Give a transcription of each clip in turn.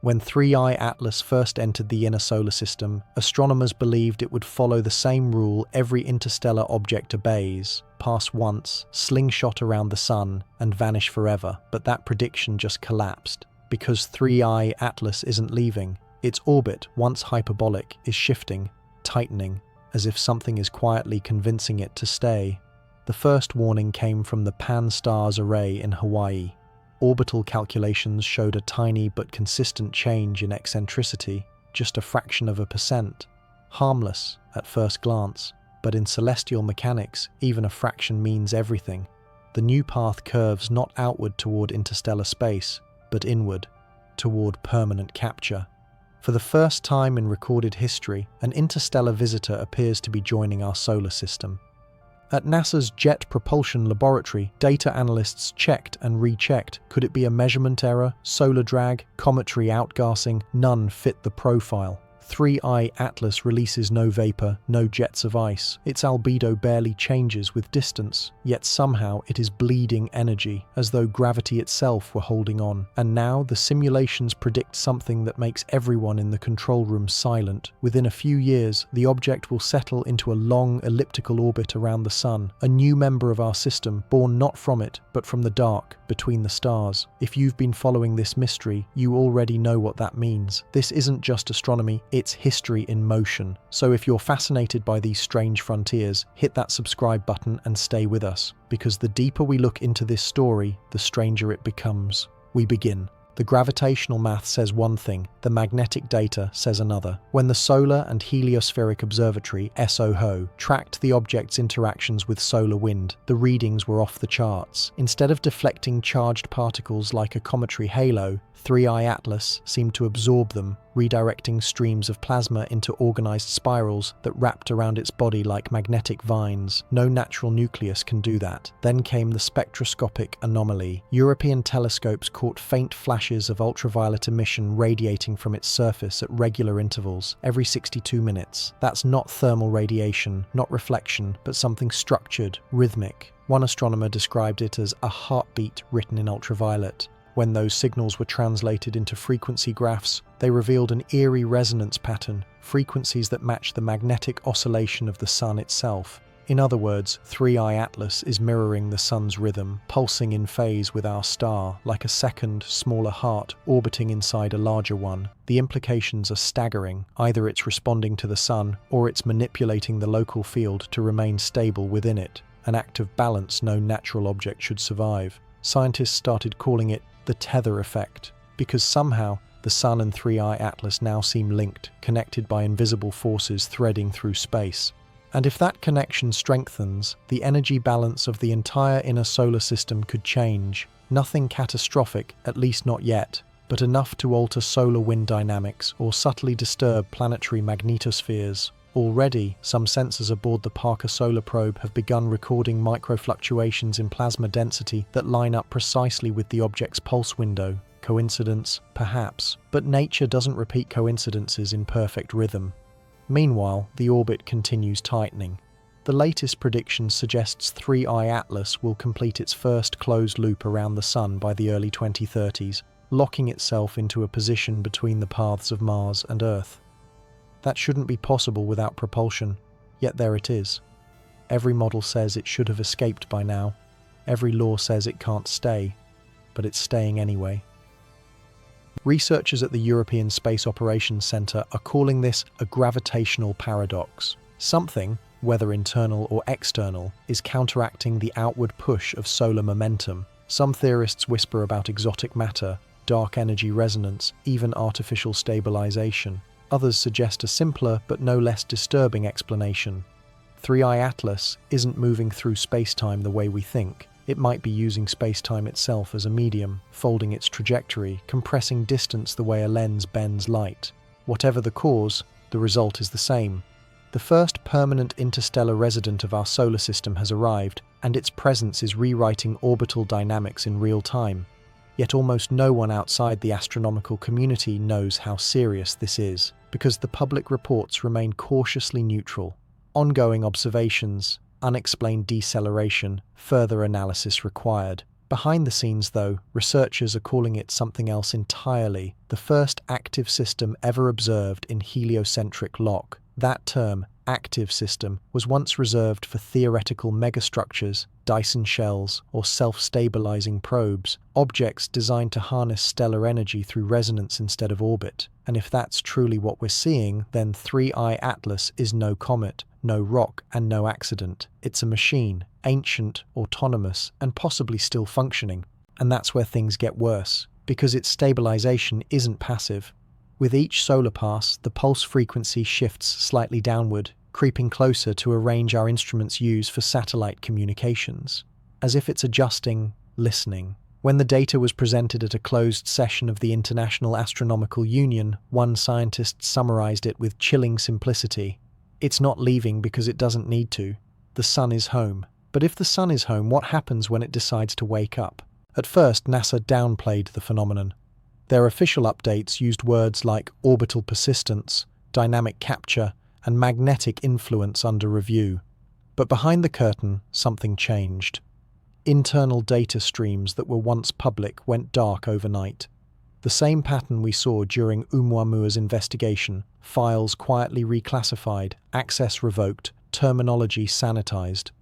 When 3i Atlas first entered the inner solar system, astronomers believed it would follow the same rule every interstellar object obeys: pass once, slingshot around the sun, and vanish forever. But that prediction just collapsed, because 3i Atlas isn't leaving. Its orbit, once hyperbolic, is shifting, tightening, as if something is quietly convincing it to stay. The first warning came from the Pan-STARRS array in Hawaii. Orbital calculations showed a tiny but consistent change in eccentricity, just a fraction of a percent. Harmless at first glance, but in celestial mechanics, even a fraction means everything. The new path curves not outward toward interstellar space, but inward, toward permanent capture. For the first time in recorded history, an interstellar visitor appears to be joining our solar system. At NASA's Jet Propulsion Laboratory, data analysts checked and rechecked. Could it be a measurement error, solar drag, cometary outgassing? None fit the profile. 3i Atlas releases no vapor, no jets of ice. Its albedo barely changes with distance, yet somehow it is bleeding energy, as though gravity itself were holding on. And now the simulations predict something that makes everyone in the control room silent. Within a few years, the object will settle into a long elliptical orbit around the sun, a new member of our system, born not from it, but from the dark, between the stars. If you've been following this mystery, you already know what that means. This isn't just astronomy, it's history in motion. So if you're fascinated by these strange frontiers, hit that subscribe button and stay with us, because the deeper we look into this story, the stranger it becomes. We begin. The gravitational math says one thing, the magnetic data says another. When the Solar and Heliospheric Observatory, SOHO, tracked the object's interactions with solar wind, the readings were off the charts. Instead of deflecting charged particles like a cometary halo, 3i Atlas seemed to absorb them, redirecting streams of plasma into organized spirals that wrapped around its body like magnetic vines. No natural nucleus can do that. Then came the spectroscopic anomaly. European telescopes caught faint flashes of ultraviolet emission radiating from its surface at regular intervals, every 62 minutes. That's not thermal radiation, not reflection, but something structured, rhythmic. One astronomer described it as a heartbeat written in ultraviolet. When those signals were translated into frequency graphs, they revealed an eerie resonance pattern, frequencies that match the magnetic oscillation of the sun itself. In other words, 3i Atlas is mirroring the sun's rhythm, pulsing in phase with our star, like a second, smaller heart orbiting inside a larger one. The implications are staggering. Either it's responding to the sun, or it's manipulating the local field to remain stable within it, an act of balance no natural object should survive. Scientists started calling it the tether effect, because somehow the Sun and 3i Atlas now seem linked, connected by invisible forces threading through space. And if that connection strengthens, the energy balance of the entire inner solar system could change. Nothing catastrophic, at least not yet, but enough to alter solar wind dynamics or subtly disturb planetary magnetospheres. Already, some sensors aboard the Parker Solar Probe have begun recording microfluctuations in plasma density that line up precisely with the object's pulse window. Coincidence? Perhaps. But nature doesn't repeat coincidences in perfect rhythm. Meanwhile, the orbit continues tightening. The latest prediction suggests 3i Atlas will complete its first closed loop around the Sun by the early 2030s, locking itself into a position between the paths of Mars and Earth. That shouldn't be possible without propulsion, yet there it is. Every model says it should have escaped by now. Every law says it can't stay, but it's staying anyway. Researchers at the European Space Operations Centre are calling this a gravitational paradox. Something, whether internal or external, is counteracting the outward push of solar momentum. Some theorists whisper about exotic matter, dark energy resonance, even artificial stabilization. Others suggest a simpler but no less disturbing explanation. 3i Atlas isn't moving through space-time the way we think. It might be using space-time itself as a medium, folding its trajectory, compressing distance the way a lens bends light. Whatever the cause, the result is the same. The first permanent interstellar resident of our solar system has arrived, and its presence is rewriting orbital dynamics in real time. Yet almost no one outside the astronomical community knows how serious this is, because the public reports remain cautiously neutral. Ongoing observations, unexplained deceleration, further analysis required. Behind the scenes, though, researchers are calling it something else entirely, the first active system ever observed in heliocentric lock. That term, active system, was once reserved for theoretical megastructures, Dyson shells, or self-stabilizing probes, objects designed to harness stellar energy through resonance instead of orbit. And if that's truly what we're seeing, then 3I Atlas is no comet, no rock, and no accident. It's a machine, ancient, autonomous, and possibly still functioning. And that's where things get worse, because its stabilization isn't passive. With each solar pass, the pulse frequency shifts slightly downward, creeping closer to a range our instruments use for satellite communications, as if it's adjusting, listening. When the data was presented at a closed session of the International Astronomical Union, one scientist summarized it with chilling simplicity. It's not leaving because it doesn't need to. The sun is home. But if the sun is home, what happens when it decides to wake up? At first, NASA downplayed the phenomenon. Their official updates used words like orbital persistence, dynamic capture, and magnetic influence under review. But behind the curtain, something changed. Internal data streams that were once public went dark overnight. The same pattern we saw during Oumuamua's investigation: files quietly reclassified, access revoked, terminology sanitized.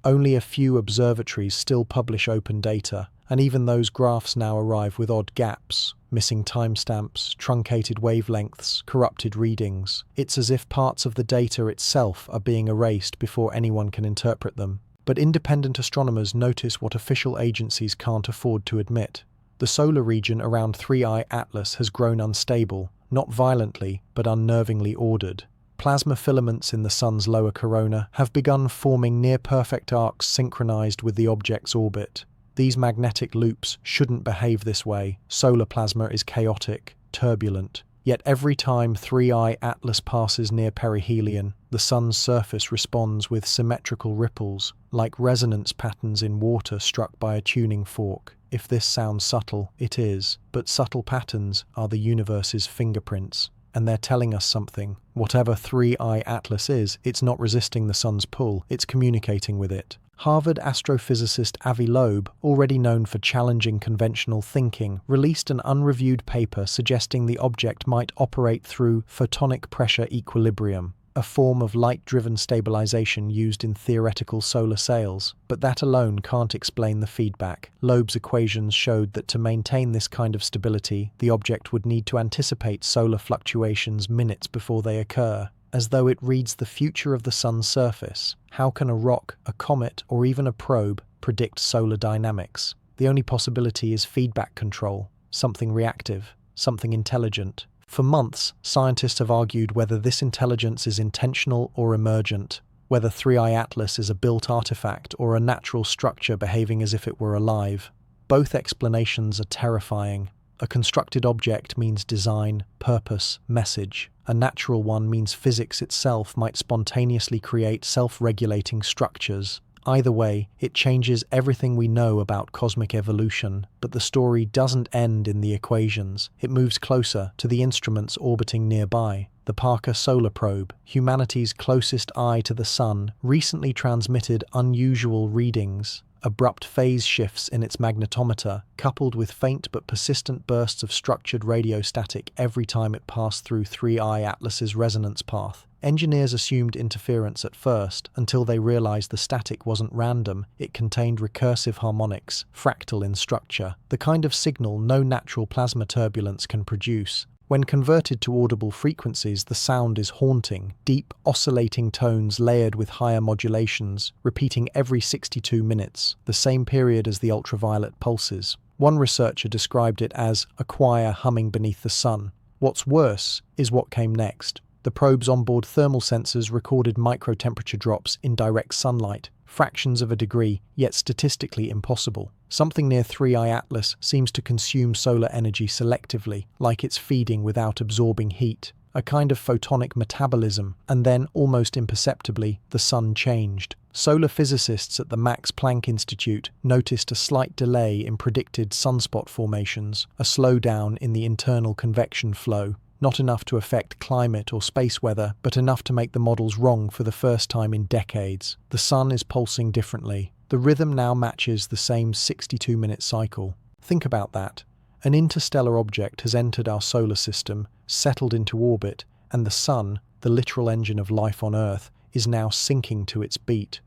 Only a few observatories still publish open data, and even those graphs now arrive with odd gaps, missing timestamps, truncated wavelengths, corrupted readings. It's as if parts of the data itself are being erased before anyone can interpret them. But independent astronomers notice what official agencies can't afford to admit. The solar region around 3I Atlas has grown unstable, not violently, but unnervingly ordered. Plasma filaments in the sun's lower corona have begun forming near-perfect arcs synchronized with the object's orbit. These magnetic loops shouldn't behave this way. Solar plasma is chaotic, turbulent. Yet every time 3I Atlas passes near perihelion, the sun's surface responds with symmetrical ripples, like resonance patterns in water struck by a tuning fork. If this sounds subtle, it is. But subtle patterns are the universe's fingerprints, and they're telling us something. Whatever 3I Atlas is, it's not resisting the sun's pull, it's communicating with it. Harvard astrophysicist Avi Loeb, already known for challenging conventional thinking, released an unreviewed paper suggesting the object might operate through photonic pressure equilibrium, a form of light-driven stabilization used in theoretical solar sails. But that alone can't explain the feedback. Loeb's equations showed that to maintain this kind of stability, the object would need to anticipate solar fluctuations minutes before they occur, as though it reads the future of the sun's surface. How can a rock, a comet, or even a probe predict solar dynamics? The only possibility is feedback control, something reactive, something intelligent. For months, scientists have argued whether this intelligence is intentional or emergent, whether 3I Atlas is a built artifact or a natural structure behaving as if it were alive. Both explanations are terrifying. A constructed object means design, purpose, message. A natural one means physics itself might spontaneously create self-regulating structures. Either way, it changes everything we know about cosmic evolution, but the story doesn't end in the equations. It moves closer to the instruments orbiting nearby. The Parker Solar Probe, humanity's closest eye to the sun, recently transmitted unusual readings. Abrupt phase shifts in its magnetometer, coupled with faint but persistent bursts of structured radiostatic every time it passed through 3I Atlas's resonance path. Engineers assumed interference at first, until they realized the static wasn't random. It contained recursive harmonics, fractal in structure, the kind of signal no natural plasma turbulence can produce. When converted to audible frequencies, the sound is haunting, deep, oscillating tones layered with higher modulations, repeating every 62 minutes, the same period as the ultraviolet pulses. One researcher described it as a choir humming beneath the sun. What's worse is what came next. The probe's onboard thermal sensors recorded microtemperature drops in direct sunlight, fractions of a degree, yet statistically impossible. Something near 3I Atlas seems to consume solar energy selectively, like it's feeding without absorbing heat, a kind of photonic metabolism, and then, almost imperceptibly, the sun changed. Solar physicists at the Max Planck Institute noticed a slight delay in predicted sunspot formations, a slowdown in the internal convection flow. Not enough to affect climate or space weather, but enough to make the models wrong for the first time in decades. The sun is pulsing differently. The rhythm now matches the same 62-minute cycle. Think about that. An interstellar object has entered our solar system, settled into orbit, and the sun, the literal engine of life on Earth, is now syncing to its beat.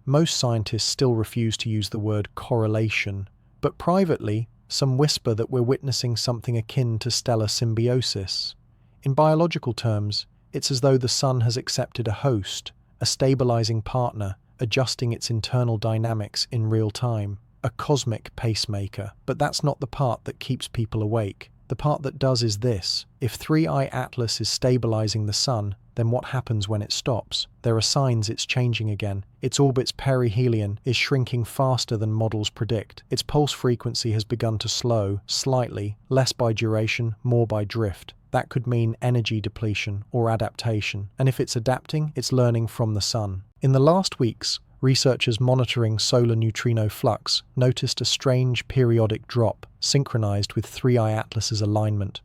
Most scientists still refuse to use the word correlation, but privately, some whisper that we're witnessing something akin to stellar symbiosis. In biological terms, it's as though the sun has accepted a host, a stabilizing partner, adjusting its internal dynamics in real time, a cosmic pacemaker. But that's not the part that keeps people awake. The part that does is this: if 3I Atlas is stabilizing the sun, then what happens when it stops? There are signs it's changing again. Its orbit's perihelion is shrinking faster than models predict. Its pulse frequency has begun to slow, slightly, less by duration, more by drift. That could mean energy depletion or adaptation. And if it's adapting, it's learning from the sun. In the last weeks, researchers monitoring solar neutrino flux noticed a strange periodic drop synchronized with 3I Atlas's alignment.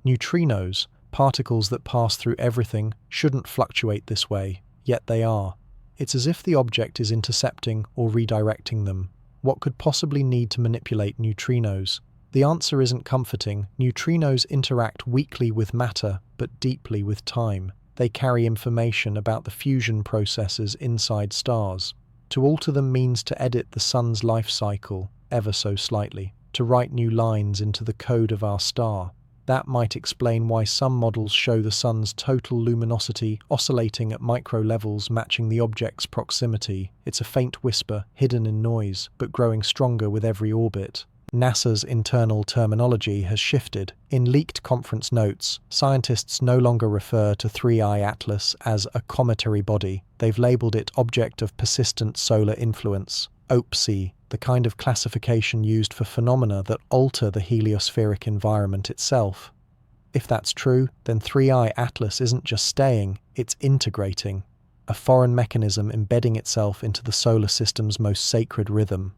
Neutrinos, particles that pass through everything, shouldn't fluctuate this way, yet they are. It's as if the object is intercepting or redirecting them. What could possibly need to manipulate neutrinos? The answer isn't comforting. Neutrinos interact weakly with matter, but deeply with time. They carry information about the fusion processes inside stars. To alter them means to edit the sun's life cycle, ever so slightly, to write new lines into the code of our star. That might explain why some models show the sun's total luminosity oscillating at micro levels matching the object's proximity. It's a faint whisper, hidden in noise, but growing stronger with every orbit. NASA's internal terminology has shifted. In leaked conference notes, scientists no longer refer to 3I Atlas as a cometary body. They've labeled it Object of Persistent Solar Influence, OPSI, the kind of classification used for phenomena that alter the heliospheric environment itself. If that's true, then 3I Atlas isn't just staying, it's integrating, a foreign mechanism embedding itself into the solar system's most sacred rhythm.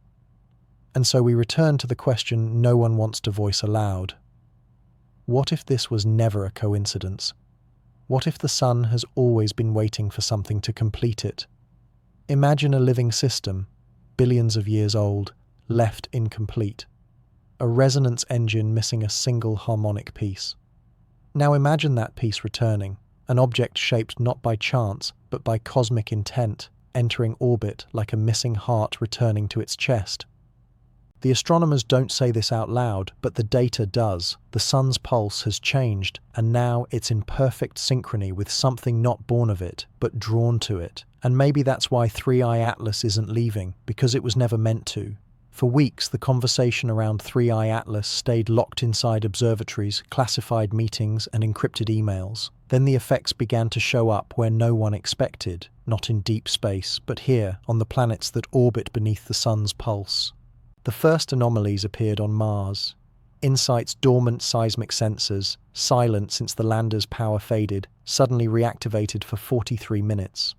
And so we return to the question no one wants to voice aloud. What if this was never a coincidence? What if the sun has always been waiting for something to complete it? Imagine a living system, billions of years old, left incomplete. A resonance engine missing a single harmonic piece. Now imagine that piece returning, an object shaped not by chance, but by cosmic intent, entering orbit like a missing heart returning to its chest. The astronomers don't say this out loud, but the data does. The sun's pulse has changed, and now it's in perfect synchrony with something not born of it, but drawn to it. And maybe that's why 3I Atlas isn't leaving, because it was never meant to. For weeks, the conversation around 3I Atlas stayed locked inside observatories, classified meetings, and encrypted emails. Then the effects began to show up where no one expected, not in deep space, but here, on the planets that orbit beneath the sun's pulse. The first anomalies appeared on Mars. InSight's dormant seismic sensors, silent since the lander's power faded, suddenly reactivated for 43 minutes.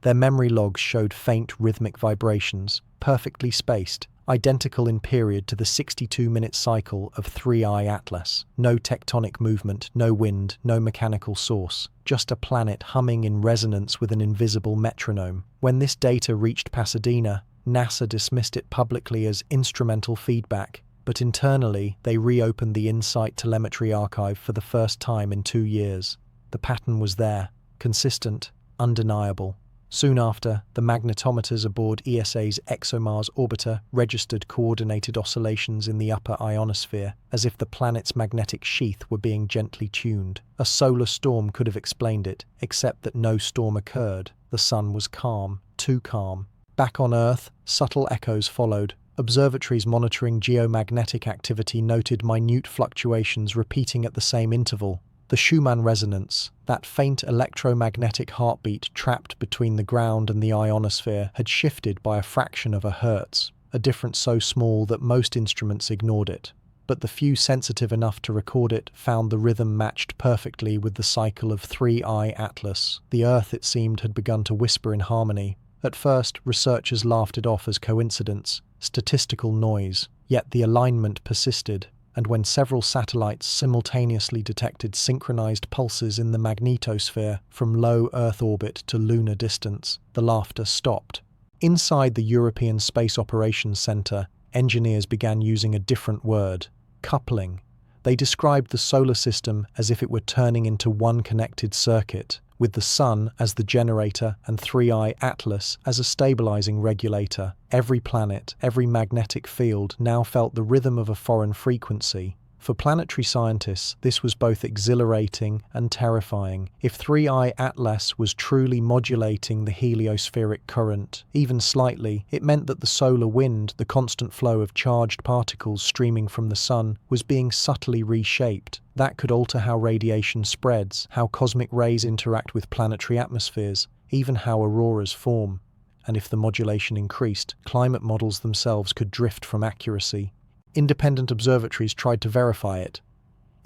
Their memory logs showed faint rhythmic vibrations, perfectly spaced, identical in period to the 62-minute cycle of 3I Atlas. No tectonic movement, no wind, no mechanical source, just a planet humming in resonance with an invisible metronome. When this data reached Pasadena, NASA dismissed it publicly as instrumental feedback, but internally they reopened the InSight telemetry archive for the first time in 2 years. The pattern was there, consistent, undeniable. Soon after, the magnetometers aboard ESA's ExoMars orbiter registered coordinated oscillations in the upper ionosphere, as if the planet's magnetic sheath were being gently tuned. A solar storm could have explained it, except that no storm occurred. The sun was calm, too calm. Back on Earth, subtle echoes followed. Observatories monitoring geomagnetic activity noted minute fluctuations repeating at the same interval. The Schumann resonance, that faint electromagnetic heartbeat trapped between the ground and the ionosphere, had shifted by a fraction of a hertz, a difference so small that most instruments ignored it. But the few sensitive enough to record it found the rhythm matched perfectly with the cycle of 3I Atlas. The Earth, it seemed, had begun to whisper in harmony. At first, researchers laughed it off as coincidence, statistical noise, yet the alignment persisted, and when several satellites simultaneously detected synchronized pulses in the magnetosphere from low Earth orbit to lunar distance, the laughter stopped. Inside the European Space Operations Centre, engineers began using a different word: coupling. They described the solar system as if it were turning into one connected circuit, with the Sun as the generator and 3I Atlas as a stabilizing regulator. Every planet, every magnetic field now felt the rhythm of a foreign frequency. For planetary scientists, this was both exhilarating and terrifying. If 3I Atlas was truly modulating the heliospheric current, even slightly, it meant that the solar wind, the constant flow of charged particles streaming from the Sun, was being subtly reshaped. That could alter how radiation spreads, how cosmic rays interact with planetary atmospheres, even how auroras form. And if the modulation increased, climate models themselves could drift from accuracy. Independent observatories tried to verify it.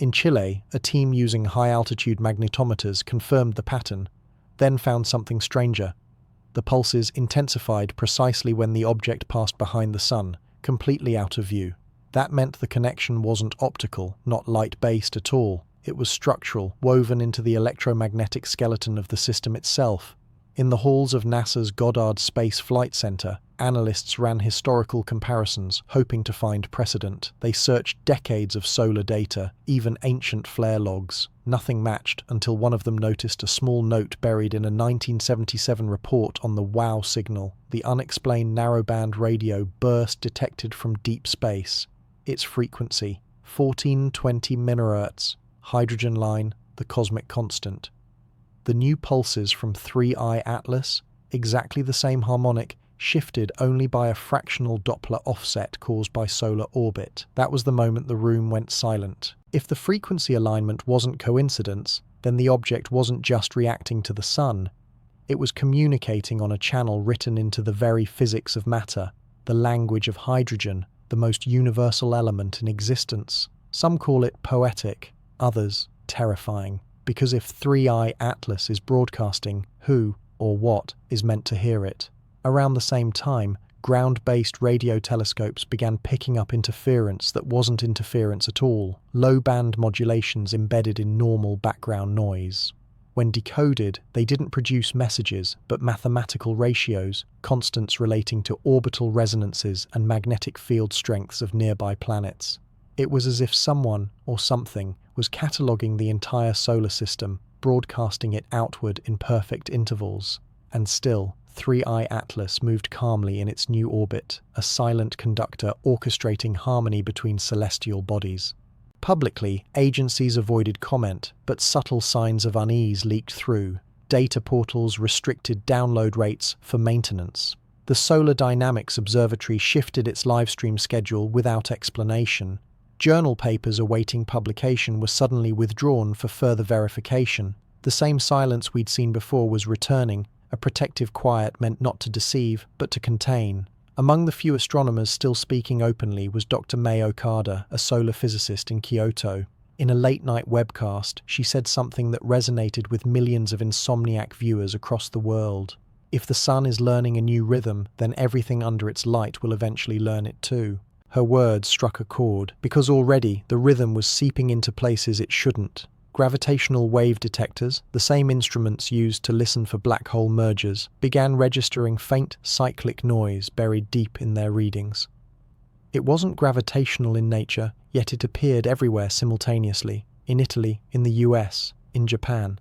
In Chile, a team using high-altitude magnetometers confirmed the pattern, then found something stranger. The pulses intensified precisely when the object passed behind the Sun, completely out of view. That meant the connection wasn't optical, not light-based at all. It was structural, woven into the electromagnetic skeleton of the system itself. In the halls of NASA's Goddard Space Flight Center, analysts ran historical comparisons, hoping to find precedent. They searched decades of solar data, even ancient flare logs. Nothing matched until one of them noticed a small note buried in a 1977 report on the WOW signal, the unexplained narrowband radio burst detected from deep space. Its frequency, 1420 MHz, hydrogen line, the cosmic constant. The new pulses from 3I Atlas, exactly the same harmonic, shifted only by a fractional Doppler offset caused by solar orbit. That was the moment the room went silent. If the frequency alignment wasn't coincidence, then the object wasn't just reacting to the Sun. It was communicating on a channel written into the very physics of matter, the language of hydrogen, the most universal element in existence. Some call it poetic, others terrifying. Because if 3I Atlas is broadcasting, who, or what, is meant to hear it? Around the same time, ground-based radio telescopes began picking up interference that wasn't interference at all, low-band modulations embedded in normal background noise. When decoded, they didn't produce messages, but mathematical ratios, constants relating to orbital resonances and magnetic field strengths of nearby planets. It was as if someone, or something, was cataloguing the entire solar system, broadcasting it outward in perfect intervals. And still, 3I Atlas moved calmly in its new orbit, a silent conductor orchestrating harmony between celestial bodies. Publicly, agencies avoided comment, but subtle signs of unease leaked through. Data portals restricted download rates for maintenance. The Solar Dynamics Observatory shifted its livestream schedule without explanation. Journal papers awaiting publication were suddenly withdrawn for further verification. The same silence we'd seen before was returning. A protective quiet meant not to deceive, but to contain. Among the few astronomers still speaking openly was Dr. Mai Okada, a solar physicist in Kyoto. In a late-night webcast, she said something that resonated with millions of insomniac viewers across the world. If the Sun is learning a new rhythm, then everything under its light will eventually learn it too. Her words struck a chord, because already the rhythm was seeping into places it shouldn't. Gravitational wave detectors, the same instruments used to listen for black hole mergers, began registering faint cyclic noise buried deep in their readings. It wasn't gravitational in nature, yet it appeared everywhere simultaneously, in Italy, in the US, in Japan.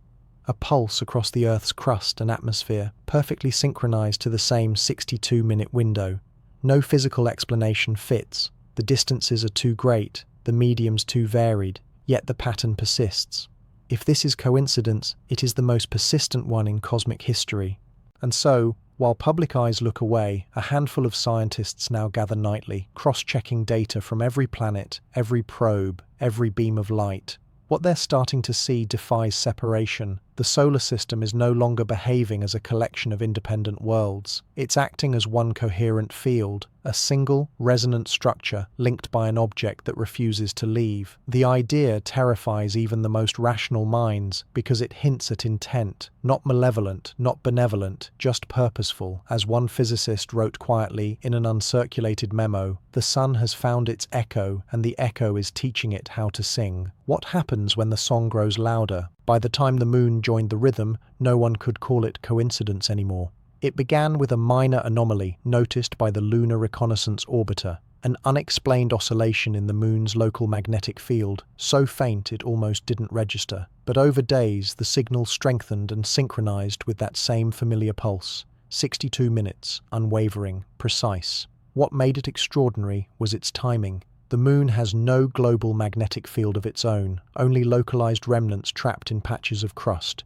A pulse across the Earth's crust and atmosphere, perfectly synchronized to the same 62-minute window. No physical explanation fits. The distances are too great, the mediums too varied, yet the pattern persists. If this is coincidence, it is the most persistent one in cosmic history. And so, while public eyes look away, a handful of scientists now gather nightly, cross-checking data from every planet, every probe, every beam of light. What they're starting to see defies separation. The solar system is no longer behaving as a collection of independent worlds. It's acting as one coherent field, a single, resonant structure linked by an object that refuses to leave. The idea terrifies even the most rational minds because it hints at intent, not malevolent, not benevolent, just purposeful. As one physicist wrote quietly in an uncirculated memo, the Sun has found its echo, and the echo is teaching it how to sing. What happens when the song grows louder? By the time the Moon joined the rhythm, no one could call it coincidence anymore. It began with a minor anomaly noticed by the Lunar Reconnaissance Orbiter, an unexplained oscillation in the Moon's local magnetic field, so faint it almost didn't register. But over days, the signal strengthened and synchronized with that same familiar pulse. 62 minutes, unwavering, precise. What made it extraordinary was its timing. The Moon has no global magnetic field of its own, only localized remnants trapped in patches of crust.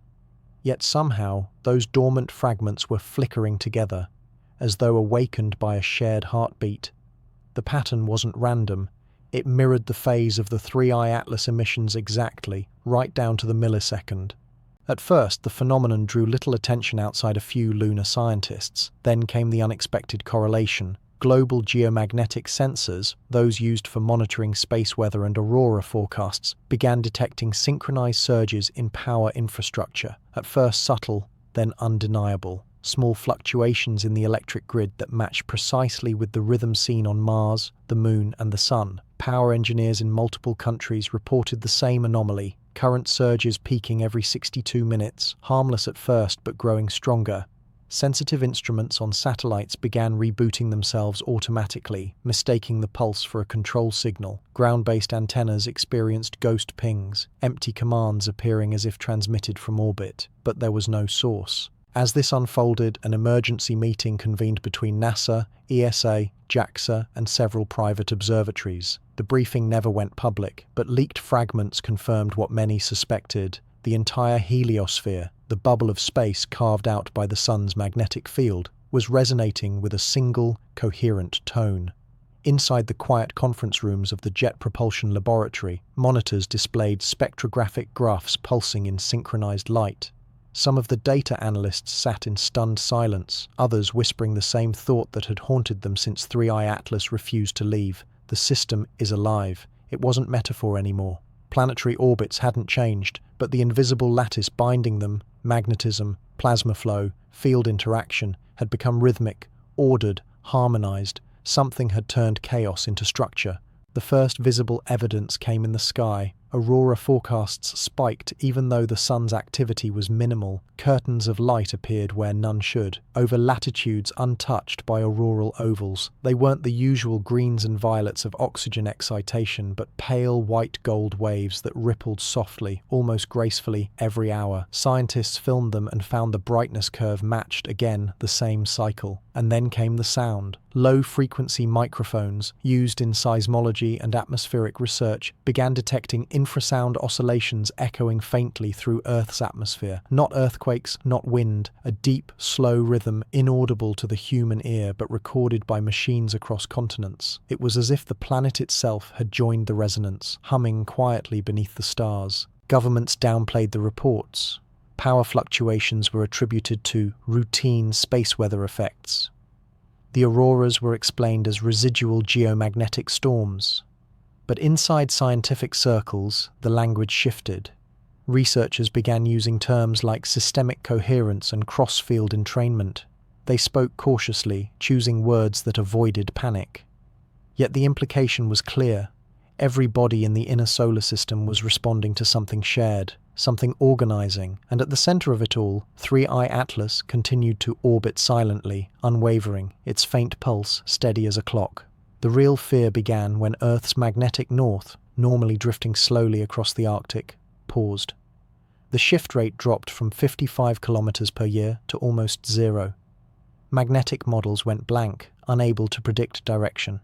Yet somehow, those dormant fragments were flickering together, as though awakened by a shared heartbeat. The pattern wasn't random. It mirrored the phase of the 3I Atlas emissions exactly, right down to the millisecond. At first, the phenomenon drew little attention outside a few lunar scientists. Then came the unexpected correlation. Global geomagnetic sensors, those used for monitoring space weather and aurora forecasts, began detecting synchronized surges in power infrastructure, at first subtle, then undeniable. Small fluctuations in the electric grid that match precisely with the rhythm seen on Mars, the Moon, and the Sun. Power engineers in multiple countries reported the same anomaly, current surges peaking every 62 minutes, harmless at first but growing stronger. Sensitive instruments on satellites began rebooting themselves automatically, mistaking the pulse for a control signal. Ground-based antennas experienced ghost pings, empty commands appearing as if transmitted from orbit, but there was no source. As this unfolded, an emergency meeting convened between NASA, ESA, JAXA, and several private observatories. The briefing never went public, but leaked fragments confirmed what many suspected. The entire heliosphere, the bubble of space carved out by the Sun's magnetic field, was resonating with a single, coherent tone. Inside the quiet conference rooms of the Jet Propulsion Laboratory, monitors displayed spectrographic graphs pulsing in synchronized light. Some of the data analysts sat in stunned silence, others whispering the same thought that had haunted them since 3I Atlas refused to leave. The system is alive. It wasn't metaphor anymore. Planetary orbits hadn't changed, but the invisible lattice binding them, magnetism, plasma flow, field interaction, had become rhythmic, ordered, harmonized. Something had turned chaos into structure. The first visible evidence came in the sky. Aurora forecasts spiked even though the sun's activity was minimal. Curtains of light appeared where none should, over latitudes untouched by auroral ovals. They weren't the usual greens and violets of oxygen excitation, but pale white-gold waves that rippled softly, almost gracefully, every hour. Scientists filmed them and found the brightness curve matched again the same cycle. And then came the sound. Low-frequency microphones, used in seismology and atmospheric research, began detecting infrasound oscillations echoing faintly through Earth's atmosphere. Not earthquakes, not wind, a deep, slow rhythm inaudible to the human ear but recorded by machines across continents. It was as if the planet itself had joined the resonance, humming quietly beneath the stars. Governments downplayed the reports. Power fluctuations were attributed to routine space weather effects. The auroras were explained as residual geomagnetic storms. But inside scientific circles, the language shifted. Researchers began using terms like systemic coherence and cross-field entrainment. They spoke cautiously, choosing words that avoided panic. Yet the implication was clear. Every body in the inner solar system was responding to something shared, something organizing, and at the center of it all, 3I Atlas continued to orbit silently, unwavering, its faint pulse steady as a clock. The real fear began when Earth's magnetic north, normally drifting slowly across the Arctic, paused. The shift rate dropped from 55 kilometers per year to almost zero. Magnetic models went blank, unable to predict direction.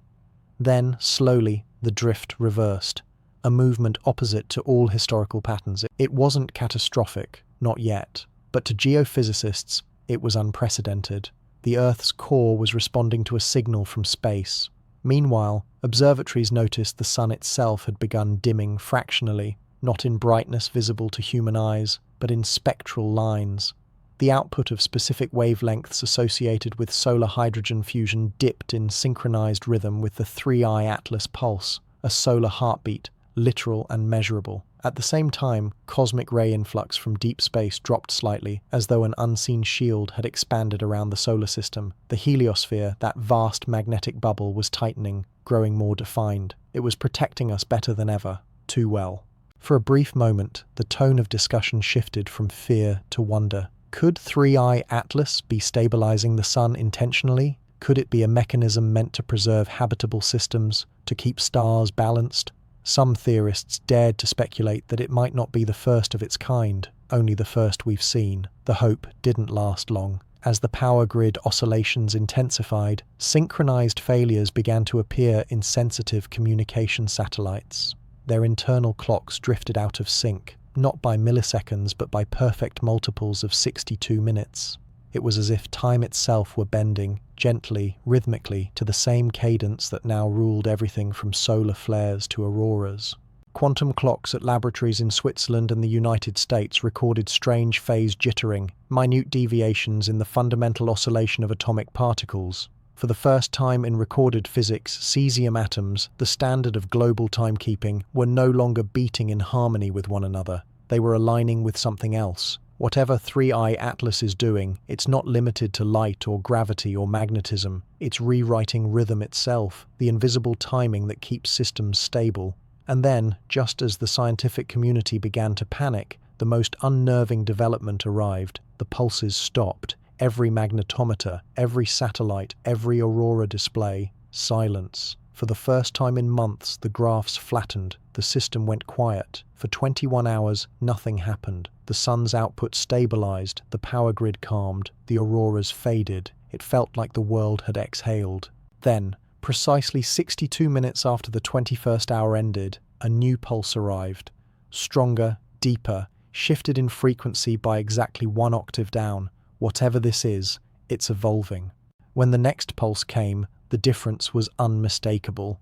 Then, slowly, the drift reversed, a movement opposite to all historical patterns. It wasn't catastrophic, not yet, but to geophysicists, it was unprecedented. The Earth's core was responding to a signal from space. Meanwhile, observatories noticed the sun itself had begun dimming fractionally, not in brightness visible to human eyes, but in spectral lines. The output of specific wavelengths associated with solar hydrogen fusion dipped in synchronized rhythm with the 3I Atlas pulse, a solar heartbeat, literal and measurable. At the same time, cosmic ray influx from deep space dropped slightly, as though an unseen shield had expanded around the solar system. The heliosphere, that vast magnetic bubble, was tightening, growing more defined. It was protecting us better than ever, too well. For a brief moment, the tone of discussion shifted from fear to wonder. Could 3i Atlas be stabilizing the sun intentionally? Could it be a mechanism meant to preserve habitable systems, to keep stars balanced? Some theorists dared to speculate that it might not be the first of its kind, only the first we've seen. The hope didn't last long. As the power grid oscillations intensified, synchronized failures began to appear in sensitive communication satellites. Their internal clocks drifted out of sync, not by milliseconds but by perfect multiples of 62 minutes. It was as if time itself were bending, gently, rhythmically, to the same cadence that now ruled everything from solar flares to auroras. Quantum clocks at laboratories in Switzerland and the United States recorded strange phase jittering, minute deviations in the fundamental oscillation of atomic particles. For the first time in recorded physics, cesium atoms, the standard of global timekeeping, were no longer beating in harmony with one another. They were aligning with something else. Whatever 3i Atlas is doing, it's not limited to light or gravity or magnetism. It's rewriting rhythm itself, the invisible timing that keeps systems stable. And then, just as the scientific community began to panic, the most unnerving development arrived. The pulses stopped. Every magnetometer, every satellite, every aurora display. Silence. For the first time in months, the graphs flattened. The system went quiet. For 21 hours, nothing happened. The sun's output stabilized. The power grid calmed. The auroras faded. It felt like the world had exhaled. Then, precisely 62 minutes after the 21st hour ended, a new pulse arrived. Stronger, deeper, shifted in frequency by exactly 1 octave down. Whatever this is, it's evolving. When the next pulse came, the difference was unmistakable.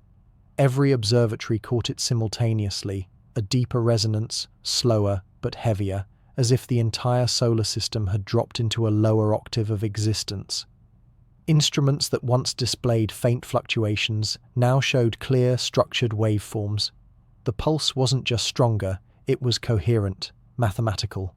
Every observatory caught it simultaneously, a deeper resonance, slower but heavier, as if the entire solar system had dropped into a lower octave of existence. Instruments that once displayed faint fluctuations now showed clear, structured waveforms. The pulse wasn't just stronger, it was coherent, mathematical.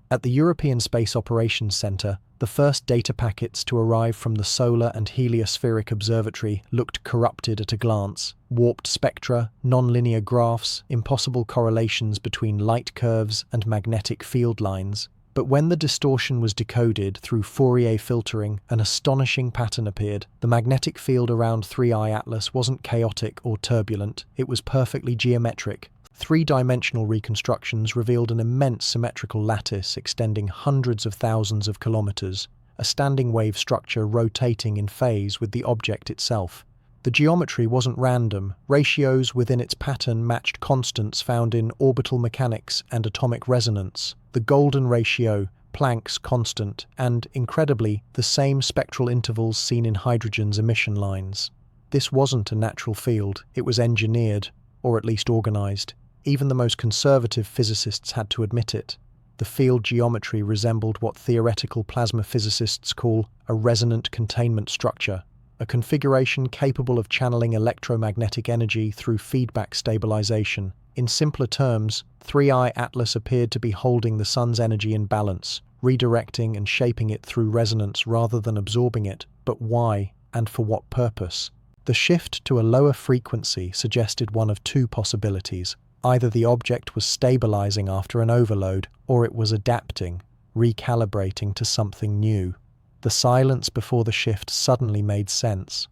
At the European Space Operations Centre, the first data packets to arrive from the Solar and Heliospheric Observatory looked corrupted at a glance. Warped spectra, non-linear graphs, impossible correlations between light curves and magnetic field lines. But when the distortion was decoded through Fourier filtering, an astonishing pattern appeared. The magnetic field around 3i Atlas wasn't chaotic or turbulent, it was perfectly geometric. Three-dimensional reconstructions revealed an immense symmetrical lattice extending hundreds of thousands of kilometers, a standing wave structure rotating in phase with the object itself. The geometry wasn't random. Ratios within its pattern matched constants found in orbital mechanics and atomic resonance. The golden ratio, Planck's constant, and, incredibly, the same spectral intervals seen in hydrogen's emission lines. This wasn't a natural field, it was engineered, or at least organized. Even the most conservative physicists had to admit it. The field geometry resembled what theoretical plasma physicists call a resonant containment structure, a configuration capable of channeling electromagnetic energy through feedback stabilization. In simpler terms, 3i Atlas appeared to be holding the sun's energy in balance, redirecting and shaping it through resonance rather than absorbing it. But why, and for what purpose? The shift to a lower frequency suggested one of two possibilities. Either the object was stabilizing after an overload, or it was adapting, recalibrating to something new. The silence before the shift suddenly made sense.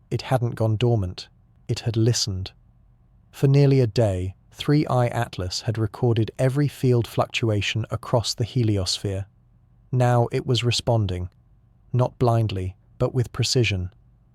It hadn't gone dormant. It had listened. For nearly a day, 3i Atlas had recorded every field fluctuation across the heliosphere. Now it was responding, not blindly, but with precision.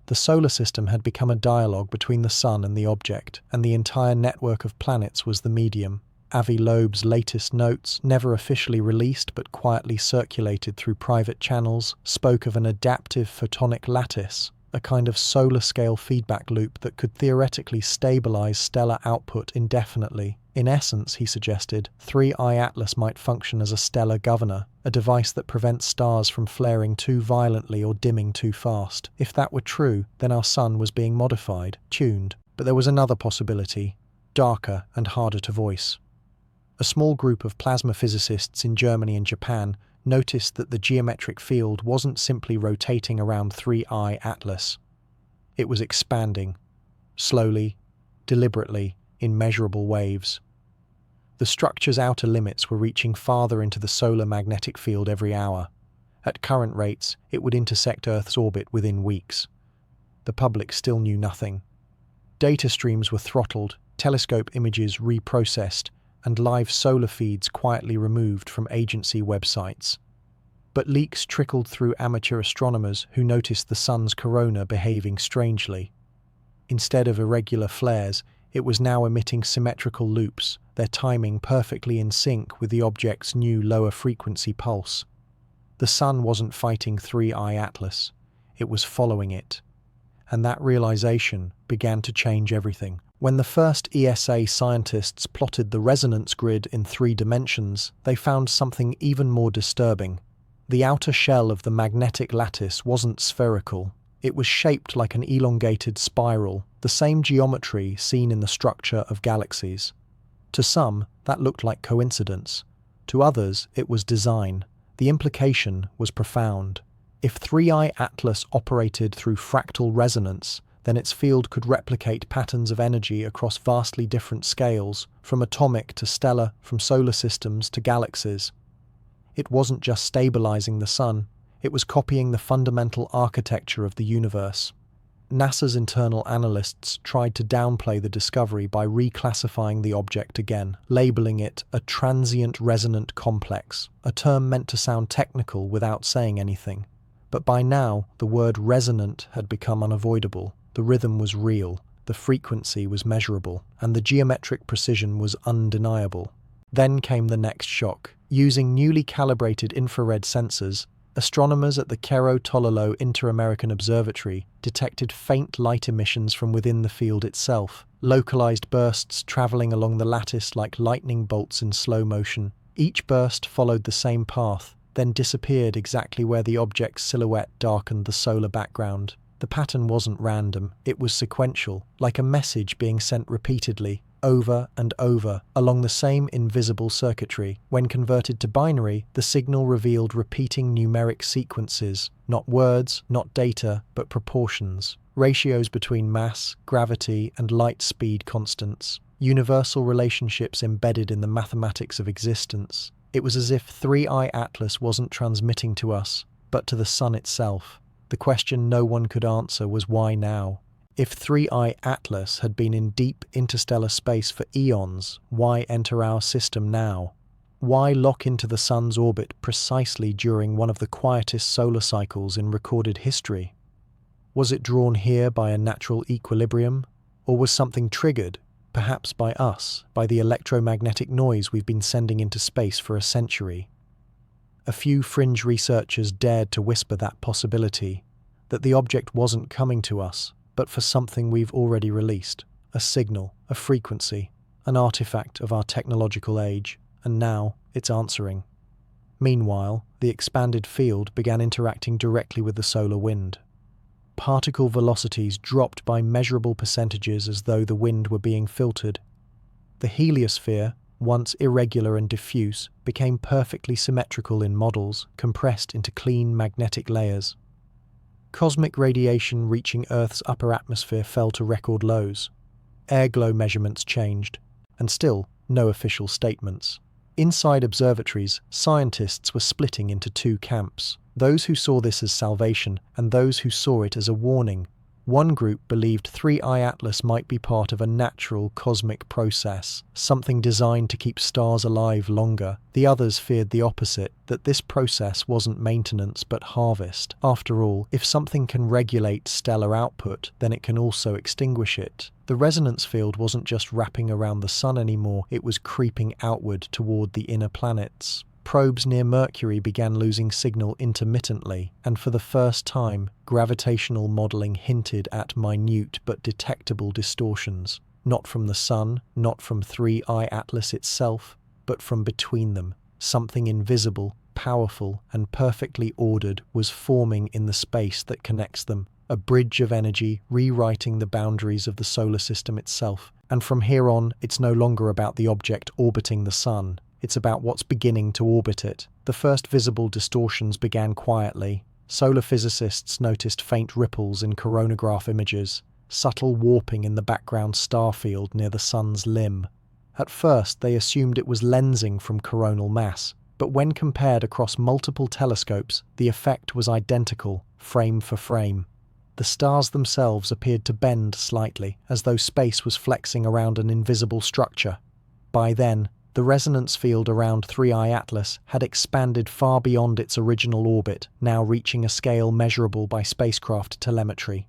The solar system had become a dialogue between the sun and the object, and the entire network of planets was the medium. Avi Loeb's latest notes, never officially released but quietly circulated through private channels, spoke of an adaptive photonic lattice, a kind of solar-scale feedback loop that could theoretically stabilize stellar output indefinitely. In essence, he suggested, 3i Atlas might function as a stellar governor, a device that prevents stars from flaring too violently or dimming too fast. If that were true, then our sun was being modified, tuned. But there was another possibility, darker and harder to voice. A small group of plasma physicists in Germany and Japan noticed that the geometric field wasn't simply rotating around 3i Atlas. It was expanding, slowly, deliberately, in measurable waves. The structure's outer limits were reaching farther into the solar magnetic field every hour. At current rates, it would intersect Earth's orbit within weeks. The public still knew nothing. Data streams were throttled, telescope images reprocessed, and live solar feeds quietly removed from agency websites. But leaks trickled through amateur astronomers who noticed the sun's corona behaving strangely. Instead of irregular flares, it was now emitting symmetrical loops, their timing perfectly in sync with the object's new lower frequency pulse. The sun wasn't fighting 3i Atlas, it was following it. And that realization began to change everything. When the first ESA scientists plotted the resonance grid in 3 dimensions, they found something even more disturbing. The outer shell of the magnetic lattice wasn't spherical. It was shaped like an elongated spiral, the same geometry seen in the structure of galaxies. To some, that looked like coincidence. To others, it was design. The implication was profound. If 3i Atlas operated through fractal resonance, then its field could replicate patterns of energy across vastly different scales, from atomic to stellar, from solar systems to galaxies. It wasn't just stabilizing the sun, it was copying the fundamental architecture of the universe. NASA's internal analysts tried to downplay the discovery by reclassifying the object again, labeling it a transient resonant complex, a term meant to sound technical without saying anything. But by now, the word resonant had become unavoidable. The rhythm was real, the frequency was measurable, and the geometric precision was undeniable. Then came the next shock. Using newly calibrated infrared sensors, astronomers at the Cerro Tololo Inter-American Observatory detected faint light emissions from within the field itself, localized bursts traveling along the lattice like lightning bolts in slow motion. Each burst followed the same path, then disappeared exactly where the object's silhouette darkened the solar background. The pattern wasn't random, it was sequential, like a message being sent repeatedly, over and over, along the same invisible circuitry. When converted to binary, the signal revealed repeating numeric sequences, not words, not data, but proportions. Ratios between mass, gravity, and light speed constants. Universal relationships embedded in the mathematics of existence. It was as if 3i Atlas wasn't transmitting to us, but to the sun itself. The question no one could answer was why now? If 3i Atlas had been in deep interstellar space for eons, why enter our system now? Why lock into the sun's orbit precisely during one of the quietest solar cycles in recorded history? Was it drawn here by a natural equilibrium? Or was something triggered, perhaps by us, by the electromagnetic noise we've been sending into space for a century? A few fringe researchers dared to whisper that possibility, that the object wasn't coming to us, but for something we've already released, a signal, a frequency, an artifact of our technological age, and now it's answering. Meanwhile, the expanded field began interacting directly with the solar wind. Particle velocities dropped by measurable percentages as though the wind were being filtered. The heliosphere, once irregular and diffuse, became perfectly symmetrical in models, compressed into clean magnetic layers. Cosmic radiation reaching Earth's upper atmosphere fell to record lows. Airglow measurements changed, and still no official statements. Inside observatories, scientists were splitting into 2 camps, those who saw this as salvation and those who saw it as a warning. One group believed 3i Atlas might be part of a natural cosmic process, something designed to keep stars alive longer. The others feared the opposite, that this process wasn't maintenance but harvest. After all, if something can regulate stellar output, then it can also extinguish it. The resonance field wasn't just wrapping around the sun anymore, it was creeping outward toward the inner planets. Probes near Mercury began losing signal intermittently, and for the first time, gravitational modeling hinted at minute but detectable distortions, not from the sun, not from 3i Atlas itself, but from between them. Something invisible, powerful, and perfectly ordered was forming in the space that connects them, a bridge of energy rewriting the boundaries of the solar system itself. And from here on, it's no longer about the object orbiting the sun. It's about what's beginning to orbit it. The first visible distortions began quietly. Solar physicists noticed faint ripples in coronagraph images, subtle warping in the background star field near the sun's limb. At first, they assumed it was lensing from coronal mass, but when compared across multiple telescopes, the effect was identical, frame for frame. The stars themselves appeared to bend slightly, as though space was flexing around an invisible structure. By then, the resonance field around 3I Atlas had expanded far beyond its original orbit, now reaching a scale measurable by spacecraft telemetry.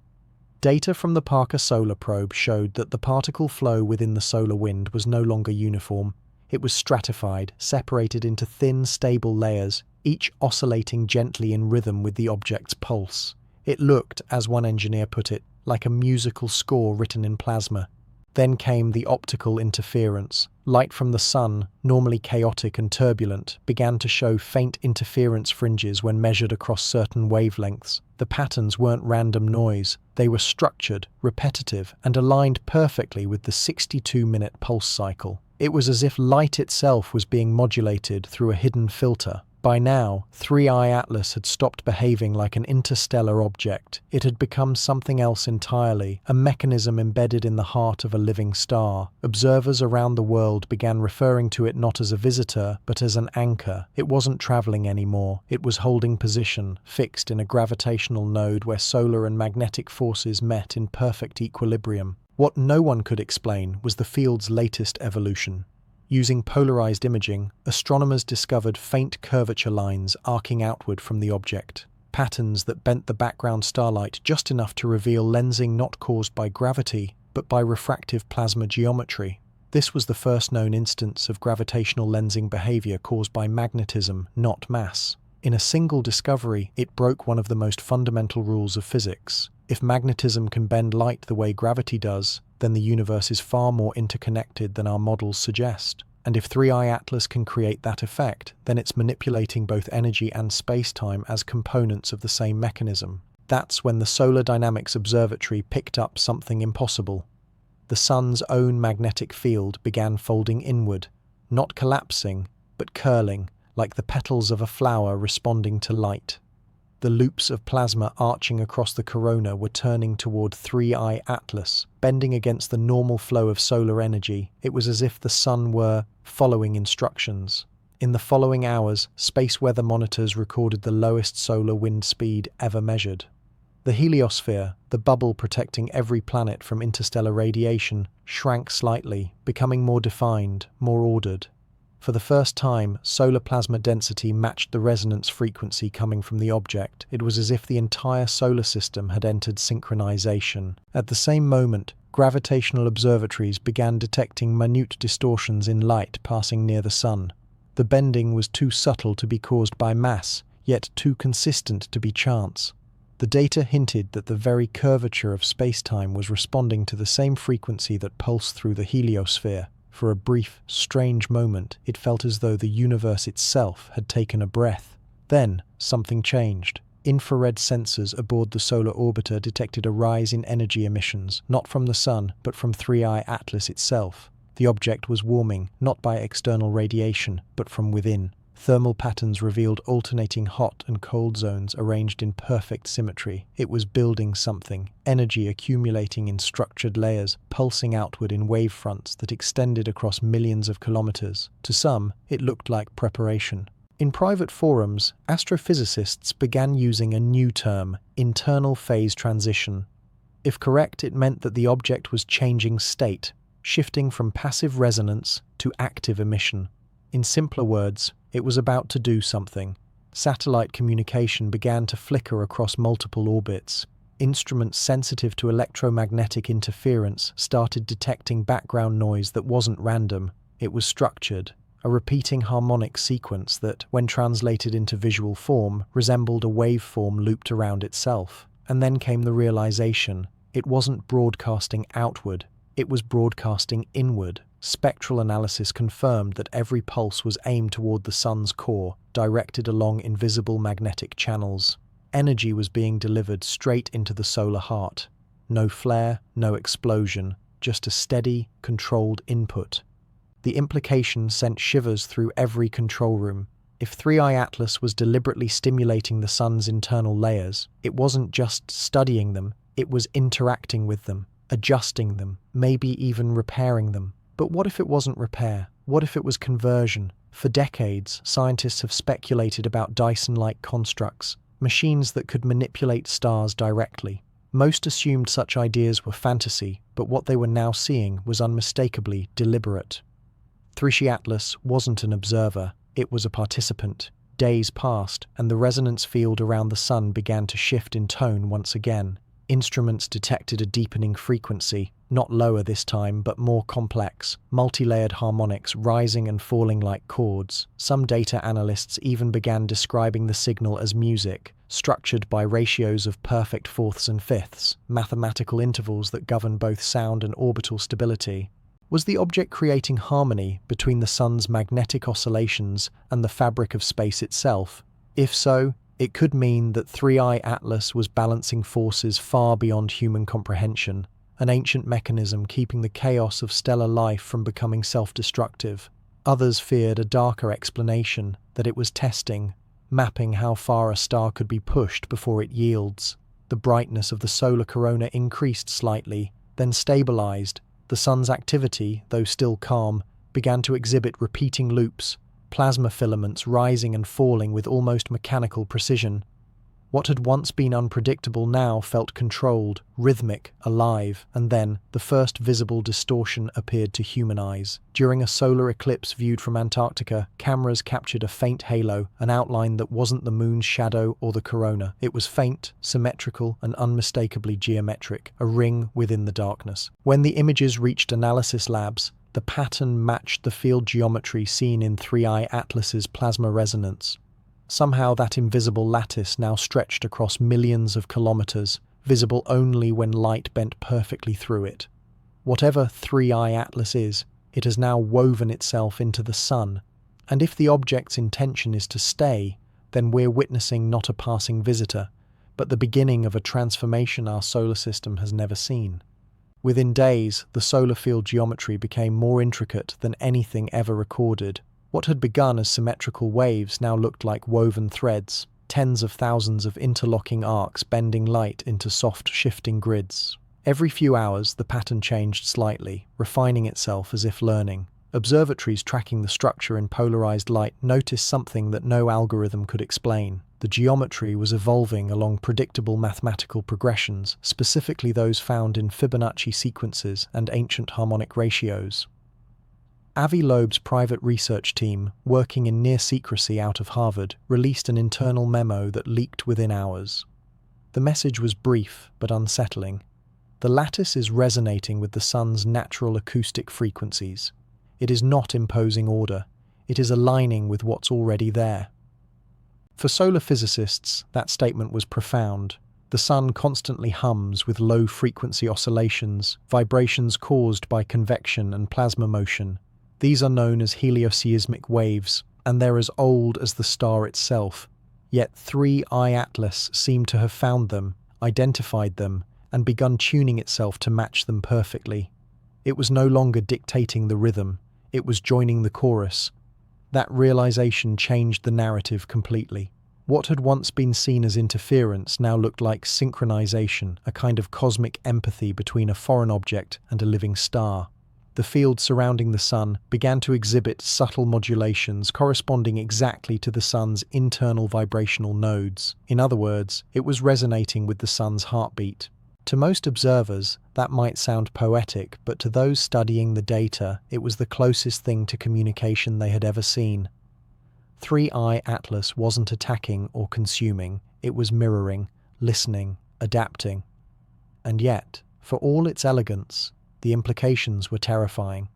Data from the Parker Solar Probe showed that the particle flow within the solar wind was no longer uniform. It was stratified, separated into thin, stable layers, each oscillating gently in rhythm with the object's pulse. It looked, as one engineer put it, like a musical score written in plasma. Then came the optical interference. Light from the sun, normally chaotic and turbulent, began to show faint interference fringes when measured across certain wavelengths. The patterns weren't random noise. They were structured, repetitive, and aligned perfectly with the 62-minute pulse cycle. It was as if light itself was being modulated through a hidden filter. By now, 3I Atlas had stopped behaving like an interstellar object. It had become something else entirely, a mechanism embedded in the heart of a living star. Observers around the world began referring to it not as a visitor, but as an anchor. It wasn't traveling anymore. It was holding position, fixed in a gravitational node where solar and magnetic forces met in perfect equilibrium. What no one could explain was the field's latest evolution. Using polarized imaging, astronomers discovered faint curvature lines arcing outward from the object, patterns that bent the background starlight just enough to reveal lensing not caused by gravity, but by refractive plasma geometry. This was the first known instance of gravitational lensing behavior caused by magnetism, not mass. In a single discovery, it broke one of the most fundamental rules of physics. If magnetism can bend light the way gravity does, then the universe is far more interconnected than our models suggest. And if 3I Atlas can create that effect, then it's manipulating both energy and space-time as components of the same mechanism. That's when the Solar Dynamics Observatory picked up something impossible. The sun's own magnetic field began folding inward, not collapsing, but curling, like the petals of a flower responding to light. The loops of plasma arching across the corona were turning toward 3I Atlas, bending against the normal flow of solar energy. It was as if the sun were following instructions. In the following hours, space weather monitors recorded the lowest solar wind speed ever measured. The heliosphere, the bubble protecting every planet from interstellar radiation, shrank slightly, becoming more defined, more ordered. For the first time, solar plasma density matched the resonance frequency coming from the object. It was as if the entire solar system had entered synchronization. At the same moment, gravitational observatories began detecting minute distortions in light passing near the sun. The bending was too subtle to be caused by mass, yet too consistent to be chance. The data hinted that the very curvature of space-time was responding to the same frequency that pulsed through the heliosphere. For a brief, strange moment, it felt as though the universe itself had taken a breath. Then, something changed. Infrared sensors aboard the solar orbiter detected a rise in energy emissions, not from the sun, but from 3I Atlas itself. The object was warming, not by external radiation, but from within. Thermal patterns revealed alternating hot and cold zones arranged in perfect symmetry. It was building something, energy accumulating in structured layers, pulsing outward in wave fronts that extended across millions of kilometers. To some, it looked like preparation. In private forums, astrophysicists began using a new term, internal phase transition. If correct, it meant that the object was changing state, shifting from passive resonance to active emission. In simpler words, it was about to do something. Satellite communication began to flicker across multiple orbits. Instruments sensitive to electromagnetic interference started detecting background noise that wasn't random. It was structured, a repeating harmonic sequence that, when translated into visual form, resembled a waveform looped around itself. And then came the realization, it wasn't broadcasting outward, it was broadcasting inward. Spectral analysis confirmed that every pulse was aimed toward the sun's core, directed along invisible magnetic channels. Energy was being delivered straight into the solar heart. No flare, no explosion, just a steady, controlled input. The implication sent shivers through every control room. If 3I Atlas was deliberately stimulating the sun's internal layers, it wasn't just studying them, it was interacting with them, adjusting them, maybe even repairing them. But what if it wasn't repair? What if it was conversion? For decades, scientists have speculated about Dyson-like constructs, machines that could manipulate stars directly. Most assumed such ideas were fantasy, but what they were now seeing was unmistakably deliberate. 3i Atlas wasn't an observer, it was a participant. Days passed, and the resonance field around the sun began to shift in tone once again. Instruments detected a deepening frequency, not lower this time, but more complex, multi-layered harmonics rising and falling like chords. Some data analysts even began describing the signal as music, structured by ratios of perfect fourths and fifths, mathematical intervals that govern both sound and orbital stability. Was the object creating harmony between the sun's magnetic oscillations and the fabric of space itself? If so, it could mean that 3i Atlas was balancing forces far beyond human comprehension, an ancient mechanism keeping the chaos of stellar life from becoming self-destructive. Others feared a darker explanation, that it was testing, mapping how far a star could be pushed before it yields. The brightness of the solar corona increased slightly, then stabilized. The sun's activity, though still calm, began to exhibit repeating loops, plasma filaments rising and falling with almost mechanical precision. What had once been unpredictable now felt controlled, rhythmic, alive, and then the first visible distortion appeared to human eyes. During a solar eclipse viewed from Antarctica, cameras captured a faint halo, an outline that wasn't the moon's shadow or the corona. It was faint, symmetrical, and unmistakably geometric, a ring within the darkness. When the images reached analysis labs, the pattern matched the field geometry seen in 3i Atlas's plasma resonance. Somehow that invisible lattice now stretched across millions of kilometers, visible only when light bent perfectly through it. Whatever 3i Atlas is, it has now woven itself into the sun, and if the object's intention is to stay, then we're witnessing not a passing visitor, but the beginning of a transformation our solar system has never seen. Within days, the solar field geometry became more intricate than anything ever recorded. What had begun as symmetrical waves now looked like woven threads, tens of thousands of interlocking arcs bending light into soft, shifting grids. Every few hours, the pattern changed slightly, refining itself as if learning. Observatories tracking the structure in polarized light noticed something that no algorithm could explain. The geometry was evolving along predictable mathematical progressions, specifically those found in Fibonacci sequences and ancient harmonic ratios. Avi Loeb's private research team, working in near secrecy out of Harvard, released an internal memo that leaked within hours. The message was brief but unsettling. The lattice is resonating with the sun's natural acoustic frequencies. It is not imposing order. It is aligning with what's already there. For solar physicists, that statement was profound. The sun constantly hums with low-frequency oscillations, vibrations caused by convection and plasma motion. These are known as helioseismic waves, and they're as old as the star itself. Yet 3i Atlas seemed to have found them, identified them, and begun tuning itself to match them perfectly. It was no longer dictating the rhythm, it was joining the chorus. That realization changed the narrative completely. What had once been seen as interference now looked like synchronization, a kind of cosmic empathy between a foreign object and a living star. The field surrounding the sun began to exhibit subtle modulations corresponding exactly to the sun's internal vibrational nodes. In other words, it was resonating with the sun's heartbeat. To most observers, that might sound poetic, but to those studying the data, it was the closest thing to communication they had ever seen. 3i Atlas wasn't attacking or consuming, it was mirroring, listening, adapting. And yet, for all its elegance, the implications were terrifying.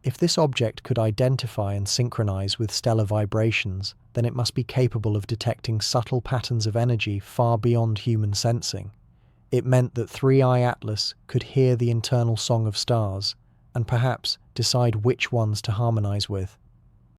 If this object could identify and synchronize with stellar vibrations, then it must be capable of detecting subtle patterns of energy far beyond human sensing. It meant that 3i Atlas could hear the internal song of stars, and perhaps decide which ones to harmonize with.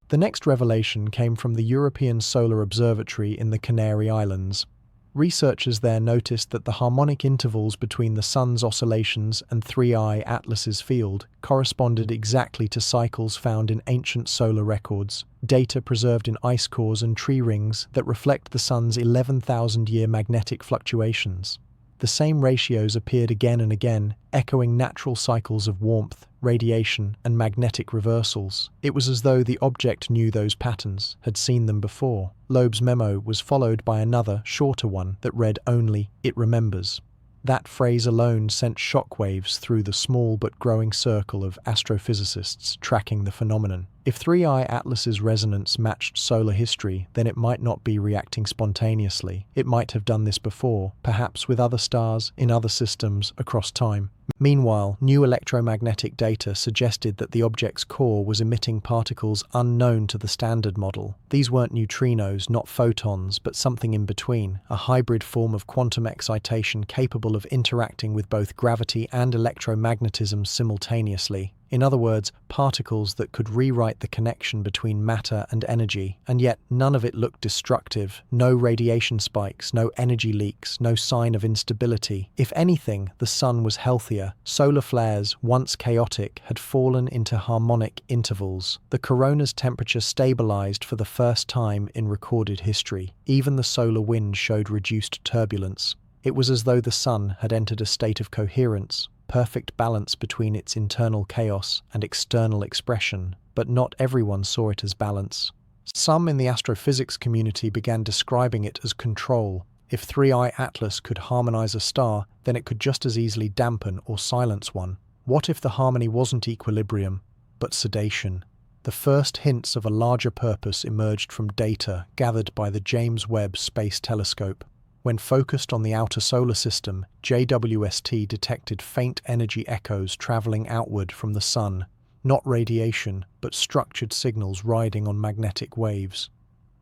The next revelation came from the European Solar Observatory in the Canary Islands. Researchers there noticed that the harmonic intervals between the sun's oscillations and 3i Atlas's field corresponded exactly to cycles found in ancient solar records, data preserved in ice cores and tree rings that reflect the sun's 11,000-year magnetic fluctuations. The same ratios appeared again and again, echoing natural cycles of warmth, radiation, and magnetic reversals. It was as though the object knew those patterns, had seen them before. Loeb's memo was followed by another, shorter one that read only, "It remembers." That phrase alone sent shockwaves through the small but growing circle of astrophysicists tracking the phenomenon. If 3I Atlas's resonance matched solar history, then it might not be reacting spontaneously. It might have done this before, perhaps with other stars, in other systems, across time. Meanwhile, new electromagnetic data suggested that the object's core was emitting particles unknown to the standard model. These weren't neutrinos, not photons, but something in between, a hybrid form of quantum excitation capable of interacting with both gravity and electromagnetism simultaneously. In other words, particles that could rewrite the connection between matter and energy, and yet none of it looked destructive. No radiation spikes, no energy leaks, no sign of instability. If anything, the sun was healthier. Solar flares, once chaotic, had fallen into harmonic intervals. The corona's temperature stabilized for the first time in recorded history. Even the solar wind showed reduced turbulence. It was as though the sun had entered a state of coherence, perfect balance between its internal chaos and external expression, but not everyone saw it as balance. Some in the astrophysics community began describing it as control. If 3I Atlas could harmonize a star, then it could just as easily dampen or silence one. What if the harmony wasn't equilibrium, but sedation? The first hints of a larger purpose emerged from data gathered by the James Webb Space Telescope. When focused on the outer solar system, JWST detected faint energy echoes traveling outward from the sun, not radiation, but structured signals riding on magnetic waves.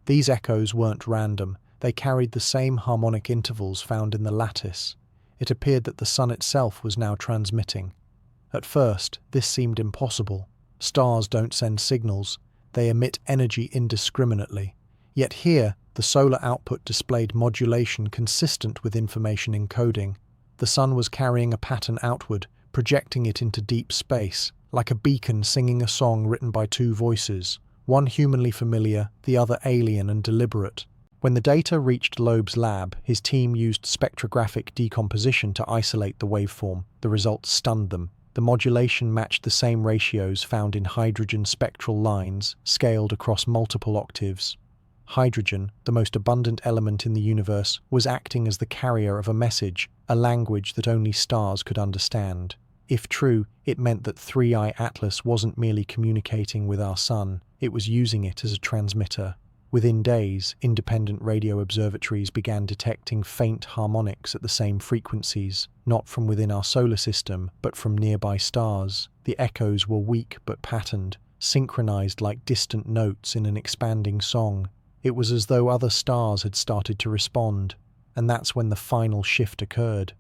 These echoes weren't random, they carried the same harmonic intervals found in the lattice. It appeared that the sun itself was now transmitting. At first, this seemed impossible. Stars don't send signals, they emit energy indiscriminately. Yet here, the solar output displayed modulation consistent with information encoding. The sun was carrying a pattern outward, projecting it into deep space, like a beacon singing a song written by two voices, one humanly familiar, the other alien and deliberate. When the data reached Loeb's lab, his team used spectrographic decomposition to isolate the waveform. The results stunned them. The modulation matched the same ratios found in hydrogen spectral lines, scaled across multiple octaves. Hydrogen, the most abundant element in the universe, was acting as the carrier of a message, a language that only stars could understand. If true, it meant that 3I Atlas wasn't merely communicating with our sun, it was using it as a transmitter. Within days, independent radio observatories began detecting faint harmonics at the same frequencies, not from within our solar system, but from nearby stars. The echoes were weak but patterned, synchronized like distant notes in an expanding song. It was as though other stars had started to respond, and that's when the final shift occurred.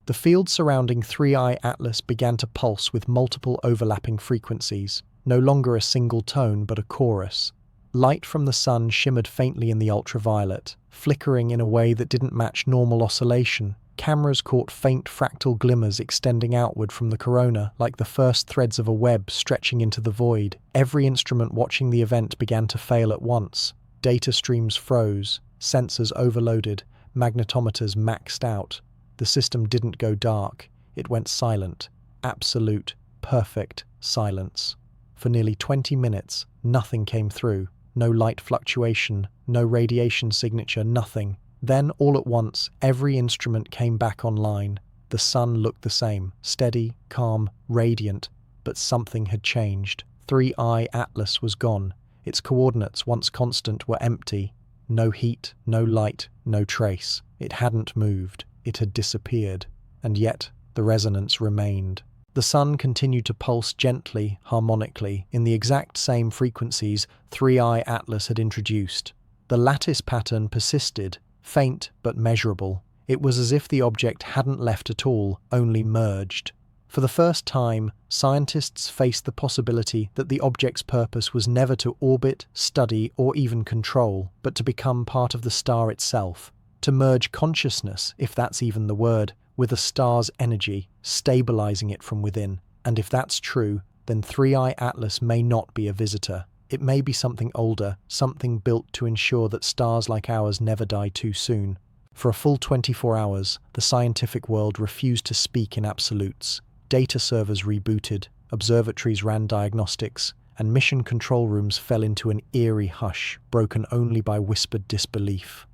The field surrounding 3I Atlas began to pulse with multiple overlapping frequencies, no longer a single tone but a chorus. Light from the sun shimmered faintly in the ultraviolet, flickering in a way that didn't match normal oscillation. Cameras caught faint fractal glimmers extending outward from the corona, like the first threads of a web stretching into the void. Every instrument watching the event began to fail at once. Data streams froze, sensors overloaded, magnetometers maxed out. The system didn't go dark, it went silent. Absolute, perfect silence. For nearly 20 minutes, nothing came through. No light fluctuation, no radiation signature, nothing. Then, all at once, every instrument came back online. The sun looked the same, steady, calm, radiant, but something had changed. 3I Atlas was gone. Its coordinates, once constant, were empty. No heat, no light, no trace. It hadn't moved. It had disappeared. And yet, the resonance remained. The sun continued to pulse gently, harmonically, in the exact same frequencies 3I Atlas had introduced. The lattice pattern persisted, faint but measurable. It was as if the object hadn't left at all, only merged. For the first time, scientists faced the possibility that the object's purpose was never to orbit, study, or even control, but to become part of the star itself, to merge consciousness, if that's even the word, with a star's energy, stabilizing it from within. And if that's true, then 3I Atlas may not be a visitor. It may be something older, something built to ensure that stars like ours never die too soon. For a full 24 hours, the scientific world refused to speak in absolutes. Data servers rebooted, observatories ran diagnostics, and mission control rooms fell into an eerie hush, broken only by whispered disbelief.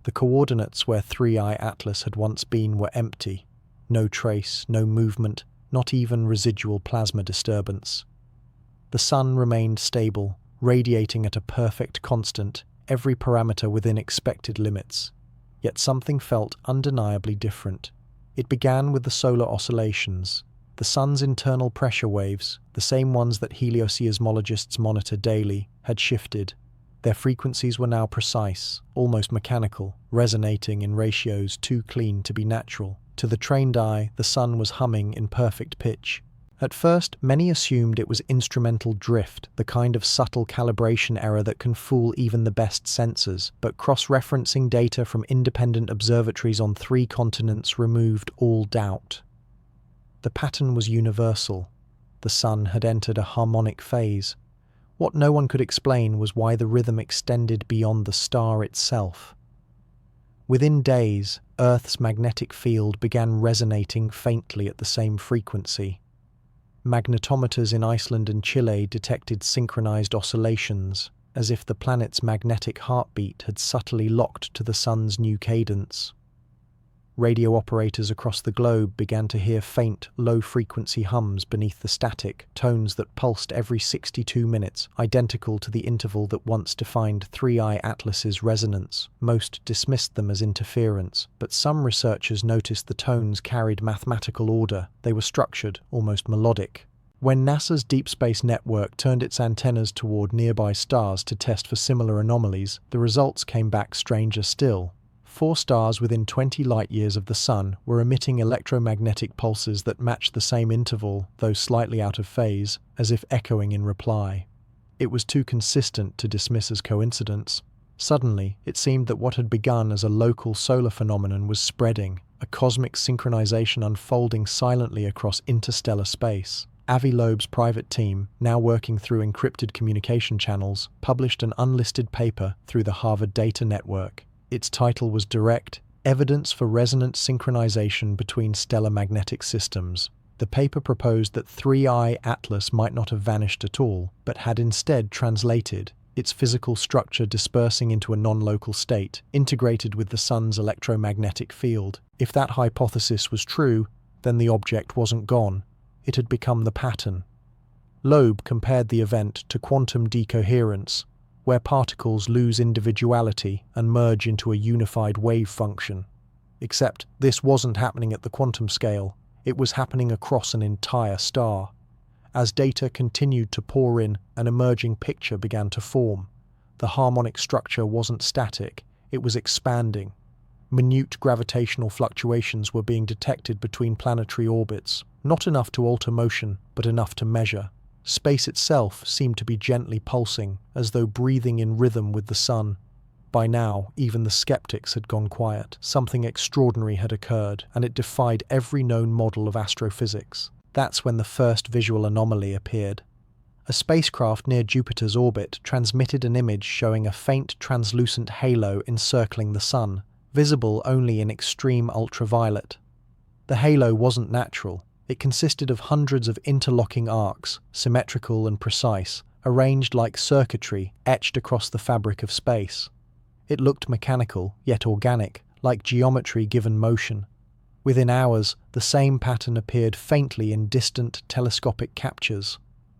The coordinates where 3i Atlas had once been were empty. No trace, no movement, not even residual plasma disturbance. The sun remained stable, radiating at a perfect constant, every parameter within expected limits. Yet something felt undeniably different. It began with the solar oscillations. The sun's internal pressure waves, the same ones that helioseismologists monitor daily, had shifted. Their frequencies were now precise, almost mechanical, resonating in ratios too clean to be natural. To the trained eye, the sun was humming in perfect pitch. At first, many assumed it was instrumental drift, the kind of subtle calibration error that can fool even the best sensors, but cross-referencing data from independent observatories on 3 continents removed all doubt. The pattern was universal. The sun had entered a harmonic phase. What no one could explain was why the rhythm extended beyond the star itself. Within days, Earth's magnetic field began resonating faintly at the same frequency. Magnetometers in Iceland and Chile detected synchronized oscillations, as if the planet's magnetic heartbeat had subtly locked to the sun's new cadence. Radio operators across the globe began to hear faint, low-frequency hums beneath the static, tones that pulsed every 62 minutes, identical to the interval that once defined 3i Atlas's resonance. Most dismissed them as interference, but some researchers noticed the tones carried mathematical order. They were structured, almost melodic. When NASA's Deep Space Network turned its antennas toward nearby stars to test for similar anomalies, the results came back stranger still. 4 stars within 20 light-years of the Sun were emitting electromagnetic pulses that matched the same interval, though slightly out of phase, as if echoing in reply. It was too consistent to dismiss as coincidence. Suddenly, it seemed that what had begun as a local solar phenomenon was spreading, a cosmic synchronization unfolding silently across interstellar space. Avi Loeb's private team, now working through encrypted communication channels, published an unlisted paper through the Harvard Data Network. Its title was direct, Evidence for Resonant Synchronization Between Stellar Magnetic Systems. The paper proposed that 3i Atlas might not have vanished at all, but had instead translated, its physical structure dispersing into a non-local state, integrated with the sun's electromagnetic field. If that hypothesis was true, then the object wasn't gone. It had become the pattern. Loeb compared the event to quantum decoherence, where particles lose individuality and merge into a unified wave function. Except this wasn't happening at the quantum scale, it was happening across an entire star. As data continued to pour in, an emerging picture began to form. The harmonic structure wasn't static, it was expanding. Minute gravitational fluctuations were being detected between planetary orbits, not enough to alter motion, but enough to measure. Space itself seemed to be gently pulsing, as though breathing in rhythm with the sun. By now, even the skeptics had gone quiet. Something extraordinary had occurred, and it defied every known model of astrophysics. That's when the first visual anomaly appeared. A spacecraft near Jupiter's orbit transmitted an image showing a faint translucent halo encircling the sun, visible only in extreme ultraviolet. The halo wasn't natural. It consisted of hundreds of interlocking arcs, symmetrical and precise, arranged like circuitry etched across the fabric of space. It looked mechanical, yet organic, like geometry given motion. Within hours, the same pattern appeared faintly in distant telescopic captures.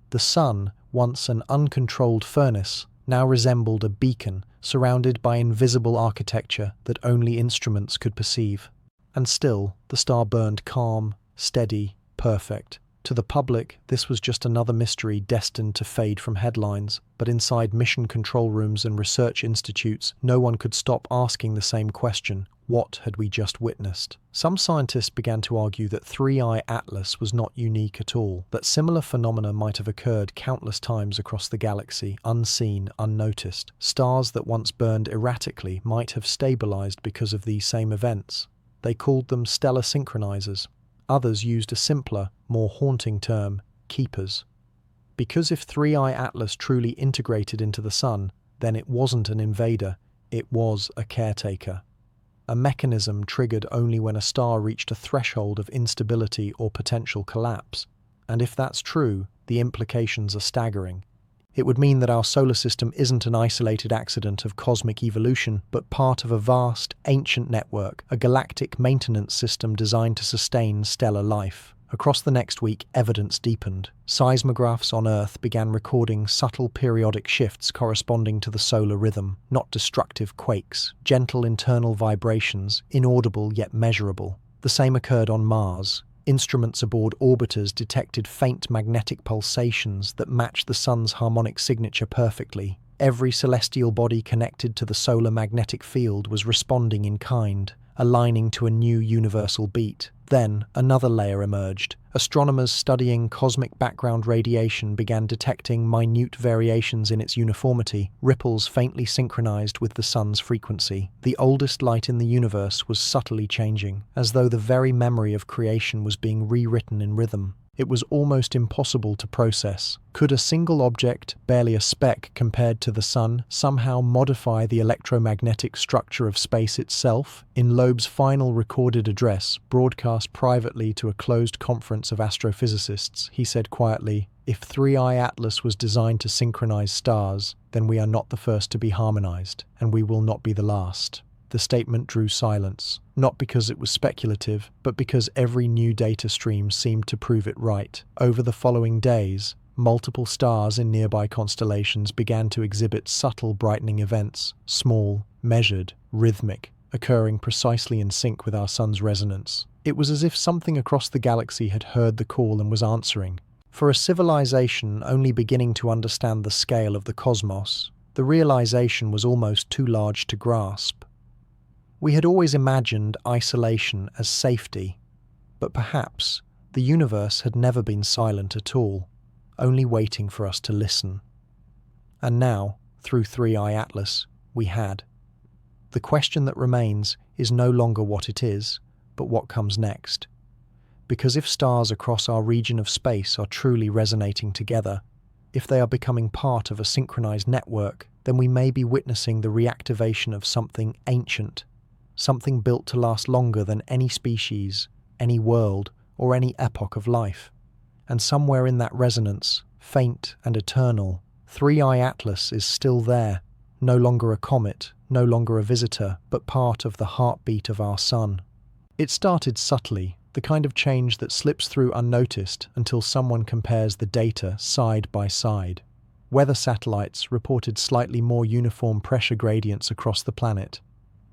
The sun, once an uncontrolled furnace, now resembled a beacon surrounded by invisible architecture that only instruments could perceive. And still, the star burned calm, steady, perfect. To the public, this was just another mystery destined to fade from headlines, but inside mission control rooms and research institutes, no one could stop asking the same question: what had we just witnessed? Some scientists began to argue that 3i Atlas was not unique at all, that similar phenomena might have occurred countless times across the galaxy, unseen, unnoticed. Stars that once burned erratically might have stabilized because of these same events. They called them stellar synchronizers. Others used a simpler, more haunting term, keepers. Because if 3i Atlas truly integrated into the sun, then it wasn't an invader, it was a caretaker. a mechanism triggered only when a star reached a threshold of instability or potential collapse. And if that's true, the implications are staggering. It would mean that our solar system isn't an isolated accident of cosmic evolution, but part of a vast, ancient network, a galactic maintenance system designed to sustain stellar life. Across the next week, evidence deepened. Seismographs on Earth began recording subtle periodic shifts corresponding to the solar rhythm, not destructive quakes, gentle internal vibrations, inaudible yet measurable. The same occurred on Mars. Instruments aboard orbiters detected faint magnetic pulsations that matched the sun's harmonic signature perfectly. Every celestial body connected to the solar magnetic field was responding in kind, aligning to a new universal beat. Then, another layer emerged. Astronomers studying cosmic background radiation began detecting minute variations in its uniformity, ripples faintly synchronized with the sun's frequency. The oldest light in the universe was subtly changing, as though the very memory of creation was being rewritten in rhythm. It was almost impossible to process. Could a single object, barely a speck compared to the sun, somehow modify the electromagnetic structure of space itself? In Loeb's final recorded address, broadcast privately to a closed conference of astrophysicists, he said quietly, "If 3i Atlas was designed to synchronize stars, then we are not the first to be harmonized, and we will not be the last." The statement drew silence, not because it was speculative, but because every new data stream seemed to prove it right. Over the following days, multiple stars in nearby constellations began to exhibit subtle brightening events, small, measured, rhythmic, occurring precisely in sync with our sun's resonance. It was as if something across the galaxy had heard the call and was answering. For a civilization only beginning to understand the scale of the cosmos, the realization was almost too large to grasp. We had always imagined isolation as safety, but perhaps the universe had never been silent at all, only waiting for us to listen. And now, through 3i Atlas, we had. The question that remains is no longer what it is, but what comes next. Because if stars across our region of space are truly resonating together, if they are becoming part of a synchronized network, then we may be witnessing the reactivation of something ancient, something built to last longer than any species, any world, or any epoch of life. And somewhere in that resonance, faint and eternal, 3i Atlas is still there, no longer a comet, no longer a visitor, but part of the heartbeat of our sun. It started subtly, the kind of change that slips through unnoticed until someone compares the data side by side. Weather satellites reported slightly more uniform pressure gradients across the planet.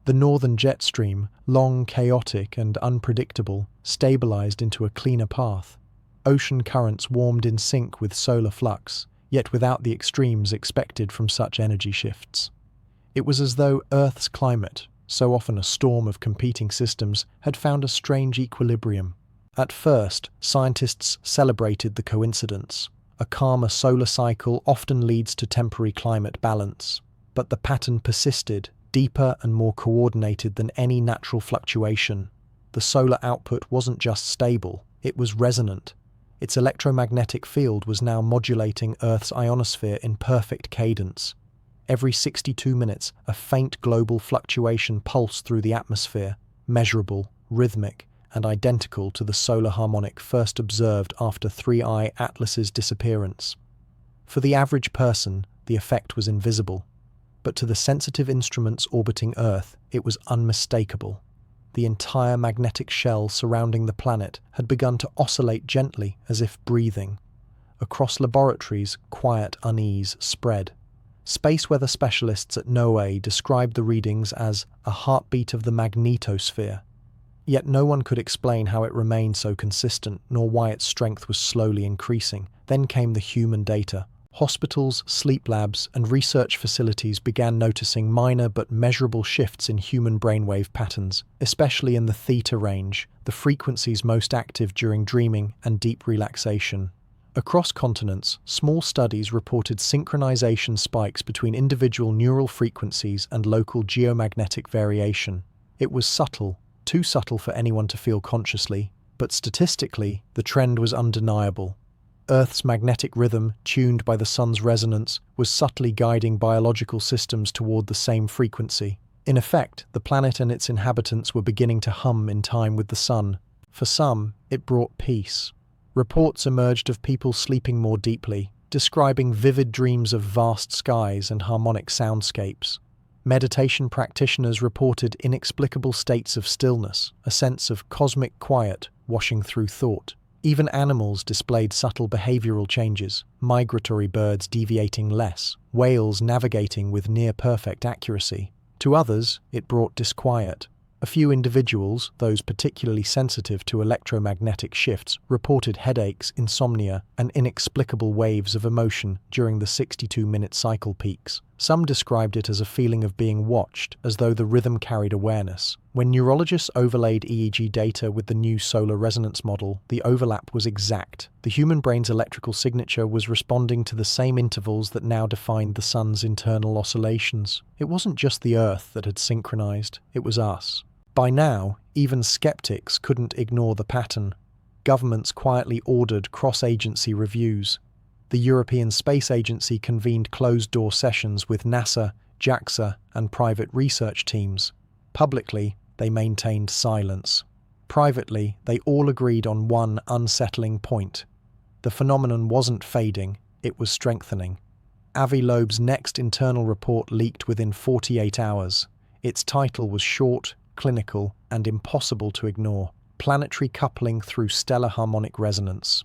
The northern jet stream, long, chaotic, and unpredictable, stabilized into a cleaner path. Ocean currents warmed in sync with solar flux, yet without the extremes expected from such energy shifts. It was as though Earth's climate, so often a storm of competing systems, had found a strange equilibrium. At first, scientists celebrated the coincidence. A calmer solar cycle often leads to temporary climate balance. But the pattern persisted, deeper and more coordinated than any natural fluctuation. The solar output wasn't just stable, it was resonant. Its electromagnetic field was now modulating Earth's ionosphere in perfect cadence. Every 62 minutes, a faint global fluctuation pulsed through the atmosphere, measurable, rhythmic, and identical to the solar harmonic first observed after 3i Atlas's disappearance. For the average person, the effect was invisible. But to the sensitive instruments orbiting Earth, it was unmistakable. The entire magnetic shell surrounding the planet had begun to oscillate gently, as if breathing. Across laboratories, quiet unease spread. Space weather specialists at NOAA described the readings as a heartbeat of the magnetosphere. Yet no one could explain how it remained so consistent, nor why its strength was slowly increasing. Then came the human data. Hospitals, sleep labs, and research facilities began noticing minor but measurable shifts in human brainwave patterns, especially in the theta range, the frequencies most active during dreaming and deep relaxation. Across continents, small studies reported synchronization spikes between individual neural frequencies and local geomagnetic variation. It was subtle, too subtle for anyone to feel consciously, but statistically, the trend was undeniable. Earth's magnetic rhythm, tuned by the sun's resonance, was subtly guiding biological systems toward the same frequency. In effect, the planet and its inhabitants were beginning to hum in time with the sun. For some, it brought peace. Reports emerged of people sleeping more deeply, describing vivid dreams of vast skies and harmonic soundscapes. Meditation practitioners reported inexplicable states of stillness, a sense of cosmic quiet washing through thought. Even animals displayed subtle behavioral changes, migratory birds deviating less, whales navigating with near-perfect accuracy. To others, it brought disquiet. A few individuals, those particularly sensitive to electromagnetic shifts, reported headaches, insomnia, and inexplicable waves of emotion during the 62-minute cycle peaks. Some described it as a feeling of being watched, as though the rhythm carried awareness. When neurologists overlaid EEG data with the new solar resonance model, the overlap was exact. The human brain's electrical signature was responding to the same intervals that now defined the sun's internal oscillations. It wasn't just the Earth that had synchronized, it was us. By now, even skeptics couldn't ignore the pattern. Governments quietly ordered cross-agency reviews. The European Space Agency convened closed-door sessions with NASA, JAXA, and private research teams. Publicly, they maintained silence. Privately, they all agreed on one unsettling point. The phenomenon wasn't fading, it was strengthening. Avi Loeb's next internal report leaked within 48 hours. Its title was short, clinical, and impossible to ignore: Planetary Coupling Through Stellar Harmonic Resonance.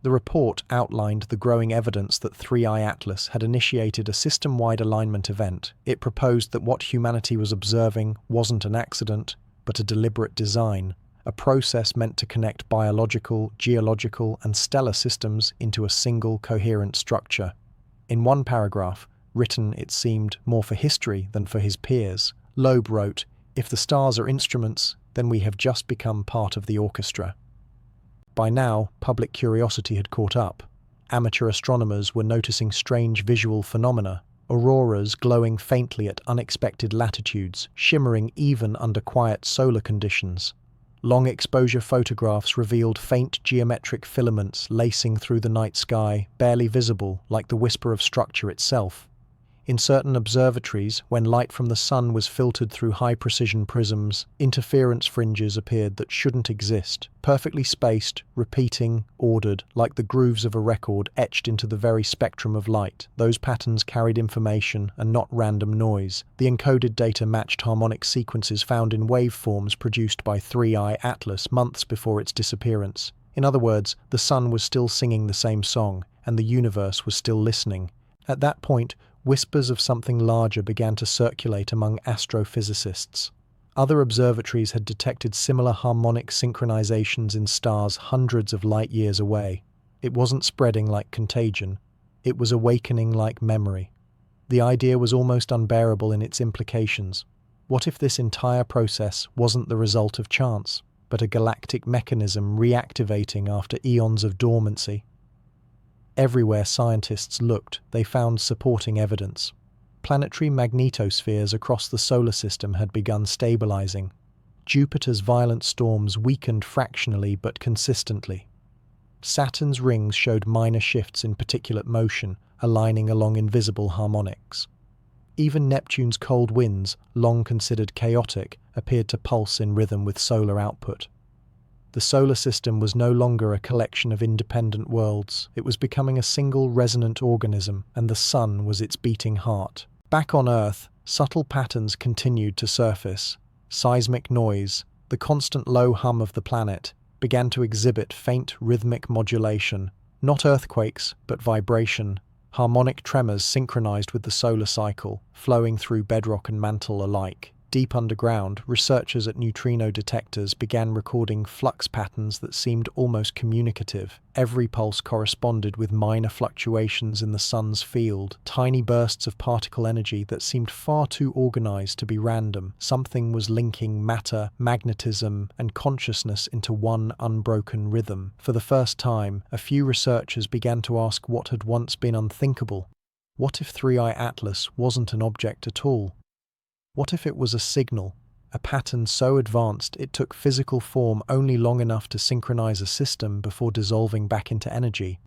The report outlined the growing evidence that 3I Atlas had initiated a system-wide alignment event. It proposed that what humanity was observing wasn't an accident, but a deliberate design, a process meant to connect biological, geological, and stellar systems into a single coherent structure. In one paragraph, written, it seemed, more for history than for his peers, Loeb wrote, "If the stars are instruments, then we have just become part of the orchestra." By now, public curiosity had caught up. Amateur astronomers were noticing strange visual phenomena, auroras glowing faintly at unexpected latitudes, shimmering even under quiet solar conditions. Long-exposure photographs revealed faint geometric filaments lacing through the night sky, barely visible, like the whisper of structure itself. In certain observatories, when light from the sun was filtered through high-precision prisms, interference fringes appeared that shouldn't exist, perfectly spaced, repeating, ordered, like the grooves of a record etched into the very spectrum of light. Those patterns carried information and not random noise. The encoded data matched harmonic sequences found in waveforms produced by 3I Atlas months before its disappearance. In other words, the sun was still singing the same song, and the universe was still listening. At that point, whispers of something larger began to circulate among astrophysicists. Other observatories had detected similar harmonic synchronizations in stars hundreds of light-years away. It wasn't spreading like contagion. It was awakening like memory. The idea was almost unbearable in its implications. What if this entire process wasn't the result of chance, but a galactic mechanism reactivating after eons of dormancy? Everywhere scientists looked, they found supporting evidence. Planetary magnetospheres across the solar system had begun stabilizing. Jupiter's violent storms weakened fractionally but consistently. Saturn's rings showed minor shifts in particulate motion, aligning along invisible harmonics. Even Neptune's cold winds, long considered chaotic, appeared to pulse in rhythm with solar output. The solar system was no longer a collection of independent worlds. It was becoming a single resonant organism, and the sun was its beating heart. Back on Earth, subtle patterns continued to surface. Seismic noise, the constant low hum of the planet, began to exhibit faint rhythmic modulation. Not earthquakes, but vibration. Harmonic tremors synchronized with the solar cycle, flowing through bedrock and mantle alike. Deep underground, researchers at neutrino detectors began recording flux patterns that seemed almost communicative. Every pulse corresponded with minor fluctuations in the sun's field, tiny bursts of particle energy that seemed far too organized to be random. Something was linking matter, magnetism, and consciousness into one unbroken rhythm. For the first time, a few researchers began to ask what had once been unthinkable. What if 3I Atlas wasn't an object at all? What if it was a signal, a pattern so advanced it took physical form only long enough to synchronize a system before dissolving back into energy?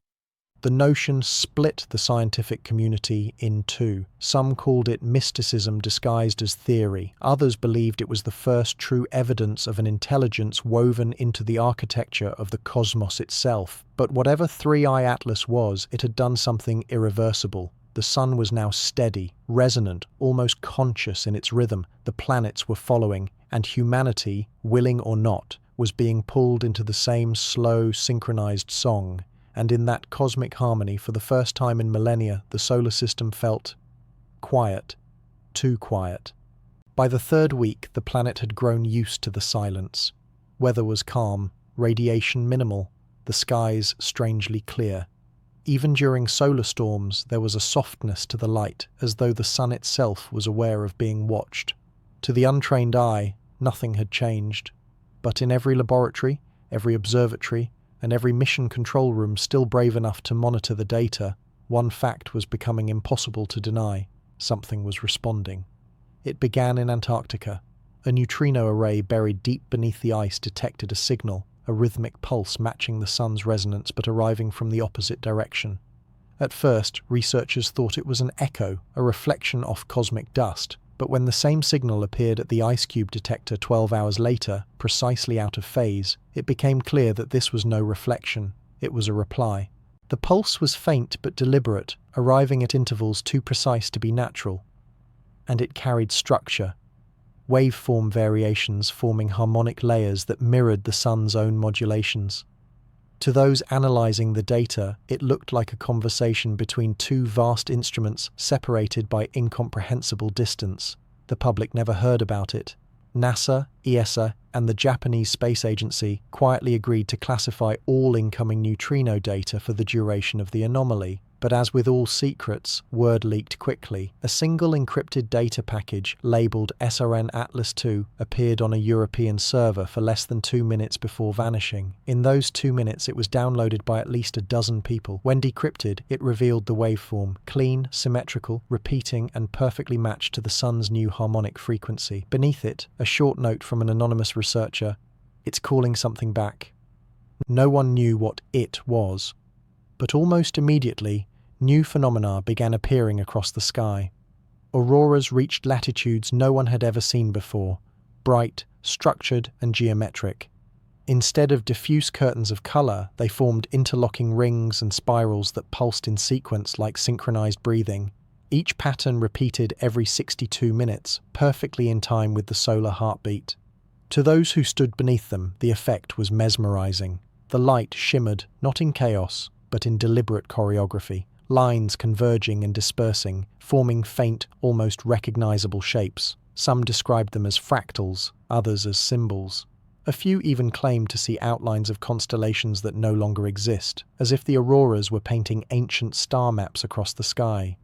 The notion split the scientific community in two. Some called it mysticism disguised as theory. Others believed it was the first true evidence of an intelligence woven into the architecture of the cosmos itself. But whatever Three-Eye Atlas was, it had done something irreversible. The sun was now steady, resonant, almost conscious in its rhythm. The planets were following, and humanity, willing or not, was being pulled into the same slow, synchronized song. And in that cosmic harmony, for the first time in millennia, the solar system felt quiet, too quiet. By the third week, the planet had grown used to the silence. Weather was calm, radiation minimal, the skies strangely clear. Even during solar storms, there was a softness to the light, as though the sun itself was aware of being watched. To the untrained eye, nothing had changed. But in every laboratory, every observatory, and every mission control room still brave enough to monitor the data, one fact was becoming impossible to deny. Something was responding. It began in Antarctica. A neutrino array buried deep beneath the ice detected a signal, a rhythmic pulse matching the sun's resonance but arriving from the opposite direction. At first, researchers thought it was an echo, a reflection off cosmic dust. But when the same signal appeared at the ice cube detector 12 hours later, precisely out of phase, it became clear that this was no reflection, it was a reply. The pulse was faint but deliberate, arriving at intervals too precise to be natural. And it carried structure. Waveform variations forming harmonic layers that mirrored the sun's own modulations. To those analyzing the data, it looked like a conversation between two vast instruments separated by incomprehensible distance. The public never heard about it. NASA, ESA, and the Japanese Space Agency quietly agreed to classify all incoming neutrino data for the duration of the anomaly. But as with all secrets, word leaked quickly. A single encrypted data package, labelled SRN Atlas 2, appeared on a European server for less than 2 minutes before vanishing. In those 2 minutes, it was downloaded by at least a dozen people. When decrypted, it revealed the waveform, clean, symmetrical, repeating, and perfectly matched to the sun's new harmonic frequency. Beneath it, a short note from an anonymous researcher: "It's calling something back." No one knew what it was. But almost immediately, new phenomena began appearing across the sky. Auroras reached latitudes no one had ever seen before, bright, structured, and geometric. Instead of diffuse curtains of color, they formed interlocking rings and spirals that pulsed in sequence like synchronized breathing. Each pattern repeated every 62 minutes, perfectly in time with the solar heartbeat. To those who stood beneath them, the effect was mesmerizing. The light shimmered, not in chaos, but in deliberate choreography. Lines converging and dispersing, forming faint, almost recognizable shapes. Some described them as fractals, others as symbols. A few even claimed to see outlines of constellations that no longer exist, as if the auroras were painting ancient star maps across the sky.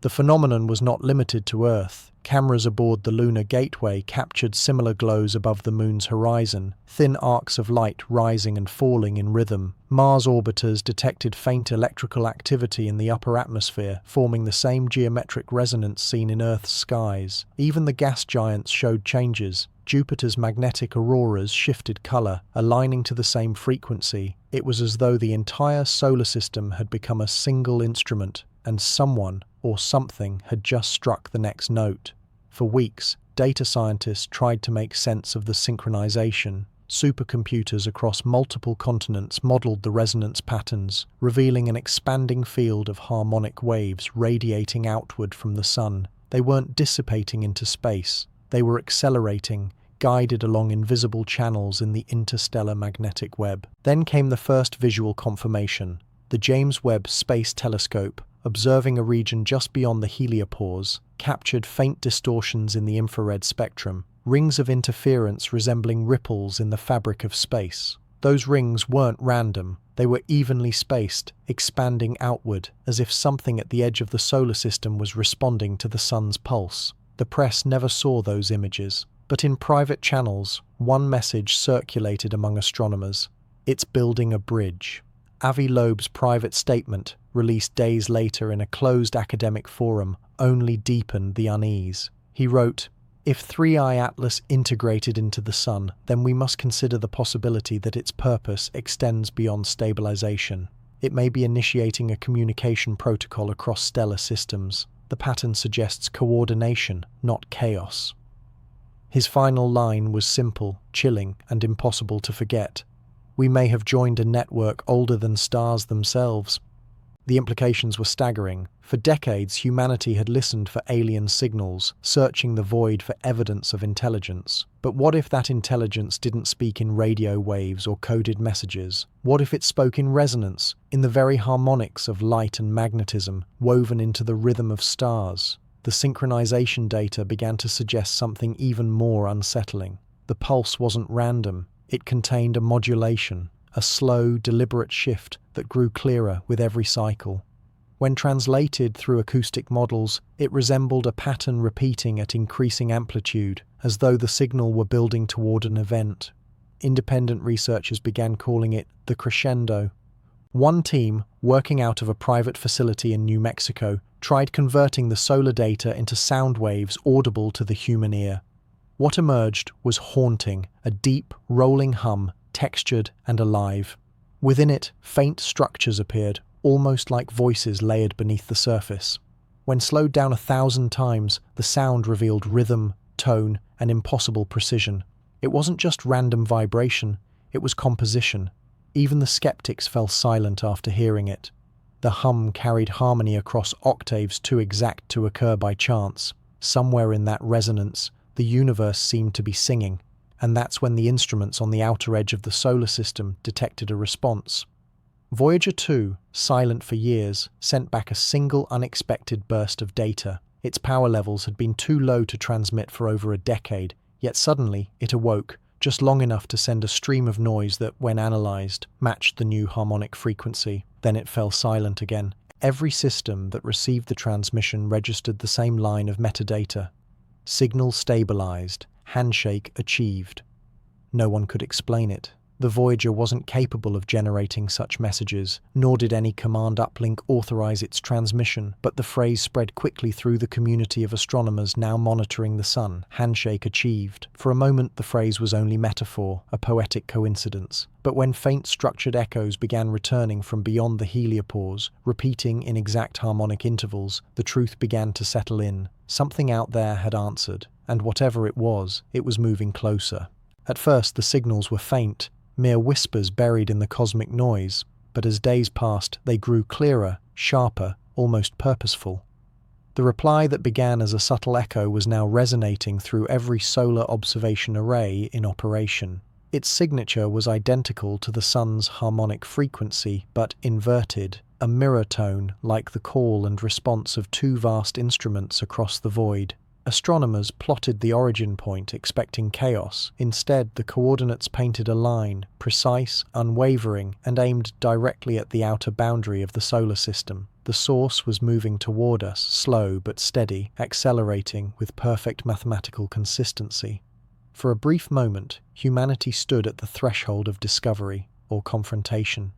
The phenomenon was not limited to Earth. Cameras aboard the Lunar Gateway captured similar glows above the Moon's horizon, thin arcs of light rising and falling in rhythm. Mars orbiters detected faint electrical activity in the upper atmosphere, forming the same geometric resonance seen in Earth's skies. Even the gas giants showed changes. Jupiter's magnetic auroras shifted color, aligning to the same frequency. It was as though the entire solar system had become a single instrument, and someone or something had just struck the next note. For weeks, data scientists tried to make sense of the synchronization. Supercomputers across multiple continents modeled the resonance patterns, revealing an expanding field of harmonic waves radiating outward from the sun. They weren't dissipating into space. They were accelerating, guided along invisible channels in the interstellar magnetic web. Then came the first visual confirmation. The James Webb Space Telescope, observing a region just beyond the heliopause, captured faint distortions in the infrared spectrum, rings of interference resembling ripples in the fabric of space. Those rings weren't random, they were evenly spaced, expanding outward, as if something at the edge of the solar system was responding to the sun's pulse. The press never saw those images, but in private channels, one message circulated among astronomers: "It's building a bridge." Avi Loeb's private statement, released days later in a closed academic forum, only deepened the unease. He wrote, "If Three-Eye Atlas integrated into the sun, then we must consider the possibility that its purpose extends beyond stabilization. It may be initiating a communication protocol across stellar systems. The pattern suggests coordination, not chaos. His final line was simple, chilling, and impossible to forget. We may have joined a network older than stars themselves. The implications were staggering. For decades, humanity had listened for alien signals, searching the void for evidence of intelligence. But what if that intelligence didn't speak in radio waves or coded messages? What if it spoke in resonance, in the very harmonics of light and magnetism, woven into the rhythm of stars? The synchronization data began to suggest something even more unsettling. The pulse wasn't random. It contained a modulation, a slow, deliberate shift that grew clearer with every cycle. When translated through acoustic models, it resembled a pattern repeating at increasing amplitude, as though the signal were building toward an event. Independent researchers began calling it the crescendo. One team, working out of a private facility in New Mexico, tried converting the solar data into sound waves audible to the human ear. What emerged was haunting, a deep, rolling hum, textured and alive. Within it, faint structures appeared, almost like voices layered beneath the surface. When slowed down 1,000 times, the sound revealed rhythm, tone, and impossible precision. It wasn't just random vibration, it was composition. Even the skeptics fell silent after hearing it. The hum carried harmony across octaves too exact to occur by chance. Somewhere in that resonance, the universe seemed to be singing, and that's when the instruments on the outer edge of the solar system detected a response. Voyager 2, silent for years, sent back a single unexpected burst of data. Its power levels had been too low to transmit for over a decade, yet suddenly it awoke, just long enough to send a stream of noise that, when analyzed, matched the new harmonic frequency. Then it fell silent again. Every system that received the transmission registered the same line of metadata. Signal stabilized, handshake achieved. No one could explain it. The Voyager wasn't capable of generating such messages, nor did any command uplink authorize its transmission, but the phrase spread quickly through the community of astronomers now monitoring the sun. Handshake achieved. For a moment the phrase was only metaphor, a poetic coincidence. But when faint structured echoes began returning from beyond the heliopause, repeating in exact harmonic intervals, the truth began to settle in. Something out there had answered, and whatever it was moving closer. At first the signals were faint, mere whispers buried in the cosmic noise, but as days passed, they grew clearer, sharper, almost purposeful. The reply that began as a subtle echo was now resonating through every solar observation array in operation. Its signature was identical to the sun's harmonic frequency, but inverted, a mirror tone like the call and response of two vast instruments across the void. Astronomers plotted the origin point, expecting chaos. Instead, the coordinates painted a line, precise, unwavering, and aimed directly at the outer boundary of the solar system. The source was moving toward us, slow but steady, accelerating with perfect mathematical consistency. For a brief moment, humanity stood at the threshold of discovery, or confrontation.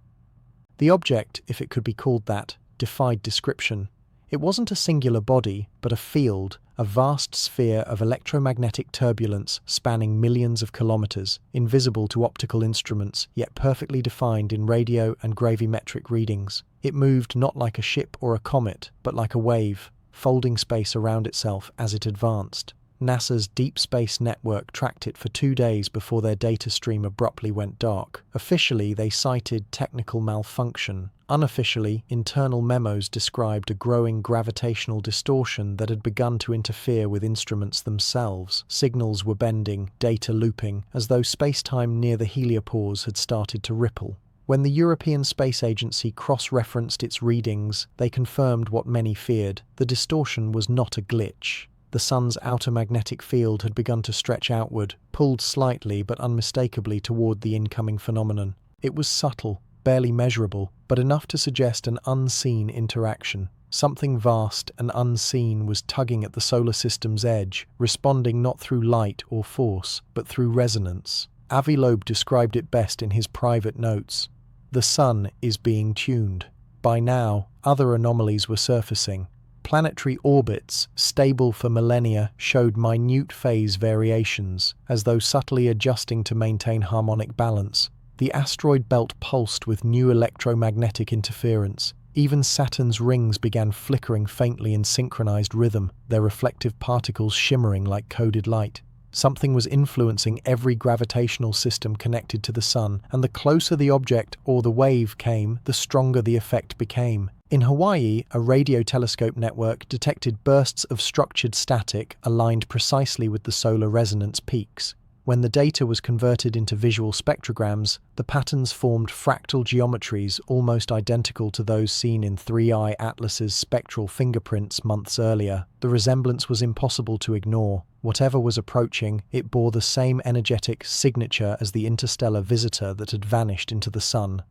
The object, if it could be called that, defied description. It wasn't a singular body, but a field, a vast sphere of electromagnetic turbulence spanning millions of kilometers, invisible to optical instruments, yet perfectly defined in radio and gravimetric readings. It moved not like a ship or a comet, but like a wave, folding space around itself as it advanced. NASA's Deep Space Network tracked it for 2 days before their data stream abruptly went dark. Officially, they cited technical malfunction. Unofficially, internal memos described a growing gravitational distortion that had begun to interfere with instruments themselves. Signals were bending, data looping, as though space-time near the heliopause had started to ripple. When the European Space Agency cross-referenced its readings, they confirmed what many feared. The distortion was not a glitch. The sun's outer magnetic field had begun to stretch outward, pulled slightly but unmistakably toward the incoming phenomenon. It was subtle, barely measurable, but enough to suggest an unseen interaction. Something vast and unseen was tugging at the solar system's edge, responding not through light or force, but through resonance. Avi Loeb described it best in his private notes. The sun is being tuned. By now, other anomalies were surfacing. Planetary orbits, stable for millennia, showed minute phase variations, as though subtly adjusting to maintain harmonic balance. The asteroid belt pulsed with new electromagnetic interference. Even Saturn's rings began flickering faintly in synchronized rhythm, their reflective particles shimmering like coded light. Something was influencing every gravitational system connected to the Sun, and the closer the object or the wave came, the stronger the effect became. In Hawaii, a radio telescope network detected bursts of structured static aligned precisely with the solar resonance peaks. When the data was converted into visual spectrograms, the patterns formed fractal geometries almost identical to those seen in 3I Atlas's spectral fingerprints months earlier. The resemblance was impossible to ignore. Whatever was approaching, it bore the same energetic signature as the interstellar visitor that had vanished into the Sun.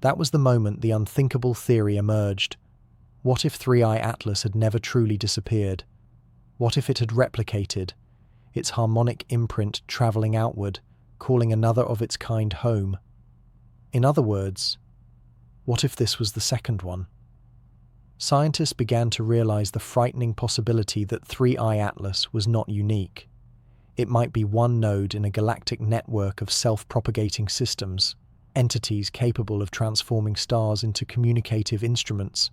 That was the moment the unthinkable theory emerged. What if 3I Atlas had never truly disappeared? What if it had replicated, its harmonic imprint travelling outward, calling another of its kind home? In other words, what if this was the second one? Scientists began to realize the frightening possibility that 3I Atlas was not unique. It might be one node in a galactic network of self-propagating systems, entities capable of transforming stars into communicative instruments.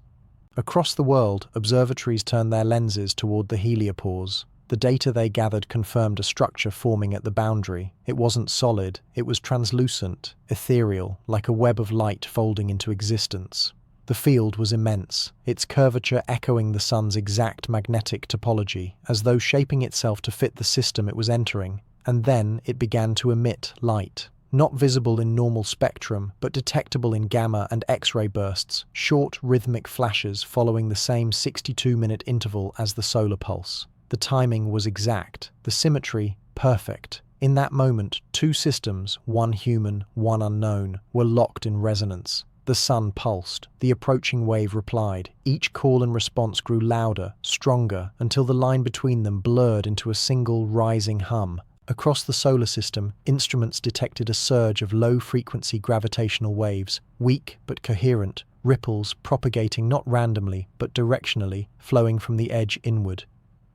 Across the world, observatories turned their lenses toward the heliopause. The data they gathered confirmed a structure forming at the boundary. It wasn't solid, it was translucent, ethereal, like a web of light folding into existence. The field was immense, its curvature echoing the Sun's exact magnetic topology, as though shaping itself to fit the system it was entering. And then it began to emit light. Not visible in normal spectrum, but detectable in gamma and X-ray bursts, short rhythmic flashes following the same 62-minute interval as the solar pulse. The timing was exact, the symmetry perfect. In that moment, two systems, one human, one unknown, were locked in resonance. The Sun pulsed. The approaching wave replied. Each call and response grew louder, stronger, until the line between them blurred into a single rising hum. Across the solar system, instruments detected a surge of low-frequency gravitational waves, weak but coherent, ripples propagating not randomly but directionally, flowing from the edge inward.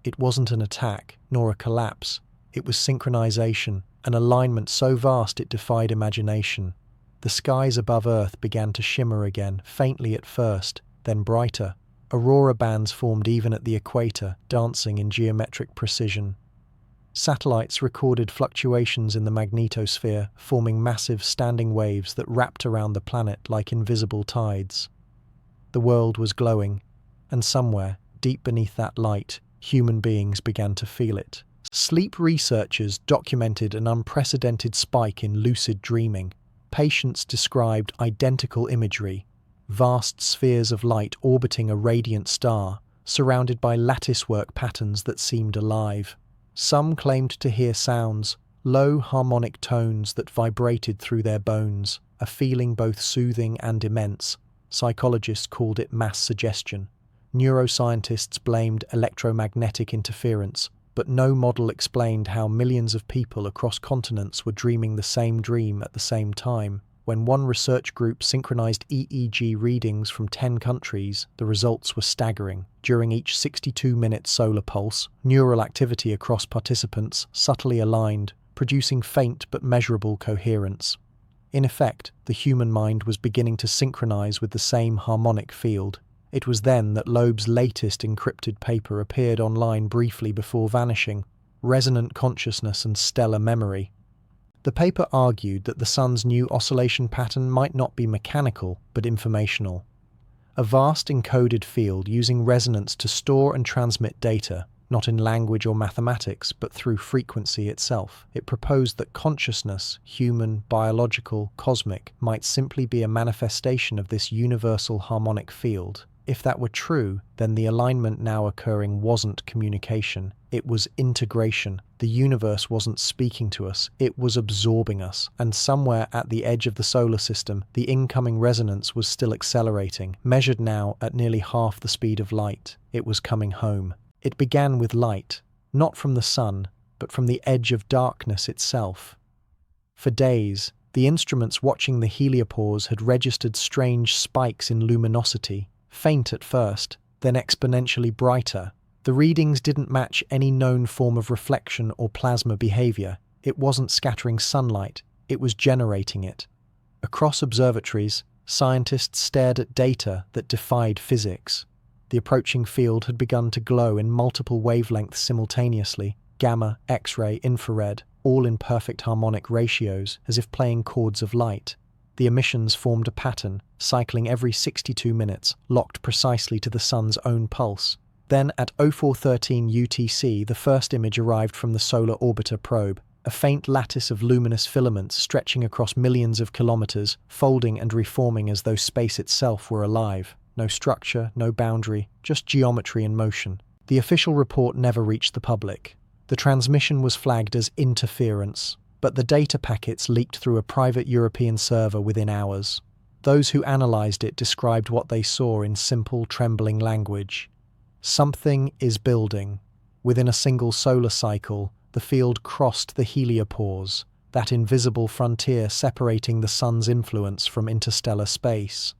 It wasn't an attack, nor a collapse. It was synchronization, an alignment so vast it defied imagination. The skies above Earth began to shimmer again, faintly at first, then brighter. Aurora bands formed even at the equator, dancing in geometric precision. Satellites recorded fluctuations in the magnetosphere, forming massive standing waves that wrapped around the planet like invisible tides. The world was glowing, and somewhere, deep beneath that light, human beings began to feel it. Sleep researchers documented an unprecedented spike in lucid dreaming. Patients described identical imagery, vast spheres of light orbiting a radiant star, surrounded by latticework patterns that seemed alive. Some claimed to hear sounds, low harmonic tones that vibrated through their bones, a feeling both soothing and immense. Psychologists called it mass suggestion. Neuroscientists blamed electromagnetic interference, but no model explained how millions of people across continents were dreaming the same dream at the same time. When one research group synchronized EEG readings from 10 countries, the results were staggering. During each 62-minute solar pulse, neural activity across participants subtly aligned, producing faint but measurable coherence. In effect, the human mind was beginning to synchronize with the same harmonic field. It was then that Loeb's latest encrypted paper appeared online briefly before vanishing, Resonant Consciousness and Stellar Memory. The paper argued that the Sun's new oscillation pattern might not be mechanical, but informational. A vast encoded field using resonance to store and transmit data, not in language or mathematics, but through frequency itself. It proposed that consciousness, human, biological, cosmic, might simply be a manifestation of this universal harmonic field. If that were true, then the alignment now occurring wasn't communication, it was integration. The universe wasn't speaking to us, it was absorbing us. And somewhere at the edge of the solar system, the incoming resonance was still accelerating, measured now at nearly half the speed of light. It was coming home. It began with light, not from the sun, but from the edge of darkness itself. For days, the instruments watching the heliopause had registered strange spikes in luminosity, faint at first, then exponentially brighter. The readings didn't match any known form of reflection or plasma behavior. It wasn't scattering sunlight, It was generating it. Across observatories, scientists stared at data that defied physics. The approaching field had begun to glow in multiple wavelengths simultaneously, gamma, X-ray, infrared, all in perfect harmonic ratios, as if playing chords of light. The emissions formed a pattern, cycling every 62 minutes, locked precisely to the sun's own pulse. Then, at 0413 UTC, the first image arrived from the Solar Orbiter probe, a faint lattice of luminous filaments stretching across millions of kilometers, folding and reforming as though space itself were alive. No structure, no boundary, just geometry and motion. The official report never reached the public. The transmission was flagged as interference, but the data packets leaked through a private European server within hours. Those who analyzed it described what they saw in simple, trembling language. Something is building. Within a single solar cycle, the field crossed the heliopause, that invisible frontier separating the sun's influence from interstellar space.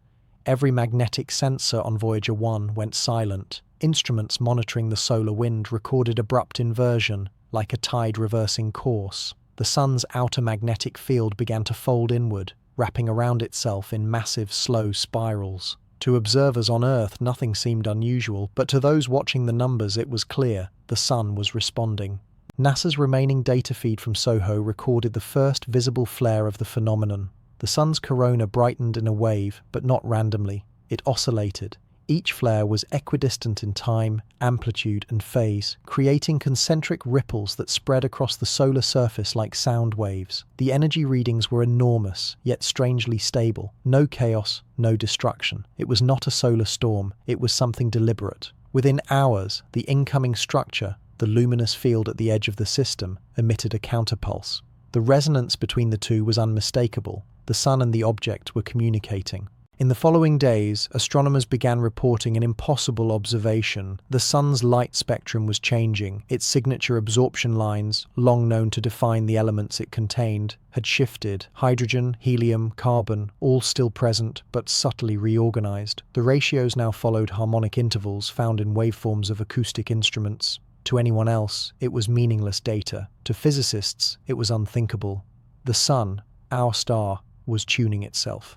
Every magnetic sensor on Voyager 1 went silent. Instruments monitoring the solar wind recorded abrupt inversion, like a tide reversing course. The sun's outer magnetic field began to fold inward, wrapping around itself in massive, slow spirals. To observers on Earth, nothing seemed unusual, but to those watching the numbers, it was clear the sun was responding. NASA's remaining data feed from SOHO recorded the first visible flare of the phenomenon. The sun's corona brightened in a wave, but not randomly. It oscillated. Each flare was equidistant in time, amplitude, and phase, creating concentric ripples that spread across the solar surface like sound waves. The energy readings were enormous, yet strangely stable. No chaos, no destruction. It was not a solar storm, it was something deliberate. Within hours, the incoming structure, the luminous field at the edge of the system, emitted a counterpulse. The resonance between the two was unmistakable. The sun and the object were communicating. In the following days, astronomers began reporting an impossible observation. The sun's light spectrum was changing. Its signature absorption lines, long known to define the elements it contained, had shifted. Hydrogen, helium, carbon, all still present, but subtly reorganized. The ratios now followed harmonic intervals found in waveforms of acoustic instruments. To anyone else, it was meaningless data. To physicists, it was unthinkable. The sun, our star, was tuning itself.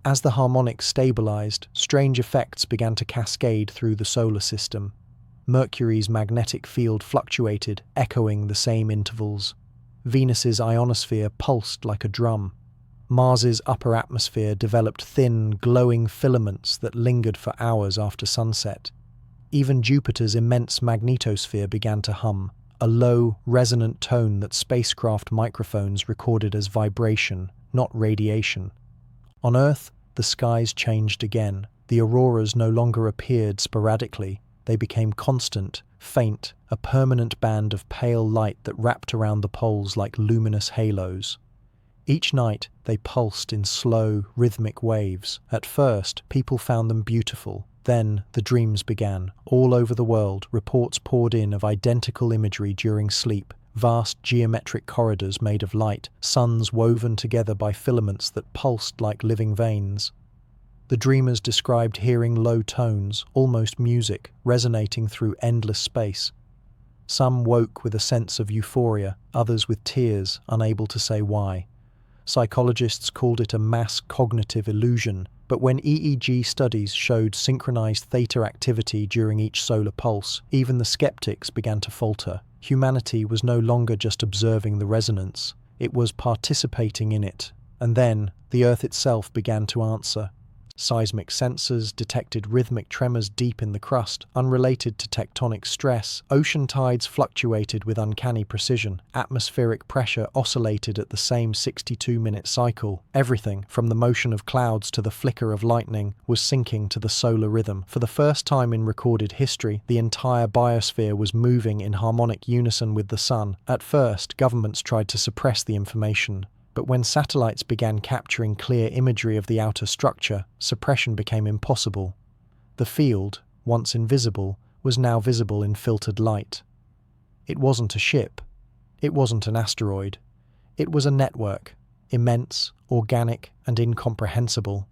As the harmonics stabilized, strange effects began to cascade through the solar system. Mercury's magnetic field fluctuated, echoing the same intervals. Venus's ionosphere pulsed like a drum. Mars's upper atmosphere developed thin, glowing filaments that lingered for hours after sunset. Even Jupiter's immense magnetosphere began to hum, a low, resonant tone that spacecraft microphones recorded as vibration, not radiation. On Earth, the skies changed again. The auroras no longer appeared sporadically. They became constant, faint, a permanent band of pale light that wrapped around the poles like luminous halos. Each night, they pulsed in slow, rhythmic waves. At first, people found them beautiful. Then, the dreams began. All over the world, reports poured in of identical imagery during sleep. Vast geometric corridors made of light, suns woven together by filaments that pulsed like living veins. The dreamers described hearing low tones, almost music, resonating through endless space. Some woke with a sense of euphoria, others with tears, unable to say why. Psychologists called it a mass cognitive illusion, but when EEG studies showed synchronized theta activity during each solar pulse, even the skeptics began to falter. Humanity was no longer just observing the resonance, it was participating in it. And then, the Earth itself began to answer. Seismic sensors detected rhythmic tremors deep in the crust, unrelated to tectonic stress. Ocean tides fluctuated with uncanny precision. Atmospheric pressure oscillated at the same 62-minute cycle. Everything, from the motion of clouds to the flicker of lightning, was syncing to the solar rhythm. For the first time in recorded history, the entire biosphere was moving in harmonic unison with the sun. At first, governments tried to suppress the information. But when satellites began capturing clear imagery of the outer structure, suppression became impossible. The field, once invisible, was now visible in filtered light. It wasn't a ship. It wasn't an asteroid. It was a network, immense, organic, and incomprehensible.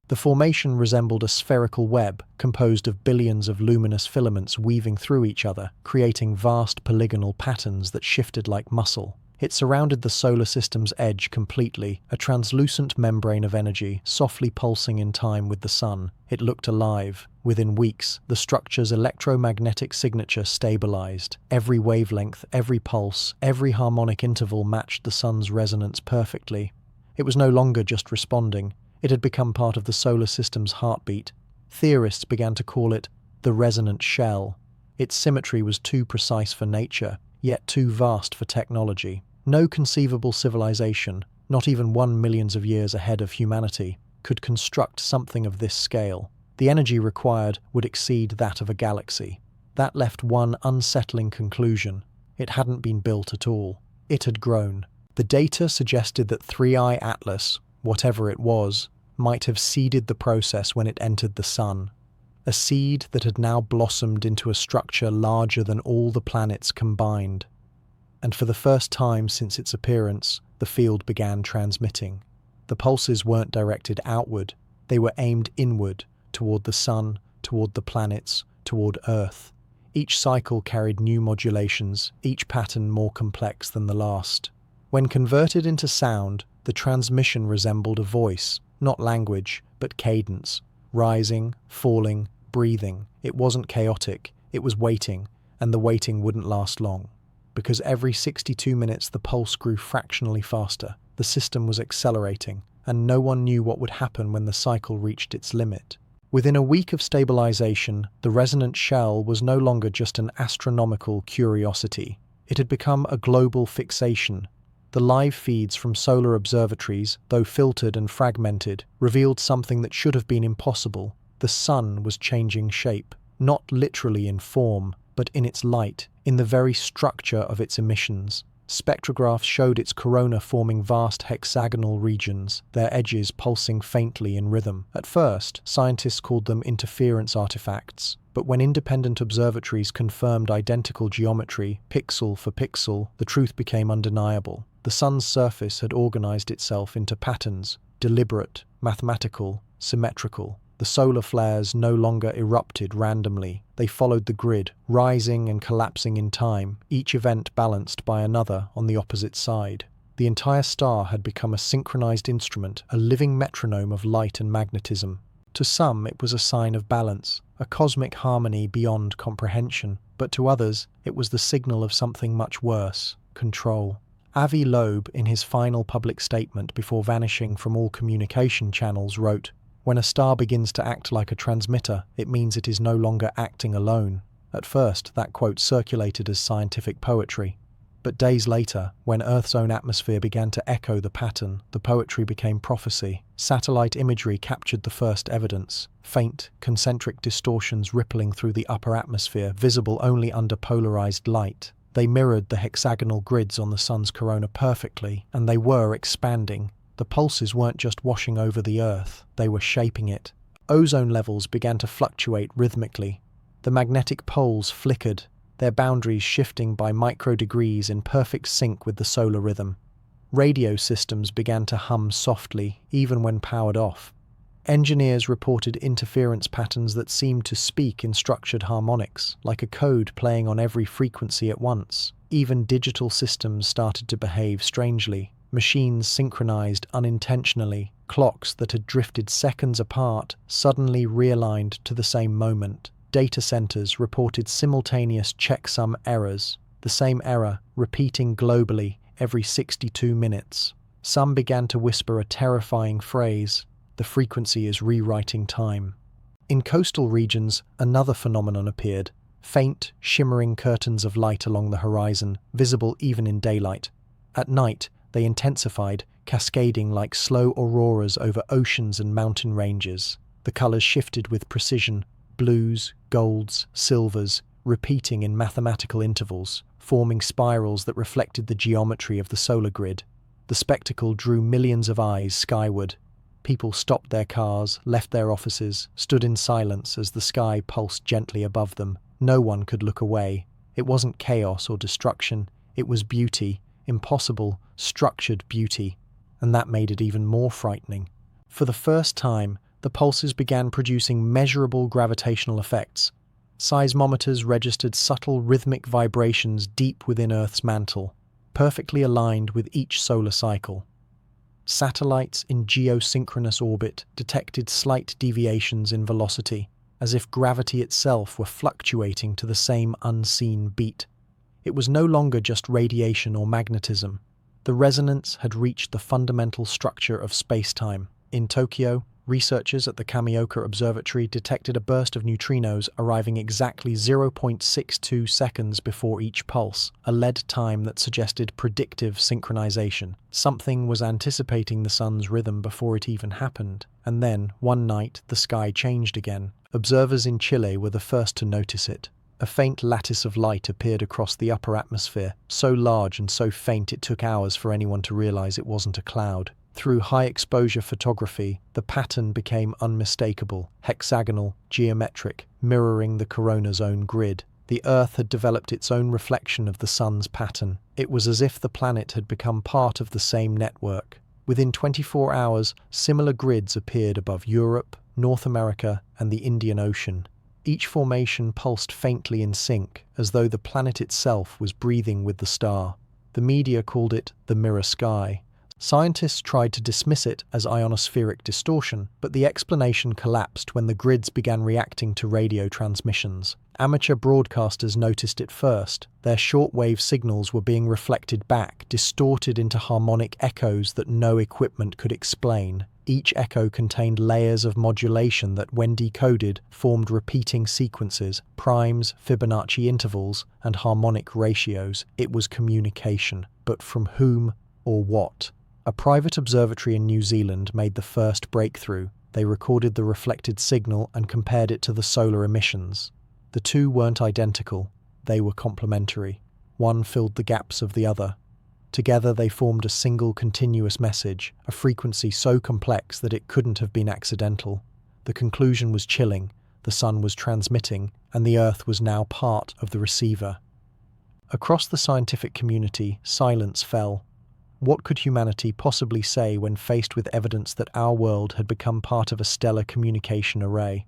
The formation resembled a spherical web composed of billions of luminous filaments weaving through each other, creating vast polygonal patterns that shifted like muscle. It surrounded the solar system's edge completely, a translucent membrane of energy, softly pulsing in time with the sun. It looked alive. Within weeks, the structure's electromagnetic signature stabilized. Every wavelength, every pulse, every harmonic interval matched the sun's resonance perfectly. It was no longer just responding. It had become part of the solar system's heartbeat. Theorists began to call it the resonant shell. Its symmetry was too precise for nature, yet too vast for technology. No conceivable civilization, not even 1 million years ahead of humanity, could construct something of this scale. The energy required would exceed that of a galaxy. That left one unsettling conclusion. It hadn't been built at all. It had grown. The data suggested that 3I Atlas, whatever it was, might have seeded the process when it entered the sun. A seed that had now blossomed into a structure larger than all the planets combined. And for the first time since its appearance, the field began transmitting. The pulses weren't directed outward, they were aimed inward, toward the sun, toward the planets, toward Earth. Each cycle carried new modulations, each pattern more complex than the last. When converted into sound, the transmission resembled a voice, not language, but cadence, rising, falling, breathing. It wasn't chaotic, it was waiting, and the waiting wouldn't last long. Because every 62 minutes the pulse grew fractionally faster, the system was accelerating, and no one knew what would happen when the cycle reached its limit. Within a week of stabilization, the resonant shell was no longer just an astronomical curiosity. It had become a global fixation. The live feeds from solar observatories, though filtered and fragmented, revealed something that should have been impossible. The sun was changing shape, not literally in form, but in its light, in the very structure of its emissions. Spectrographs showed its corona forming vast hexagonal regions, their edges pulsing faintly in rhythm. At first, scientists called them interference artifacts, but when independent observatories confirmed identical geometry, pixel for pixel, the truth became undeniable. The sun's surface had organized itself into patterns, deliberate, mathematical, symmetrical. The solar flares no longer erupted randomly. They followed the grid, rising and collapsing in time, each event balanced by another on the opposite side. The entire star had become a synchronized instrument, a living metronome of light and magnetism. To some, it was a sign of balance, a cosmic harmony beyond comprehension, but to others, it was the signal of something much worse: control. Avi Loeb, in his final public statement before vanishing from all communication channels, wrote, "When a star begins to act like a transmitter, it means it is no longer acting alone." At first, that quote circulated as scientific poetry. But days later, when Earth's own atmosphere began to echo the pattern, the poetry became prophecy. Satellite imagery captured the first evidence: faint, concentric distortions rippling through the upper atmosphere, visible only under polarized light. They mirrored the hexagonal grids on the sun's corona perfectly, and they were expanding. The pulses weren't just washing over the Earth, they were shaping it. Ozone levels began to fluctuate rhythmically. The magnetic poles flickered, their boundaries shifting by microdegrees in perfect sync with the solar rhythm. Radio systems began to hum softly, even when powered off. Engineers reported interference patterns that seemed to speak in structured harmonics, like a code playing on every frequency at once. Even digital systems started to behave strangely. Machines synchronized unintentionally. Clocks that had drifted seconds apart suddenly realigned to the same moment. Data centers reported simultaneous checksum errors, the same error repeating globally every 62 minutes. Some began to whisper a terrifying phrase: "The frequency is rewriting time." In coastal regions, another phenomenon appeared: faint, shimmering curtains of light along the horizon, visible even in daylight. At night, they intensified, cascading like slow auroras over oceans and mountain ranges. The colors shifted with precision: blues, golds, silvers, repeating in mathematical intervals, forming spirals that reflected the geometry of the solar grid. The spectacle drew millions of eyes skyward. People stopped their cars, left their offices, stood in silence as the sky pulsed gently above them. No one could look away. It wasn't chaos or destruction, it was beauty, impossible, structured beauty, and that made it even more frightening. For the first time, the pulses began producing measurable gravitational effects. Seismometers registered subtle rhythmic vibrations deep within Earth's mantle. perfectly aligned with each solar cycle. Satellites in geosynchronous orbit detected slight deviations in velocity, as if gravity itself were fluctuating to the same unseen beat. It was no longer just radiation or magnetism. The resonance had reached the fundamental structure of space-time. In Tokyo, researchers at the Kamioka Observatory detected a burst of neutrinos arriving exactly 0.62 seconds before each pulse, a lead time that suggested predictive synchronization. Something was anticipating the sun's rhythm before it even happened. And then, one night, the sky changed again. Observers in Chile were the first to notice it. A faint lattice of light appeared across the upper atmosphere, so large and so faint it took hours for anyone to realize it wasn't a cloud. Through high-exposure photography, the pattern became unmistakable, hexagonal, geometric, mirroring the corona's own grid. The Earth had developed its own reflection of the sun's pattern. It was as if the planet had become part of the same network. Within 24 hours, similar grids appeared above Europe, North America, and the Indian Ocean. Each formation pulsed faintly in sync, as though the planet itself was breathing with the star. The media called it the mirror sky. Scientists tried to dismiss it as ionospheric distortion, but the explanation collapsed when the grids began reacting to radio transmissions. Amateur broadcasters noticed it first. Their shortwave signals were being reflected back, distorted into harmonic echoes that no equipment could explain. Each echo contained layers of modulation that, when decoded, formed repeating sequences, primes, Fibonacci intervals, and harmonic ratios. It was communication. But from whom or what? A private observatory in New Zealand made the first breakthrough. They recorded the reflected signal and compared it to the solar emissions. The two weren't identical. They were complementary. One filled the gaps of the other. Together they formed a single continuous message, a frequency so complex that it couldn't have been accidental. The conclusion was chilling. The sun was transmitting, and the Earth was now part of the receiver. Across the scientific community, silence fell. What could humanity possibly say when faced with evidence that our world had become part of a stellar communication array?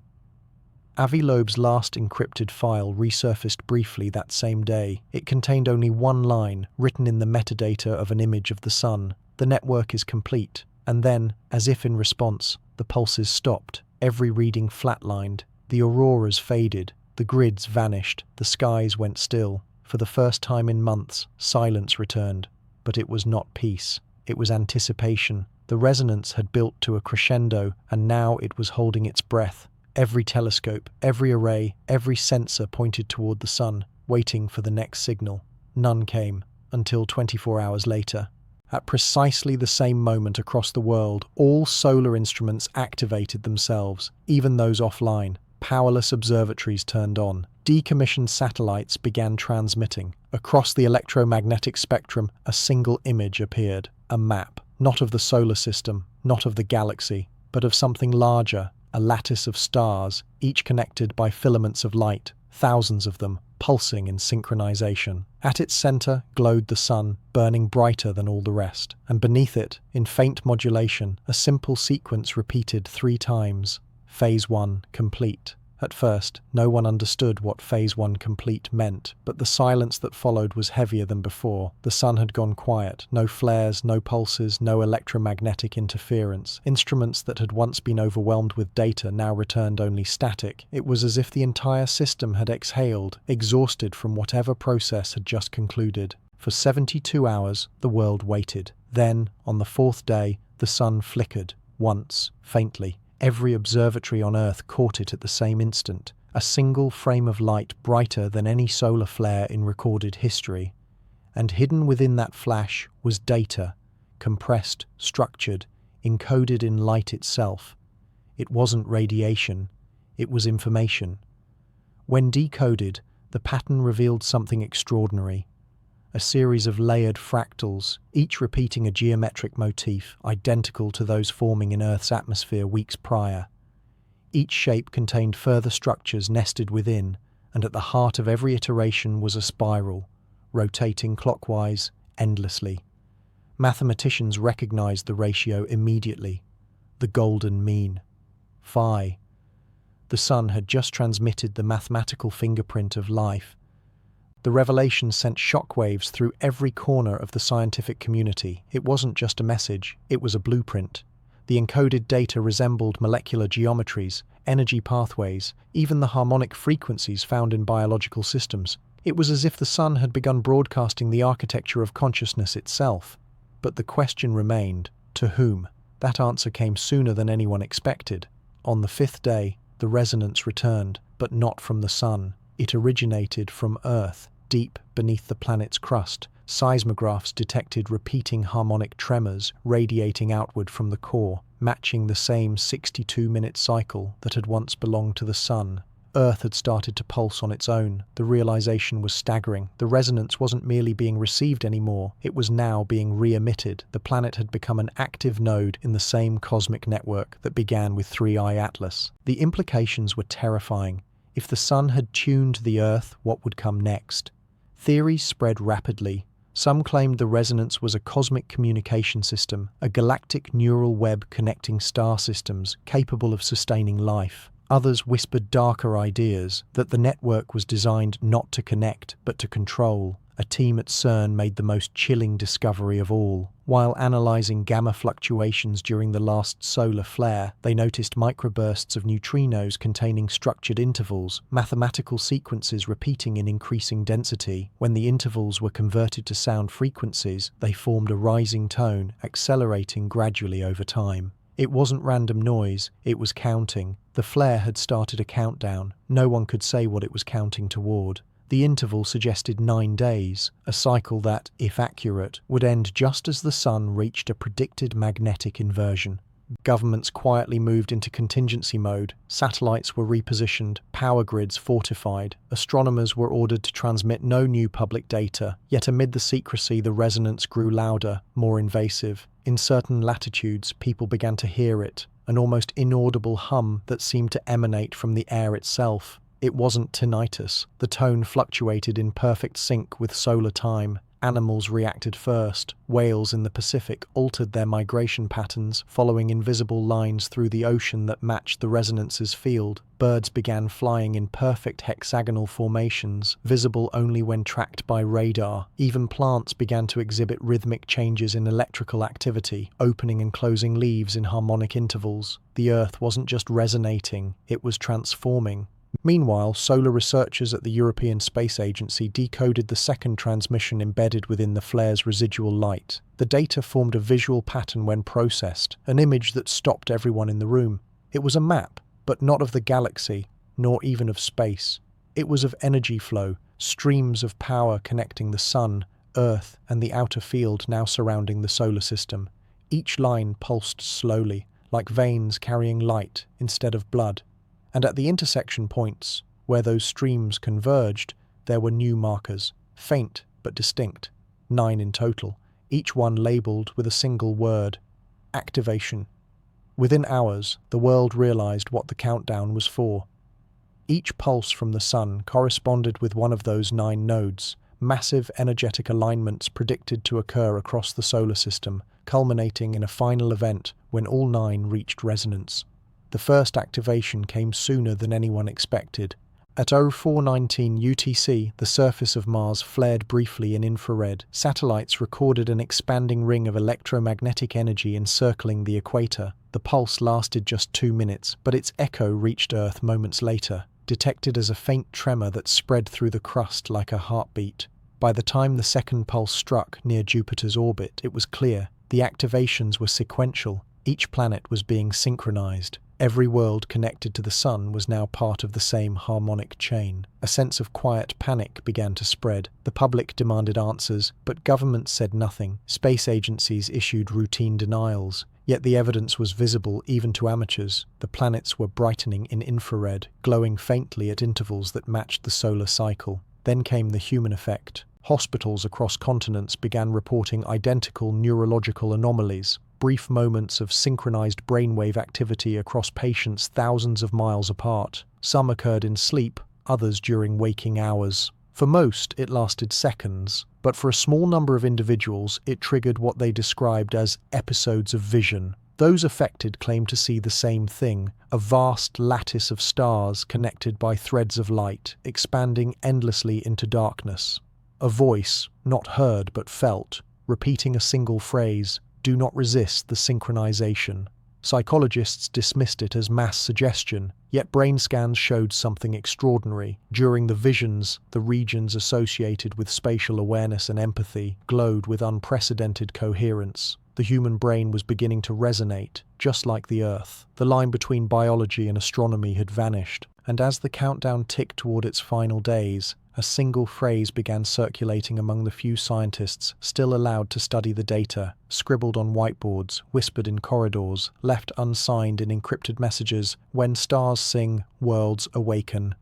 Avi Loeb's last encrypted file resurfaced briefly that same day. It contained only one line, written in the metadata of an image of the sun. The network is complete. And then, as if in response, the pulses stopped. Every reading flatlined. The auroras faded. The grids vanished. The skies went still. For the first time in months, silence returned. But it was not peace. It was anticipation. The resonance had built to a crescendo, and now it was holding its breath. Every telescope, every array, every sensor pointed toward the sun, waiting for the next signal. None came, until 24 hours later. At precisely the same moment across the world, all solar instruments activated themselves, even those offline. Powerless observatories turned on. Decommissioned satellites began transmitting. Across the electromagnetic spectrum, a single image appeared. A map, not of the solar system, not of the galaxy, but of something larger. A lattice of stars, each connected by filaments of light, thousands of them, pulsing in synchronization. At its center glowed the sun, burning brighter than all the rest, and beneath it, in faint modulation, a simple sequence repeated 3 times. Phase 1 complete. At first, no one understood what Phase 1 complete meant, but the silence that followed was heavier than before. The sun had gone quiet. No flares, no pulses, no electromagnetic interference. Instruments that had once been overwhelmed with data now returned only static. It was as if the entire system had exhaled, exhausted from whatever process had just concluded. For 72 hours, the world waited. Then, on the 4th day, the sun flickered, once, faintly. Every observatory on Earth caught it at the same instant, a single frame of light brighter than any solar flare in recorded history. And hidden within that flash was data, compressed, structured, encoded in light itself. It wasn't radiation, it was information. When decoded, the pattern revealed something extraordinary. A series of layered fractals, each repeating a geometric motif identical to those forming in Earth's atmosphere weeks prior. Each shape contained further structures nested within, and at the heart of every iteration was a spiral, rotating clockwise, endlessly. Mathematicians recognized the ratio immediately, the golden mean. Phi. The sun had just transmitted the mathematical fingerprint of life. The revelation sent shockwaves through every corner of the scientific community. It wasn't just a message, it was a blueprint. The encoded data resembled molecular geometries, energy pathways, even the harmonic frequencies found in biological systems. It was as if the sun had begun broadcasting the architecture of consciousness itself. But the question remained, to whom? That answer came sooner than anyone expected. On the fifth day, the resonance returned, but not from the sun. It originated from Earth, deep beneath the planet's crust. Seismographs detected repeating harmonic tremors radiating outward from the core, matching the same 62-minute cycle that had once belonged to the sun. Earth had started to pulse on its own. The realization was staggering. The resonance wasn't merely being received anymore, it was now being re-emitted. The planet had become an active node in the same cosmic network that began with 3i Atlas. The implications were terrifying. If the sun had tuned the Earth, what would come next? Theories spread rapidly. Some claimed the resonance was a cosmic communication system, a galactic neural web connecting star systems capable of sustaining life. Others whispered darker ideas, that the network was designed not to connect, but to control. A team at CERN made the most chilling discovery of all. While analyzing gamma fluctuations during the last solar flare, they noticed microbursts of neutrinos containing structured intervals, mathematical sequences repeating in increasing density. When the intervals were converted to sound frequencies, they formed a rising tone, accelerating gradually over time. It wasn't random noise, it was counting. The flare had started a countdown. No one could say what it was counting toward. The interval suggested 9 days, a cycle that, if accurate, would end just as the sun reached a predicted magnetic inversion. Governments quietly moved into contingency mode, satellites were repositioned, power grids fortified, astronomers were ordered to transmit no new public data, yet amid the secrecy the resonance grew louder, more invasive. In certain latitudes, people began to hear it, an almost inaudible hum that seemed to emanate from the air itself. It wasn't tinnitus. The tone fluctuated in perfect sync with solar time. Animals reacted first. Whales in the Pacific altered their migration patterns, following invisible lines through the ocean that matched the resonance's field. Birds began flying in perfect hexagonal formations, visible only when tracked by radar. Even plants began to exhibit rhythmic changes in electrical activity, opening and closing leaves in harmonic intervals. The Earth wasn't just resonating, it was transforming. Meanwhile, solar researchers at the European Space Agency decoded the second transmission embedded within the flare's residual light. The data formed a visual pattern when processed, an image that stopped everyone in the room. It was a map, but not of the galaxy, nor even of space. It was of energy flow, streams of power connecting the sun, Earth, and the outer field now surrounding the solar system. Each line pulsed slowly, like veins carrying light instead of blood. And at the intersection points, where those streams converged, there were new markers, faint but distinct, 9 in total, each one labelled with a single word: activation. Within hours, the world realised what the countdown was for. Each pulse from the sun corresponded with one of those 9 nodes, massive energetic alignments predicted to occur across the solar system, culminating in a final event when all 9 reached resonance. The first activation came sooner than anyone expected. At 0419 UTC, the surface of Mars flared briefly in infrared. Satellites recorded an expanding ring of electromagnetic energy encircling the equator. The pulse lasted just 2 minutes, but its echo reached Earth moments later, detected as a faint tremor that spread through the crust like a heartbeat. By the time the second pulse struck near Jupiter's orbit, it was clear. The activations were sequential. Each planet was being synchronized. Every world connected to the sun was now part of the same harmonic chain. A sense of quiet panic began to spread. The public demanded answers, but governments said nothing. Space agencies issued routine denials. Yet the evidence was visible even to amateurs. The planets were brightening in infrared, glowing faintly at intervals that matched the solar cycle. Then came the human effect. Hospitals across continents began reporting identical neurological anomalies. Brief moments of synchronized brainwave activity across patients thousands of miles apart. Some occurred in sleep, others during waking hours. For most, it lasted seconds, but for a small number of individuals, it triggered what they described as episodes of vision. Those affected claimed to see the same thing, a vast lattice of stars connected by threads of light, expanding endlessly into darkness. A voice, not heard but felt, repeating a single phrase, "Do not resist the synchronization." Psychologists dismissed it as mass suggestion, yet brain scans showed something extraordinary. During the visions, the regions associated with spatial awareness and empathy glowed with unprecedented coherence. The human brain was beginning to resonate, just like the Earth. The line between biology and astronomy had vanished, and as the countdown ticked toward its final days, a single phrase began circulating among the few scientists still allowed to study the data, scribbled on whiteboards, whispered in corridors, left unsigned in encrypted messages: "When stars sing, worlds awaken."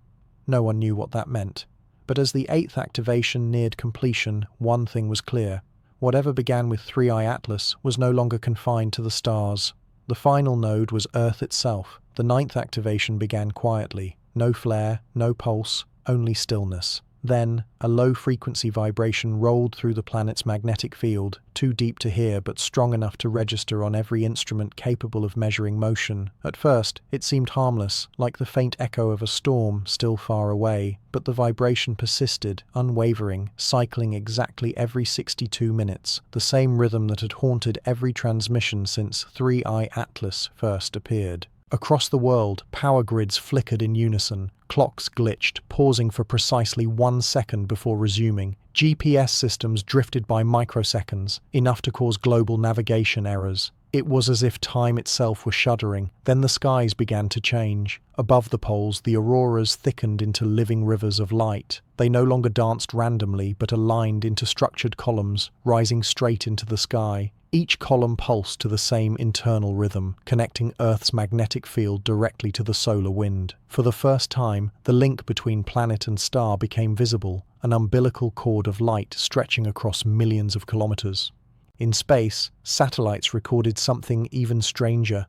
No one knew what that meant. But as the 8th activation neared completion, one thing was clear. Whatever began with 3i Atlas was no longer confined to the stars. The final node was Earth itself. The 9th activation began quietly. No flare, no pulse, only stillness. Then, a low-frequency vibration rolled through the planet's magnetic field, too deep to hear but strong enough to register on every instrument capable of measuring motion. At first, it seemed harmless, like the faint echo of a storm still far away, but the vibration persisted, unwavering, cycling exactly every 62 minutes, the same rhythm that had haunted every transmission since 3i Atlas first appeared. Across the world, power grids flickered in unison, clocks glitched, pausing for precisely 1 second before resuming. GPS systems drifted by microseconds, enough to cause global navigation errors. It was as if time itself were shuddering. Then the skies began to change. Above the poles, the auroras thickened into living rivers of light. They no longer danced randomly, but aligned into structured columns, rising straight into the sky. Each column pulsed to the same internal rhythm, connecting Earth's magnetic field directly to the solar wind. For the first time, the link between planet and star became visible, an umbilical cord of light stretching across millions of kilometers. In space, satellites recorded something even stranger.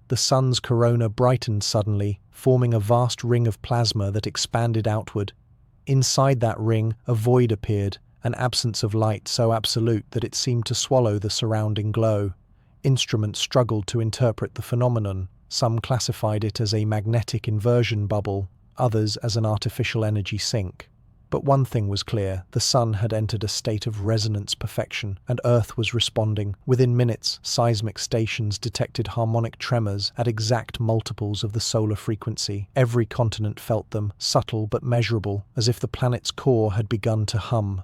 The sun's corona brightened suddenly, forming a vast ring of plasma that expanded outward. Inside that ring, a void appeared, an absence of light so absolute that it seemed to swallow the surrounding glow. Instruments struggled to interpret the phenomenon. Some classified it as a magnetic inversion bubble, others as an artificial energy sink. But one thing was clear: the sun had entered a state of resonance perfection, and Earth was responding. Within minutes, seismic stations detected harmonic tremors at exact multiples of the solar frequency. Every continent felt them, subtle but measurable, as if the planet's core had begun to hum.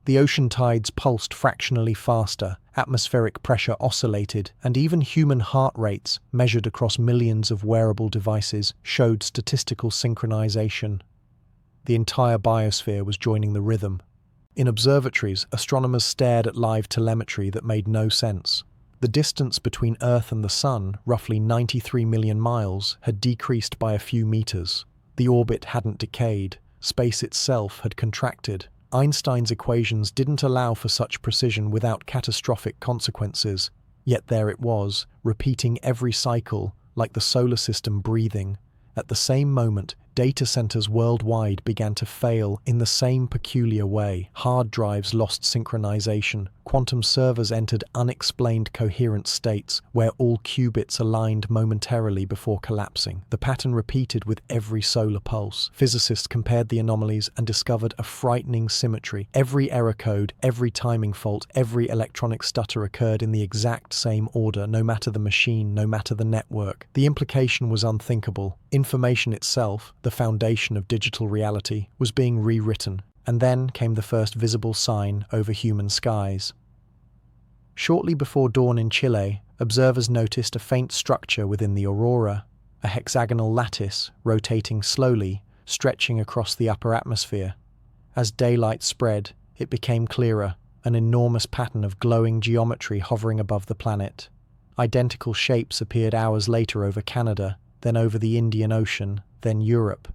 The ocean tides pulsed fractionally faster, atmospheric pressure oscillated, and even human heart rates, measured across millions of wearable devices, showed statistical synchronization. The entire biosphere was joining the rhythm. In observatories, astronomers stared at live telemetry that made no sense. The distance between Earth and the Sun, roughly 93 million miles, had decreased by a few meters. The orbit hadn't decayed. Space itself had contracted. Einstein's equations didn't allow for such precision without catastrophic consequences. Yet there it was, repeating every cycle, like the solar system breathing. At the same moment, data centers worldwide began to fail in the same peculiar way. Hard drives lost synchronization. Quantum servers entered unexplained coherent states where all qubits aligned momentarily before collapsing. The pattern repeated with every solar pulse. Physicists compared the anomalies and discovered a frightening symmetry. Every error code, every timing fault, every electronic stutter occurred in the exact same order, no matter the machine, no matter the network. The implication was unthinkable. Information itself, the foundation of digital reality, was being rewritten, and then came the first visible sign over human skies. Shortly before dawn in Chile, observers noticed a faint structure within the aurora, a hexagonal lattice rotating slowly, stretching across the upper atmosphere. As daylight spread, it became clearer, an enormous pattern of glowing geometry hovering above the planet. Identical shapes appeared hours later over Canada, then over the Indian Ocean, then Europe.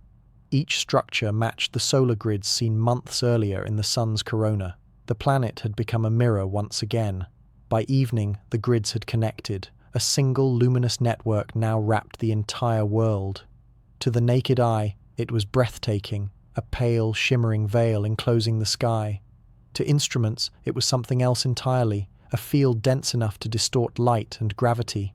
Each structure matched the solar grids seen months earlier in the sun's corona. The planet had become a mirror once again. By evening, the grids had connected. A single luminous network now wrapped the entire world. To the naked eye, it was breathtaking, a pale, shimmering veil enclosing the sky. To instruments, it was something else entirely, a field dense enough to distort light and gravity.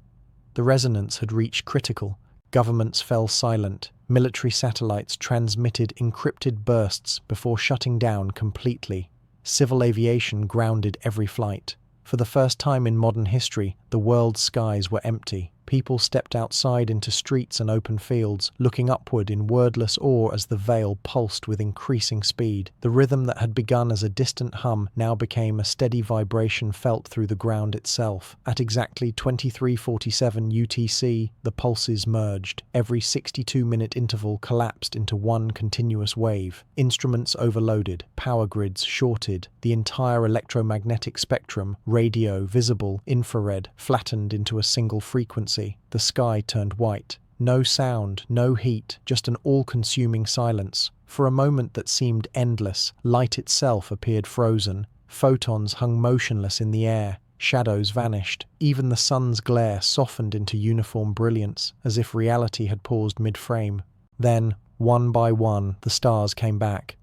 The resonance had reached critical. Governments fell silent. Military satellites transmitted encrypted bursts before shutting down completely. Civil aviation grounded every flight. For the first time in modern history, the world's skies were empty. People stepped outside into streets and open fields, looking upward in wordless awe as the veil pulsed with increasing speed. The rhythm that had begun as a distant hum now became a steady vibration felt through the ground itself. At exactly 23:47 UTC, the pulses merged. Every 62-minute interval collapsed into one continuous wave. Instruments overloaded, power grids shorted, the entire electromagnetic spectrum, radio, visible, infrared, flattened into a single frequency. The sky turned white. No sound, no heat, just an all-consuming silence. For a moment that seemed endless, light itself appeared frozen. Photons hung motionless in the air. Shadows vanished. Even the sun's glare softened into uniform brilliance, as if reality had paused mid-frame. Then, one by one, the stars came back.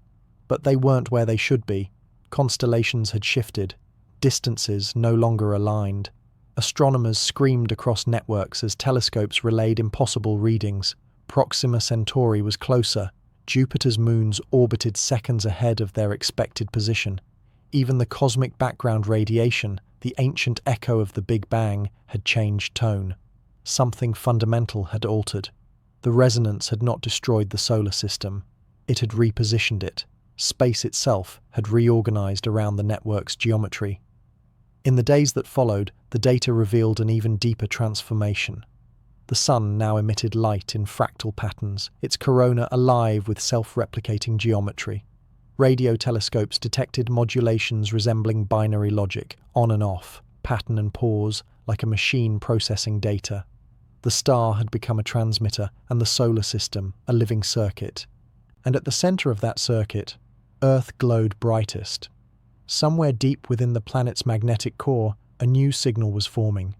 But they weren't where they should be. Constellations had shifted. Distances no longer aligned. Astronomers screamed across networks as telescopes relayed impossible readings. Proxima Centauri was closer. Jupiter's moons orbited seconds ahead of their expected position. Even the cosmic background radiation, the ancient echo of the Big Bang, had changed tone. Something fundamental had altered. The resonance had not destroyed the solar system. It had repositioned it. Space itself had reorganized around the network's geometry. In the days that followed, the data revealed an even deeper transformation. The sun now emitted light in fractal patterns, its corona alive with self-replicating geometry. Radio telescopes detected modulations resembling binary logic, on and off, pattern and pause, like a machine processing data. The star had become a transmitter, and the solar system a living circuit. And at the center of that circuit, Earth glowed brightest. Somewhere deep within the planet's magnetic core, a new signal was forming.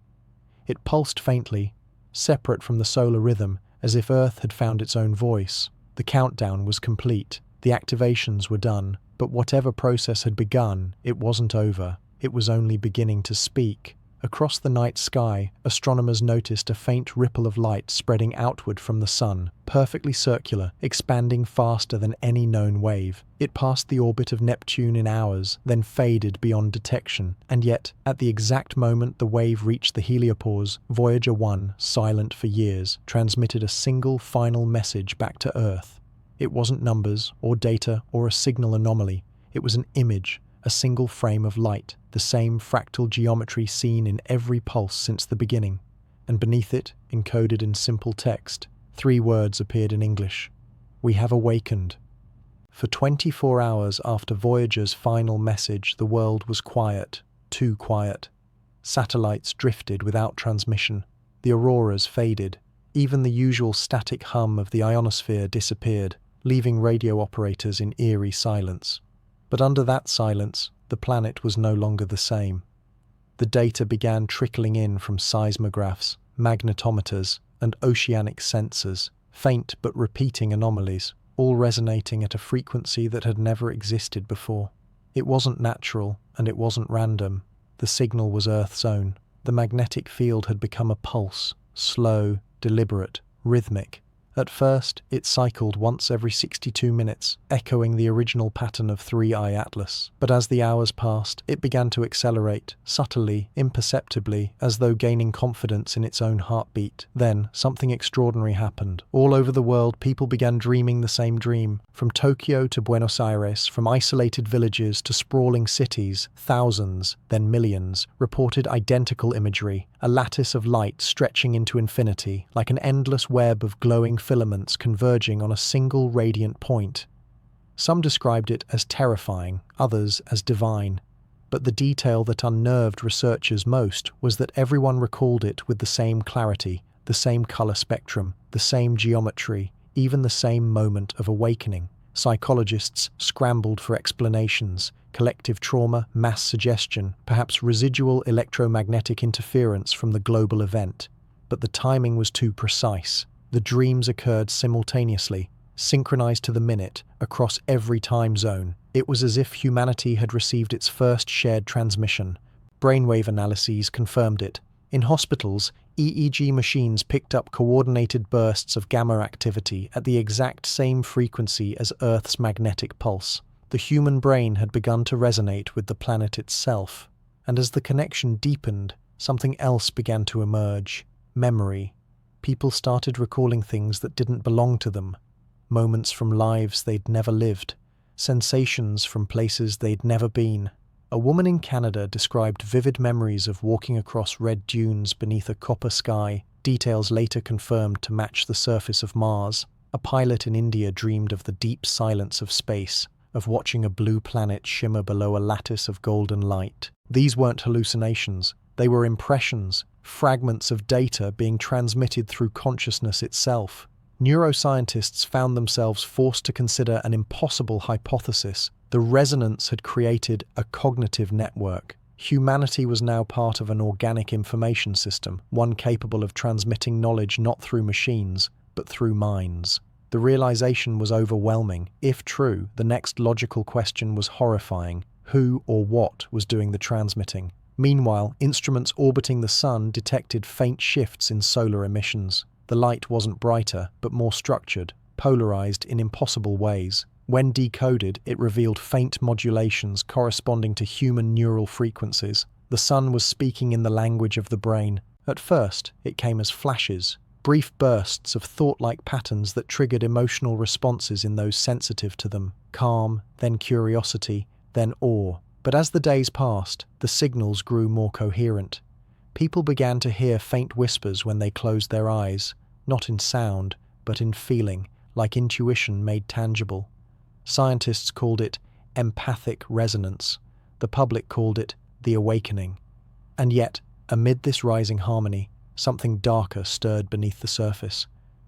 It pulsed faintly, separate from the solar rhythm, as if Earth had found its own voice. The countdown was complete. The activations were done. But whatever process had begun, it wasn't over. It was only beginning to speak. Across the night sky, astronomers noticed a faint ripple of light spreading outward from the sun, perfectly circular, expanding faster than any known wave. It passed the orbit of Neptune in hours, then faded beyond detection. And yet, at the exact moment the wave reached the heliopause, Voyager 1, silent for years, transmitted a single final message back to Earth. It wasn't numbers, or data, or a signal anomaly. It was an image, a single frame of light, the same fractal geometry seen in every pulse since the beginning. And beneath it, encoded in simple text, 3 words appeared in English. "We have awakened." For 24 hours after Voyager's final message, the world was quiet, too quiet. Satellites drifted without transmission. The auroras faded. Even the usual static hum of the ionosphere disappeared, leaving radio operators in eerie silence. But under that silence, the planet was no longer the same. The data began trickling in from seismographs, magnetometers, and oceanic sensors, faint but repeating anomalies, all resonating at a frequency that had never existed before. It wasn't natural, and it wasn't random. The signal was Earth's own. The magnetic field had become a pulse, slow, deliberate, rhythmic. At first, it cycled once every 62 minutes, echoing the original pattern of 3i Atlas. But as the hours passed, it began to accelerate, subtly, imperceptibly, as though gaining confidence in its own heartbeat. Then, something extraordinary happened. All over the world, people began dreaming the same dream. From Tokyo to Buenos Aires, from isolated villages to sprawling cities, thousands, then millions, reported identical imagery, a lattice of light stretching into infinity, like an endless web of glowing filaments converging on a single radiant point. Some described it as terrifying, others as divine. But the detail that unnerved researchers most was that everyone recalled it with the same clarity, the same color spectrum, the same geometry, even the same moment of awakening. Psychologists scrambled for explanations: collective trauma, mass suggestion, perhaps residual electromagnetic interference from the global event. But the timing was too precise. The dreams occurred simultaneously, synchronized to the minute, across every time zone. It was as if humanity had received its first shared transmission. Brainwave analyses confirmed it. In hospitals, EEG machines picked up coordinated bursts of gamma activity at the exact same frequency as Earth's magnetic pulse. The human brain had begun to resonate with the planet itself, and as the connection deepened, something else began to emerge: memory. People started recalling things that didn't belong to them, moments from lives they'd never lived, sensations from places they'd never been. A woman in Canada described vivid memories of walking across red dunes beneath a copper sky, details later confirmed to match the surface of Mars. A pilot in India dreamed of the deep silence of space, of watching a blue planet shimmer below a lattice of golden light. These weren't hallucinations, they were impressions, fragments of data being transmitted through consciousness itself. Neuroscientists found themselves forced to consider an impossible hypothesis. The resonance had created a cognitive network. Humanity was now part of an organic information system, one capable of transmitting knowledge not through machines, but through minds. The realization was overwhelming. If true, the next logical question was horrifying: who or what was doing the transmitting? Meanwhile, instruments orbiting the sun detected faint shifts in solar emissions. The light wasn't brighter, but more structured, polarized in impossible ways. When decoded, it revealed faint modulations corresponding to human neural frequencies. The sun was speaking in the language of the brain. At first, it came as flashes, brief bursts of thought-like patterns that triggered emotional responses in those sensitive to them: calm, then curiosity, then awe. But as the days passed, the signals grew more coherent. People began to hear faint whispers when they closed their eyes, not in sound, but in feeling, like intuition made tangible. Scientists called it empathic resonance. The public called it the awakening. And yet, amid this rising harmony, something darker stirred beneath the surface.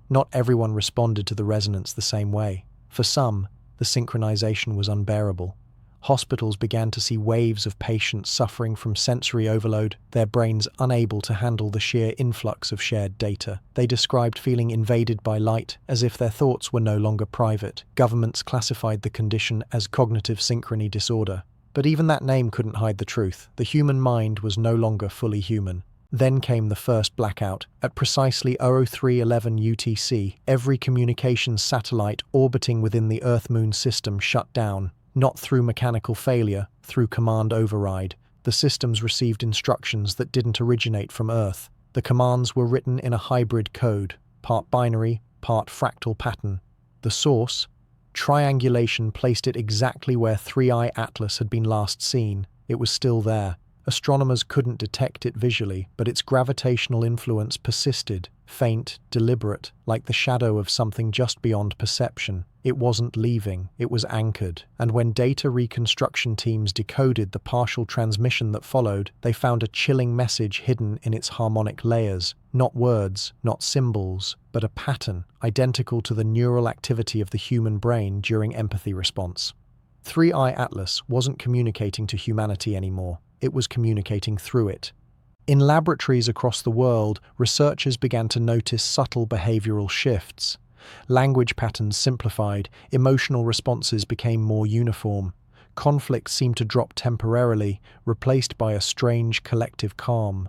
Not everyone responded to the resonance the same way. For some, the synchronization was unbearable. Hospitals began to see waves of patients suffering from sensory overload, their brains unable to handle the sheer influx of shared data. They described feeling invaded by light, as if their thoughts were no longer private. Governments classified the condition as cognitive synchrony disorder. But even that name couldn't hide the truth. The human mind was no longer fully human. Then came the first blackout. At precisely 03:11 UTC, every communications satellite orbiting within the Earth-Moon system shut down. Not through mechanical failure, through command override. The systems received instructions that didn't originate from Earth. The commands were written in a hybrid code, part binary, part fractal pattern. The source, triangulation, placed it exactly where 3i Atlas had been last seen. It was still there. Astronomers couldn't detect it visually, but its gravitational influence persisted, faint, deliberate, like the shadow of something just beyond perception. It wasn't leaving, it was anchored, and when data reconstruction teams decoded the partial transmission that followed, they found a chilling message hidden in its harmonic layers. Not words, not symbols, but a pattern, identical to the neural activity of the human brain during empathy response. 3i Atlas wasn't communicating to humanity anymore. It was communicating through it. In laboratories across the world, researchers began to notice subtle behavioral shifts. Language patterns simplified, emotional responses became more uniform. Conflict seemed to drop temporarily, replaced by a strange collective calm.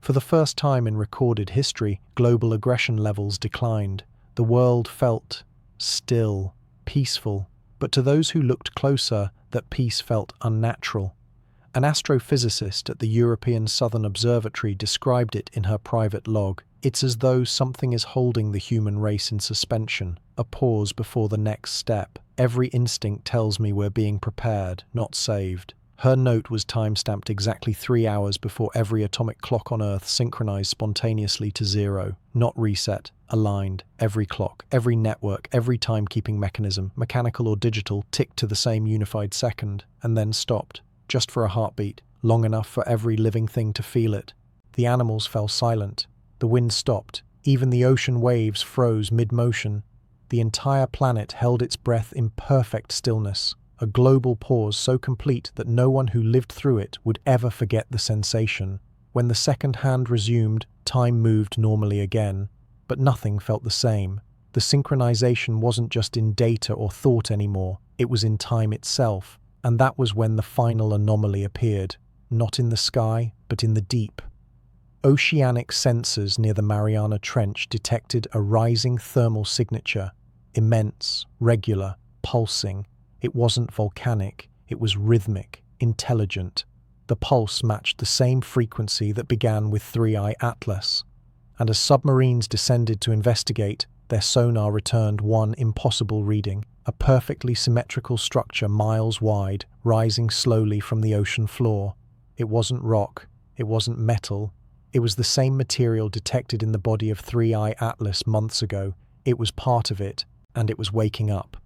For the first time in recorded history, global aggression levels declined. The world felt still, peaceful, but to those who looked closer, that peace felt unnatural. An astrophysicist at the European Southern Observatory described it in her private log. It's as though something is holding the human race in suspension, a pause before the next step. Every instinct tells me we're being prepared, not saved. Her note was time-stamped exactly 3 hours before every atomic clock on Earth synchronized spontaneously to zero, not reset, aligned. Every clock, every network, every timekeeping mechanism, mechanical or digital, ticked to the same unified second, and then stopped. Just for a heartbeat, long enough for every living thing to feel it. The animals fell silent. The wind stopped. Even the ocean waves froze mid-motion. The entire planet held its breath in perfect stillness, a global pause so complete that no one who lived through it would ever forget the sensation. When the second hand resumed, time moved normally again, but nothing felt the same. The synchronization wasn't just in data or thought anymore, it was in time itself. And that was when the final anomaly appeared, not in the sky, but in the deep. Oceanic sensors near the Mariana Trench detected a rising thermal signature, immense, regular, pulsing. It wasn't volcanic, it was rhythmic, intelligent. The pulse matched the same frequency that began with 3I Atlas. And as submarines descended to investigate, their sonar returned one impossible reading, a perfectly symmetrical structure miles wide, rising slowly from the ocean floor. It wasn't rock, it wasn't metal, it was the same material detected in the body of 3I Atlas months ago. It was part of it, and it was waking up.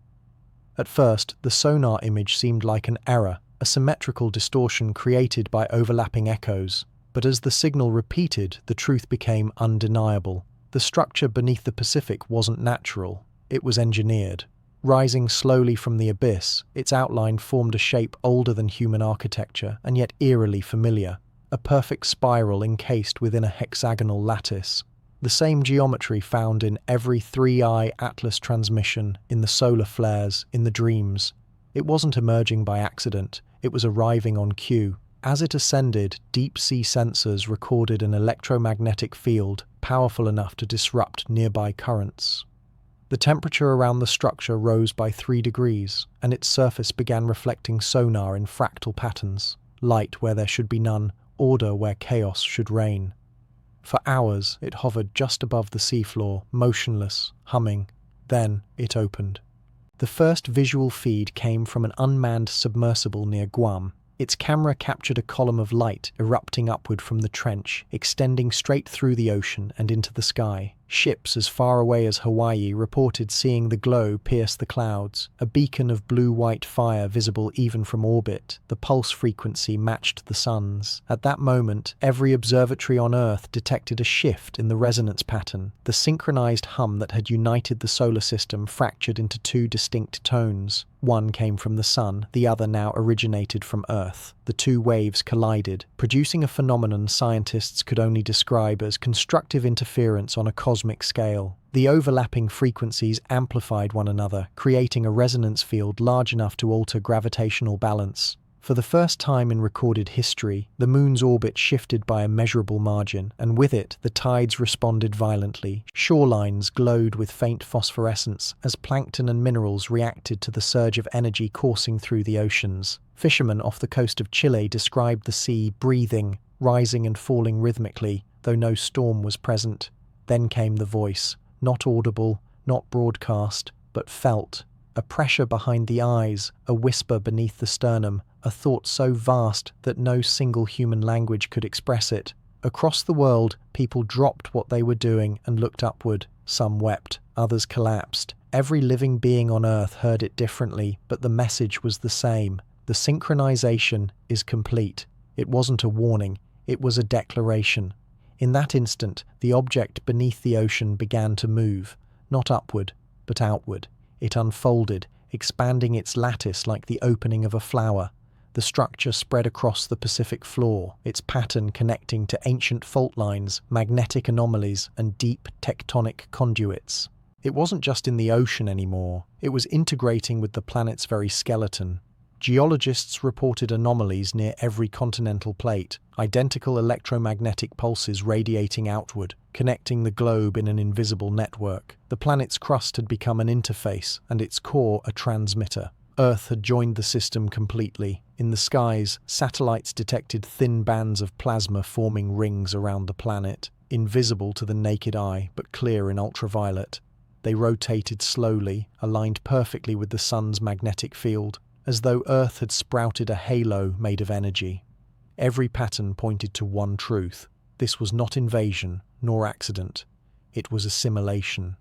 At first, the sonar image seemed like an error, a symmetrical distortion created by overlapping echoes. But as the signal repeated, the truth became undeniable. The structure beneath the Pacific wasn't natural, it was engineered. Rising slowly from the abyss, its outline formed a shape older than human architecture and yet eerily familiar, a perfect spiral encased within a hexagonal lattice. The same geometry found in every 3I Atlas transmission, in the solar flares, in the dreams. It wasn't emerging by accident, it was arriving on cue. As it ascended, deep-sea sensors recorded an electromagnetic field powerful enough to disrupt nearby currents. The temperature around the structure rose by 3 degrees, and its surface began reflecting sonar in fractal patterns, light where there should be none, order where chaos should reign. For hours, it hovered just above the seafloor, motionless, humming. Then it opened. The first visual feed came from an unmanned submersible near Guam. Its camera captured a column of light erupting upward from the trench, extending straight through the ocean and into the sky. Ships as far away as Hawaii reported seeing the glow pierce the clouds, a beacon of blue-white fire visible even from orbit. The pulse frequency matched the sun's. At that moment, every observatory on Earth detected a shift in the resonance pattern. The synchronized hum that had united the solar system fractured into 2 distinct tones. One came from the sun, the other now originated from Earth. The 2 waves collided, producing a phenomenon scientists could only describe as constructive interference on a cosmic scale. The overlapping frequencies amplified one another, creating a resonance field large enough to alter gravitational balance. For the first time in recorded history, the moon's orbit shifted by a measurable margin, and with it, the tides responded violently. Shorelines glowed with faint phosphorescence as plankton and minerals reacted to the surge of energy coursing through the oceans. Fishermen off the coast of Chile described the sea breathing, rising and falling rhythmically, though no storm was present. Then came the voice, not audible, not broadcast, but felt. A pressure behind the eyes, a whisper beneath the sternum, a thought so vast that no single human language could express it. Across the world, people dropped what they were doing and looked upward. Some wept, others collapsed. Every living being on Earth heard it differently, but the message was the same. The synchronization is complete. It wasn't a warning, it was a declaration. In that instant, the object beneath the ocean began to move, not upward, but outward. It unfolded, expanding its lattice like the opening of a flower. The structure spread across the Pacific floor, its pattern connecting to ancient fault lines, magnetic anomalies, and deep tectonic conduits. It wasn't just in the ocean anymore, it was integrating with the planet's very skeleton. Geologists reported anomalies near every continental plate, identical electromagnetic pulses radiating outward, connecting the globe in an invisible network. The planet's crust had become an interface, and its core a transmitter. Earth had joined the system completely. In the skies, satellites detected thin bands of plasma forming rings around the planet, invisible to the naked eye, but clear in ultraviolet. They rotated slowly, aligned perfectly with the sun's magnetic field, as though Earth had sprouted a halo made of energy. Every pattern pointed to one truth. This was not invasion, nor accident. It was assimilation.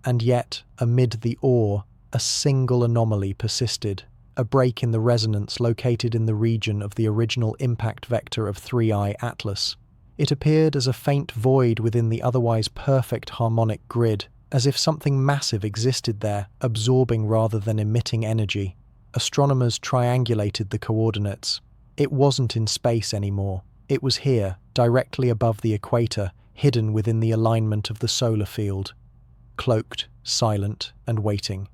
And yet, amid the awe, a single anomaly persisted, a break in the resonance located in the region of the original impact vector of 3I Atlas. It appeared as a faint void within the otherwise perfect harmonic grid, as if something massive existed there, absorbing rather than emitting energy. Astronomers triangulated the coordinates. It wasn't in space anymore. It was here, directly above the equator, hidden within the alignment of the solar field. Cloaked, silent, and waiting.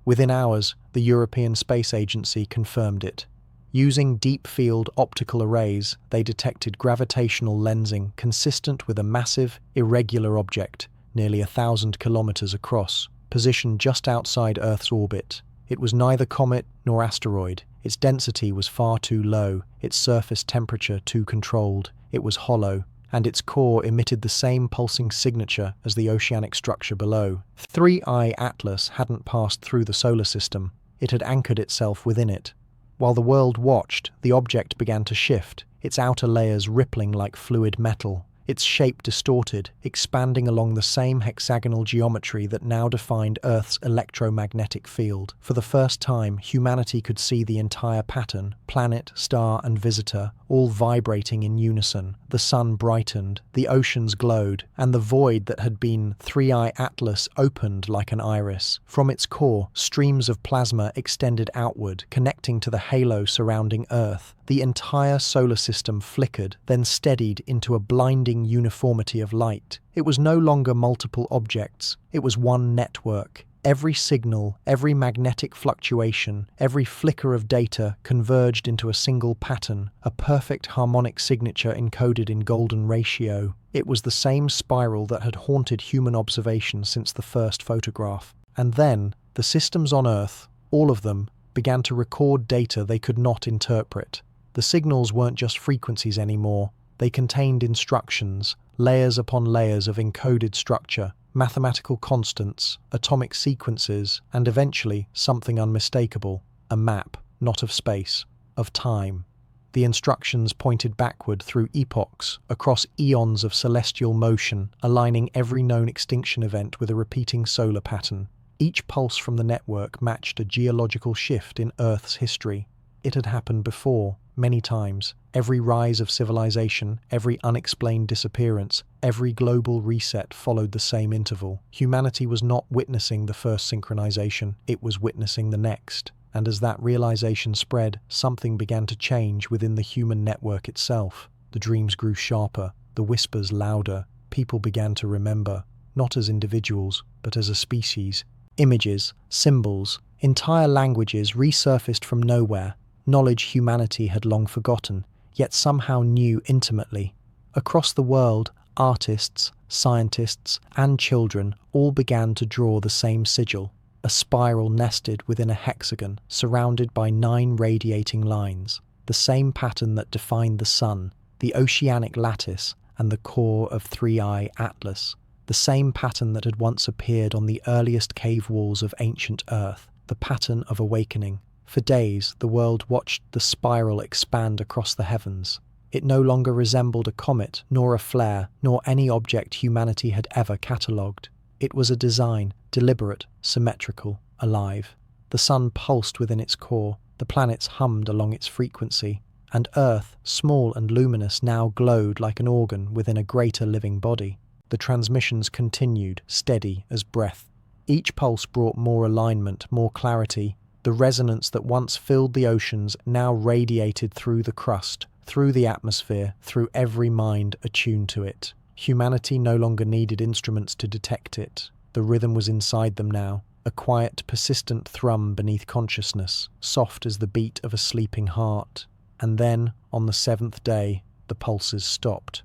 Within hours, the European Space Agency confirmed it. Using deep-field optical arrays, they detected gravitational lensing consistent with a massive, irregular object, nearly 1,000 kilometers across, positioned just outside Earth's orbit. It was neither comet nor asteroid. Its density was far too low, its surface temperature too controlled, it was hollow, and its core emitted the same pulsing signature as the oceanic structure below. 3I Atlas hadn't passed through the solar system, it had anchored itself within it. While the world watched, the object began to shift, its outer layers rippling like fluid metal, its shape distorted, expanding along the same hexagonal geometry that now defined Earth's electromagnetic field. For the first time, humanity could see the entire pattern, planet, star, and visitor, all vibrating in unison. The sun brightened, the oceans glowed, and the void that had been 3I Atlas opened like an iris. From its core, streams of plasma extended outward, connecting to the halo surrounding Earth. The entire solar system flickered, then steadied into a blinding uniformity of light. It was no longer multiple objects, it was one network. Every signal, every magnetic fluctuation, every flicker of data converged into a single pattern, a perfect harmonic signature encoded in golden ratio. It was the same spiral that had haunted human observation since the first photograph. And then, the systems on Earth, all of them, began to record data they could not interpret. The signals weren't just frequencies anymore. They contained instructions, layers upon layers of encoded structure, mathematical constants, atomic sequences, and eventually something unmistakable, a map, not of space, of time. The instructions pointed backward through epochs, across eons of celestial motion, aligning every known extinction event with a repeating solar pattern. Each pulse from the network matched a geological shift in Earth's history. It had happened before, many times. Every rise of civilization, every unexplained disappearance, every global reset followed the same interval. Humanity was not witnessing the first synchronization, it was witnessing the next. And as that realization spread, something began to change within the human network itself. The dreams grew sharper, the whispers louder. People began to remember, not as individuals, but as a species. Images, symbols, entire languages resurfaced from nowhere. Knowledge humanity had long forgotten, yet somehow knew intimately. Across the world, artists, scientists, and children all began to draw the same sigil, a spiral nested within a hexagon, surrounded by 9 radiating lines, the same pattern that defined the sun, the oceanic lattice, and the core of 3I Atlas, the same pattern that had once appeared on the earliest cave walls of ancient Earth, the pattern of awakening. For days, the world watched the spiral expand across the heavens. It no longer resembled a comet, nor a flare, nor any object humanity had ever catalogued. It was a design, deliberate, symmetrical, alive. The sun pulsed within its core, the planets hummed along its frequency, and Earth, small and luminous, now glowed like an organ within a greater living body. The transmissions continued, steady as breath. Each pulse brought more alignment, more clarity. The resonance that once filled the oceans now radiated through the crust, through the atmosphere, through every mind attuned to it. Humanity no longer needed instruments to detect it. The rhythm was inside them now, a quiet, persistent thrum beneath consciousness, soft as the beat of a sleeping heart. And then, on the 7th day, the pulses stopped.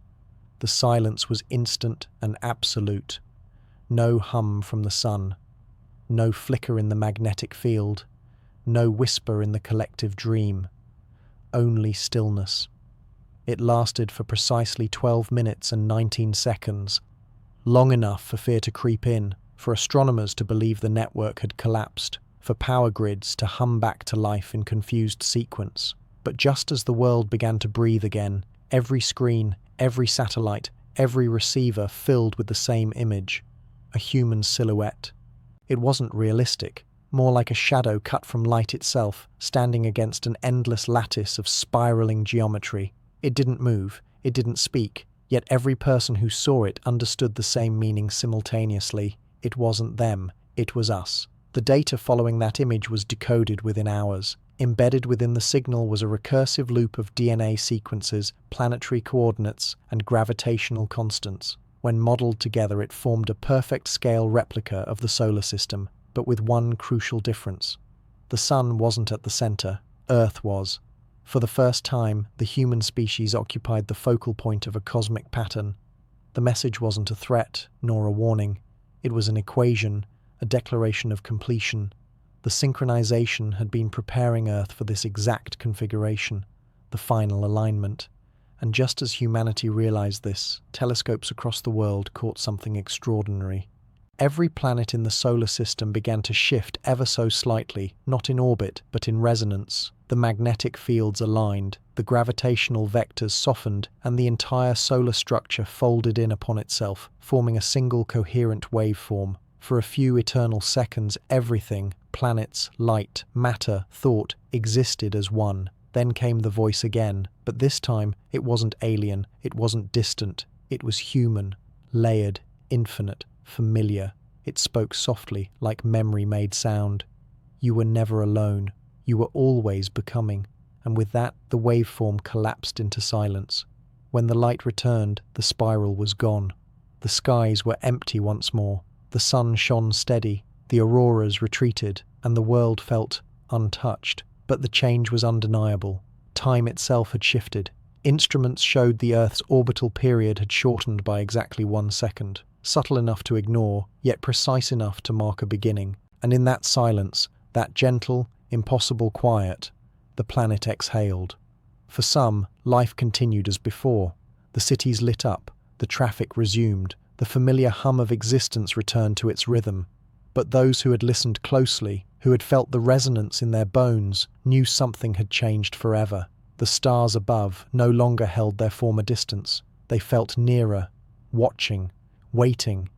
The silence was instant and absolute. No hum from the sun, no flicker in the magnetic field, no whisper in the collective dream, only stillness. It lasted for precisely 12 minutes and 19 seconds, long enough for fear to creep in, for astronomers to believe the network had collapsed, for power grids to hum back to life in confused sequence. But just as the world began to breathe again, every screen, every satellite, every receiver filled with the same image, a human silhouette. It wasn't realistic, more like a shadow cut from light itself, standing against an endless lattice of spiraling geometry. It didn't move, it didn't speak, yet every person who saw it understood the same meaning simultaneously. It wasn't them, it was us. The data following that image was decoded within hours. Embedded within the signal was a recursive loop of DNA sequences, planetary coordinates, and gravitational constants. When modeled together, it formed a perfect scale replica of the solar system, but with one crucial difference. The sun wasn't at the center, Earth was. For the first time, the human species occupied the focal point of a cosmic pattern. The message wasn't a threat, nor a warning. It was an equation, a declaration of completion. The synchronization had been preparing Earth for this exact configuration, the final alignment. And just as humanity realized this, telescopes across the world caught something extraordinary. Every planet in the solar system began to shift ever so slightly, not in orbit, but in resonance. The magnetic fields aligned, the gravitational vectors softened, and the entire solar structure folded in upon itself, forming a single coherent waveform. For a few eternal seconds, everything, planets, light, matter, thought, existed as one. Then came the voice again, but this time it wasn't alien, it wasn't distant, it was human, layered, infinite, familiar. It spoke softly, like memory-made sound. You were never alone. You were always becoming. And with that, the waveform collapsed into silence. When the light returned, the spiral was gone. The skies were empty once more. The sun shone steady. The auroras retreated, and the world felt untouched. But the change was undeniable. Time itself had shifted. Instruments showed the Earth's orbital period had shortened by exactly 1 second. Subtle enough to ignore, yet precise enough to mark a beginning. And in that silence, that gentle, impossible quiet, the planet exhaled. For some, life continued as before. The cities lit up, the traffic resumed, the familiar hum of existence returned to its rhythm. But those who had listened closely, who had felt the resonance in their bones, knew something had changed forever. The stars above no longer held their former distance. They felt nearer, watching, waiting,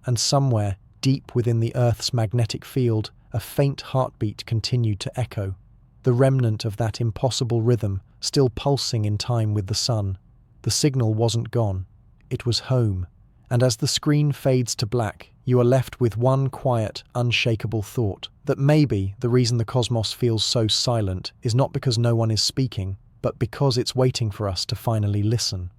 and somewhere, deep within the Earth's magnetic field, a faint heartbeat continued to echo. The remnant of that impossible rhythm, still pulsing in time with the sun. The signal wasn't gone. It was home. And as the screen fades to black, you are left with one quiet, unshakable thought, that maybe the reason the cosmos feels so silent is not because no one is speaking, but because it's waiting for us to finally listen.